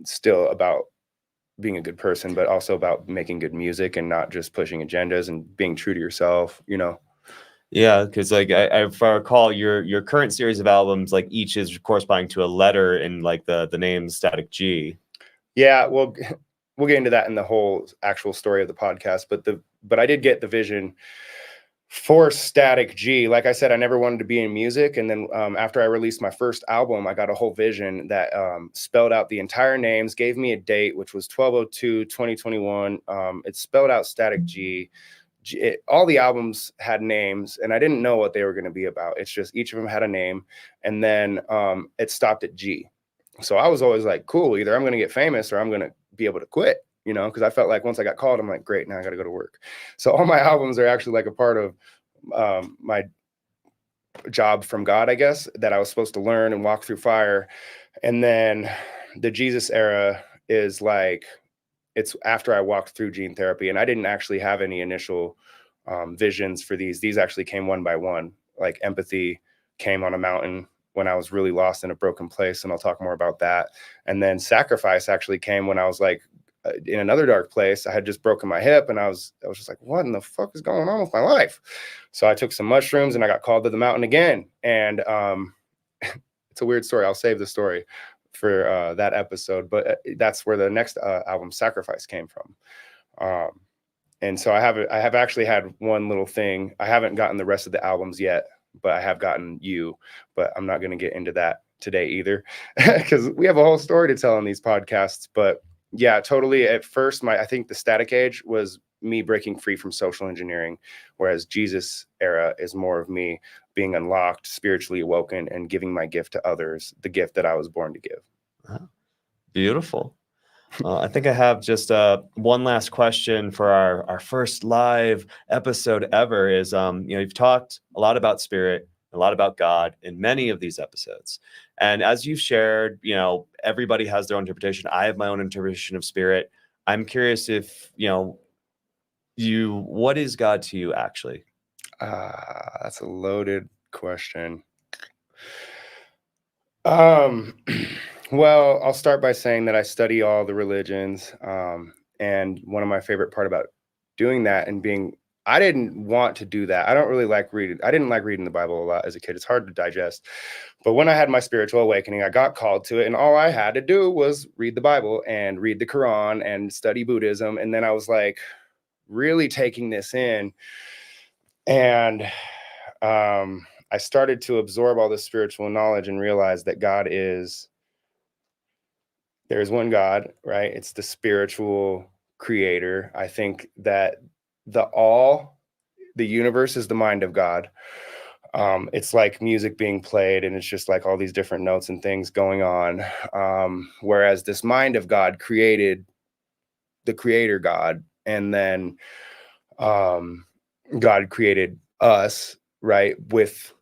still about being a good person, but also about making good music and not just pushing agendas and being true to yourself, Yeah, because like if I recall, your current series of albums, like each is corresponding to a letter in like the name Statik G. Yeah, we'll get into that in the whole actual story of the podcast. But I did get the vision for Statik G. Like I said, I never wanted to be in music. And then after I released my first album, I got a whole vision that spelled out the entire names, gave me a date, which was 12/02/2021. It spelled out Statik G. All the albums had names, and I didn't know what they were going to be about. It's just each of them had a name, and then it stopped at G. So I was always like, cool, either I'm going to get famous or I'm going to be able to quit, you know, because I felt like once I got called, I'm like, great, now I got to go to work. So all my albums are actually like a part of my job from God, I guess, that I was supposed to learn and walk through fire. And then the Jesus era is like, it's after I walked through gene therapy, and I didn't actually have any initial visions for these. These actually came one by one. Like empathy came on a mountain when I was really lost in a broken place, and I'll talk more about that. And then sacrifice actually came when I was like in another dark place. I had just broken my hip, and I was just like, what in the fuck is going on with my life? So I took some mushrooms, and I got called to the mountain again. And it's a weird story. I'll save the story for that episode, but that's where the next album, Sacrifice, came from. And so I have actually had one little thing. I haven't gotten the rest of the albums yet, but I have gotten You, but I'm not going to get into that today either, because we have a whole story to tell on these podcasts. But yeah, totally. At first, I think the Statik Age was me breaking free from social engineering, whereas Jesus era is more of me being unlocked, spiritually awoken, and giving my gift to others, the gift that I was born to give. Wow. Beautiful. I think I have just one last question for our first live episode ever is, you've talked a lot about spirit, a lot about God in many of these episodes. And as you've shared, everybody has their own interpretation. I have my own interpretation of spirit. I'm curious if, what is God to you actually? That's a loaded question. Well, I'll start by saying that I study all the religions. And one of my favorite part about doing that and I didn't want to do that. I don't really like reading. I didn't like reading the Bible a lot as a kid. It's hard to digest. But when I had my spiritual awakening, I got called to it. And all I had to do was read the Bible and read the Quran and study Buddhism. And then I was like really taking this in. And I started to absorb all this spiritual knowledge and realize that there's one God, right? It's the spiritual creator. I think that the universe is the mind of God. It's like music being played, and it's just like all these different notes and things going on. Whereas this mind of God created the creator God, and then God created us, right? With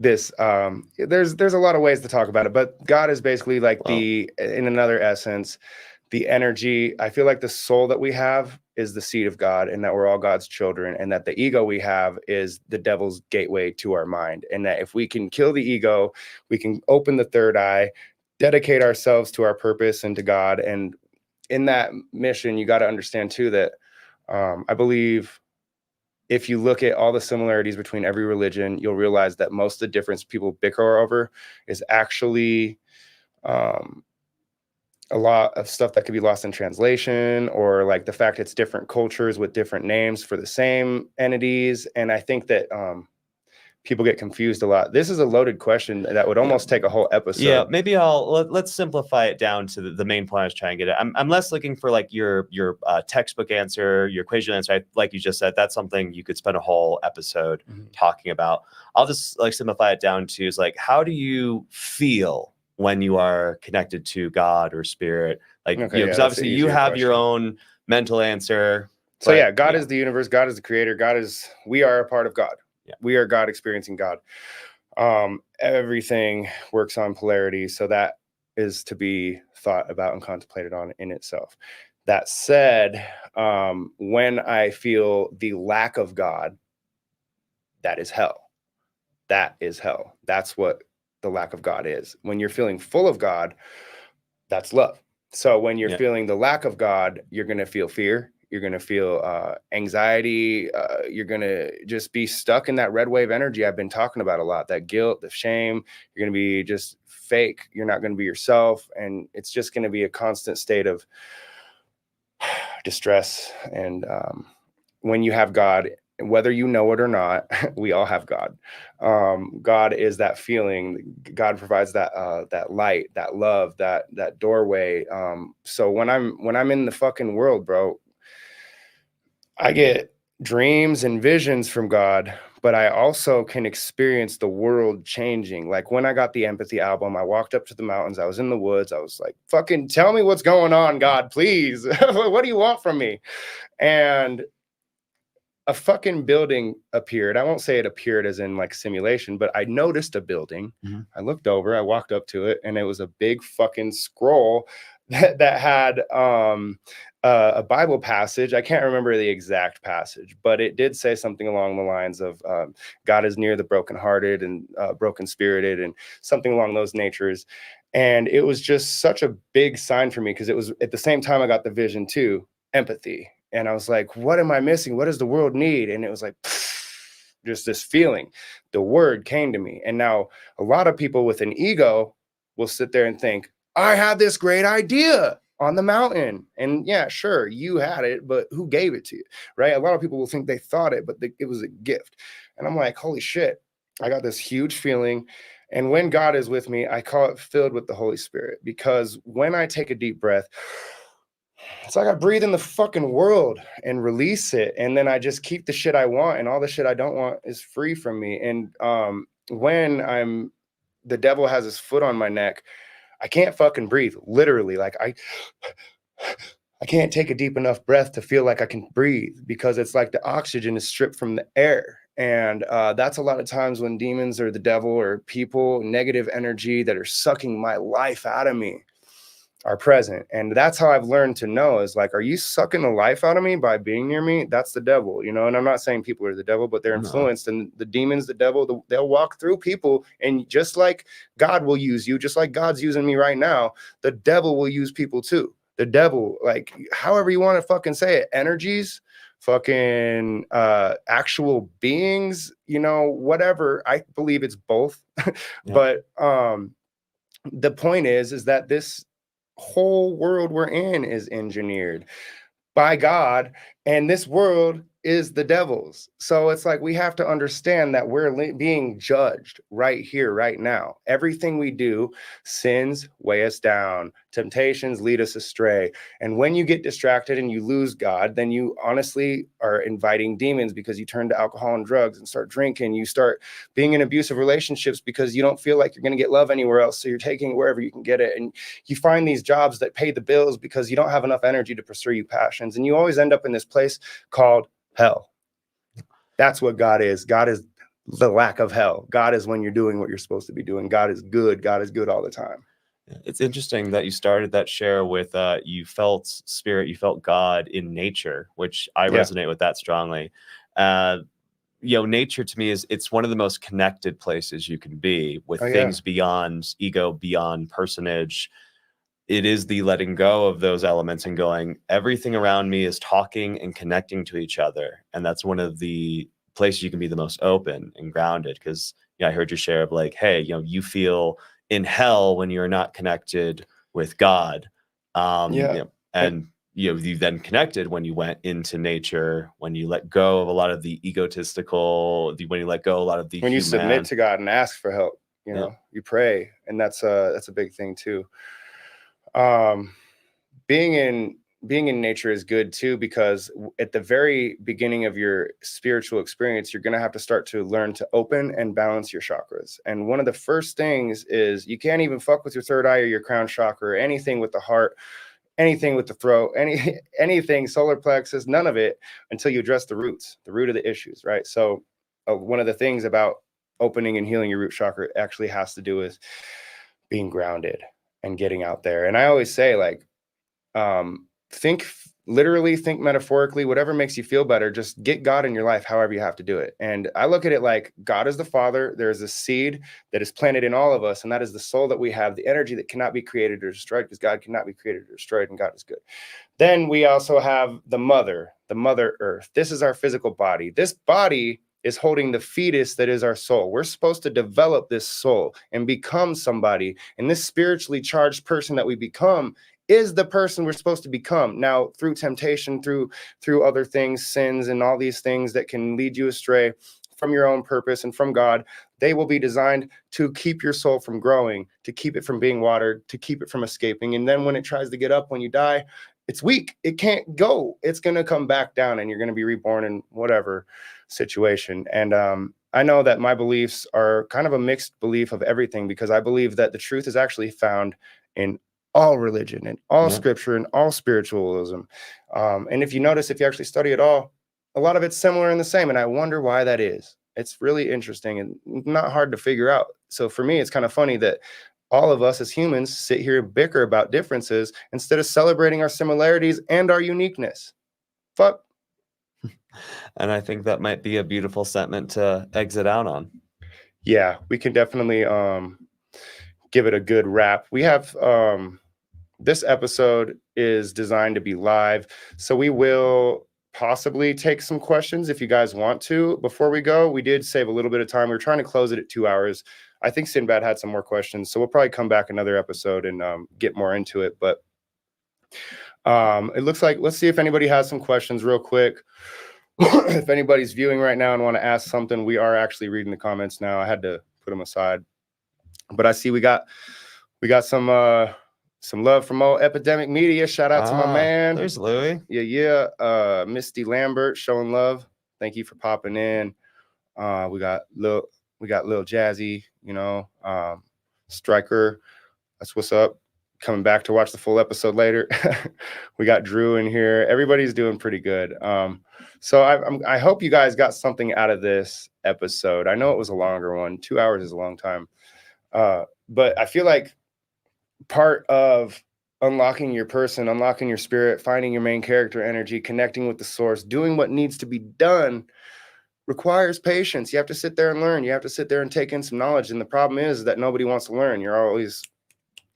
this, there's a lot of ways to talk about it, but God is basically like in another essence, the energy. I feel like the soul that we have is the seed of God, and that we're all God's children, and that the ego we have is the devil's gateway to our mind. And that if we can kill the ego, we can open the third eye, dedicate ourselves to our purpose and to God. And in that mission, you got to understand too that I believe if you look at all the similarities between every religion, you'll realize that most of the difference people bicker over is actually a lot of stuff that could be lost in translation, or like the fact it's different cultures with different names for the same entities. And I think that people get confused a lot. This is a loaded question that would almost take a whole episode. Yeah, maybe let's simplify it down to the main point I was trying to get at. I'm less looking for like your textbook answer, your equation answer. Like you just said, that's something you could spend a whole episode talking about. I'll just like simplify it down to is like, how do you feel when you are connected to God or spirit? Like, because obviously you have your own mental answer. So yeah, God is the universe. God is the creator. We are a part of God. Yeah. We are God experiencing God. Everything works on polarity. So that is to be thought about and contemplated on in itself. That said, when I feel the lack of God, that is hell. That is hell. That's what the lack of God is. When you're feeling full of God, that's love. So when you're feeling the lack of God, you're going to feel fear. You're going to feel anxiety. You're going to just be stuck in that red wave energy I've been talking about a lot, that guilt, the shame. You're going to be just fake. You're not going to be yourself. And it's just going to be a constant state of distress. And when you have God, whether you know it or not, we all have God. God is that feeling. God provides that that light, that love, that doorway. So when I'm in the fucking world, bro, I get dreams and visions from God, but I also can experience the world changing. Like when I got the Empathy album, I walked up to the mountains. I was in the woods. I was like, fucking tell me what's going on, God, please. What do you want from me? And a fucking building appeared. I won't say it appeared as in like simulation, but I noticed a building. Mhm. I looked over, I walked up to it, and it was a big fucking scroll that had a Bible passage. I can't remember the exact passage, but it did say something along the lines of God is near the brokenhearted and broken spirited, and something along those natures. And it was just such a big sign for me because it was at the same time I got the vision too, empathy. And I was like, what am I missing? What does the world need? And it was like, just this feeling. The word came to me. And now a lot of people with an ego will sit there and think, I had this great idea on the mountain. And yeah, sure, you had it, but who gave it to you, right? A lot of people will think they thought it, but it was a gift. And I'm like, holy shit, I got this huge feeling. And when God is with me, I call it filled with the Holy Spirit, because when I take a deep breath, it's like I breathe in the fucking world and release it. And then I just keep the shit I want, and all the shit I don't want is free from me. And when the devil has his foot on my neck, I can't fucking breathe. Literally, like I can't take a deep enough breath to feel like I can breathe, because it's like the oxygen is stripped from the air. And that's a lot of times when demons or the devil or people, negative energy that are sucking my life out of me, are present. And that's how I've learned to know, is like, are you sucking the life out of me by being near me? That's the devil, you know. And I'm not saying people are the devil, but they're influenced. And the demons, the devil, they'll walk through people. And just like God will use you, just like God's using me right now, the devil will use people too. The devil, like, however you want to fucking say it, energies, fucking actual beings, you know, whatever. I believe it's both. But the point is that this whole world we're in is engineered by God, and this world is the devil's. So it's like we have to understand that we're being judged right here, right now. Everything we do, sins weigh us down, temptations lead us astray. And when you get distracted and you lose God, then you honestly are inviting demons, because you turn to alcohol and drugs and start drinking. You start being in abusive relationships because you don't feel like you're going to get love anywhere else. So you're taking it wherever you can get it. And you find these jobs that pay the bills because you don't have enough energy to pursue your passions. And you always end up in this place called hell. That's what God is. God is the lack of hell. God is when you're doing what you're supposed to be doing. God is good. God is good all the time. It's interesting that you started that share with you felt spirit, you felt God in nature, which I resonate with that strongly. You know, nature to me it's one of the most connected places you can be, with things beyond ego, beyond personage. It is the letting go of those elements and going, everything around me is talking and connecting to each other. And that's one of the places you can be the most open and grounded. Because I heard your share of like, hey, you know, you feel in hell when you're not connected with God. You know, and you then connected when you went into nature, when you let go of a lot of the egotistical, when you let go a lot of the when you submit to God and ask for help, you know, you pray. And that's a big thing too. Being in nature is good too, because at the very beginning of your spiritual experience, you're going to have to start to learn to open and balance your chakras. And one of the first things is you can't even fuck with your third eye or your crown chakra or anything with the heart, anything with the throat, anything, solar plexus, none of it, until you address the root of the issues, right? So one of the things about opening and healing your root chakra actually has to do with being grounded and getting out there. And I always say, like, think literally, think metaphorically, whatever makes you feel better. Just get God in your life, however you have to do it. And I look at it like God is the Father. There's a seed that is planted in all of us, and that is the soul that we have, the energy that cannot be created or destroyed, because God cannot be created or destroyed, and God is good. Then we also have the Mother Earth. This is our physical body. This body is holding the fetus that is our soul. We're supposed to develop this soul and become somebody. And this spiritually charged person that we become is the person we're supposed to become. Now, through temptation, through other things, sins, and all these things that can lead you astray from your own purpose and from God, they will be designed to keep your soul from growing, to keep it from being watered, to keep it from escaping. And then when it tries to get up, when you die, it's weak. It can't go. It's going to come back down, and you're going to be reborn in whatever situation. And I know that my beliefs are kind of a mixed belief of everything, because I believe that the truth is actually found in all religion and all scripture and all spiritualism. And if you notice, if you actually study it all, a lot of it's similar and the same. And I wonder why that is. It's really interesting and not hard to figure out. So for me, it's kind of funny that all of us as humans sit here and bicker about differences instead of celebrating our similarities and our uniqueness. Fuck. And I think that might be a beautiful sentiment to exit out on. Yeah, we can definitely give it a good wrap. We have this episode is designed to be live, so we will possibly take some questions if you guys want to. Before we go, we did save a little bit of time. We were trying to close it at 2 hours. I think Sindbad had some more questions, so we'll probably come back another episode and get more into it. But it looks like, let's see if anybody has some questions real quick. If anybody's viewing right now and want to ask something, we are actually reading the comments now. I had to put them aside, but I see we got some love from old Epidemic Media. Shout out to my man. There's Louie. Yeah. Misty Lambert showing love. Thank you for popping in. We got Lil Jazzy, Striker. That's what's up. Coming back to watch the full episode later. We got Drew in here. Everybody's doing pretty good. So I hope you guys got something out of this episode. I know it was a longer one. 2 hours is a long time. But I feel like part of unlocking your person, unlocking your spirit, finding your main character energy, connecting with the source, doing what needs to be done requires patience. You have to sit there and learn. You have to sit there and take in some knowledge. And the problem is that nobody wants to learn. You're always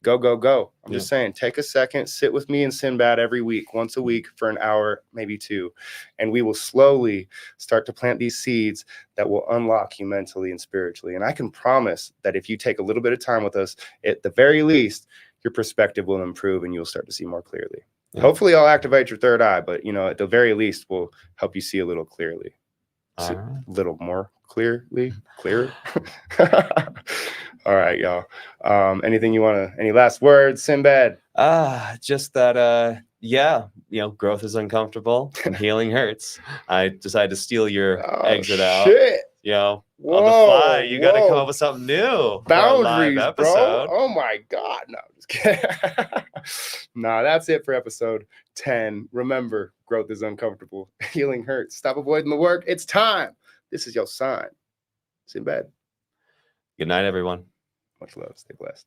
go, go, go. I'm just saying, take a second, sit with me and Sindbad every week, once a week for an hour, maybe two. And we will slowly start to plant these seeds that will unlock you mentally and spiritually. And I can promise that if you take a little bit of time with us, at the very least, your perspective will improve and you'll start to see more clearly. Hopefully I'll activate your third eye, but at the very least, we'll help you see a little clearly. A little more clearly. All right, y'all. Anything any last words, Sindbad? Just that, growth is uncomfortable and healing hurts. I decided to steal your exit out. Shit. On the fly, you got to come up with something new. Boundaries, for a live episode. Bro. Oh my God. No, I'm just kidding. Nah, that's it for episode 10. Remember, growth is uncomfortable. Healing hurts. Stop avoiding the work. It's time. This is your sign. Sindbad. Good night, everyone. Much love. Stay blessed.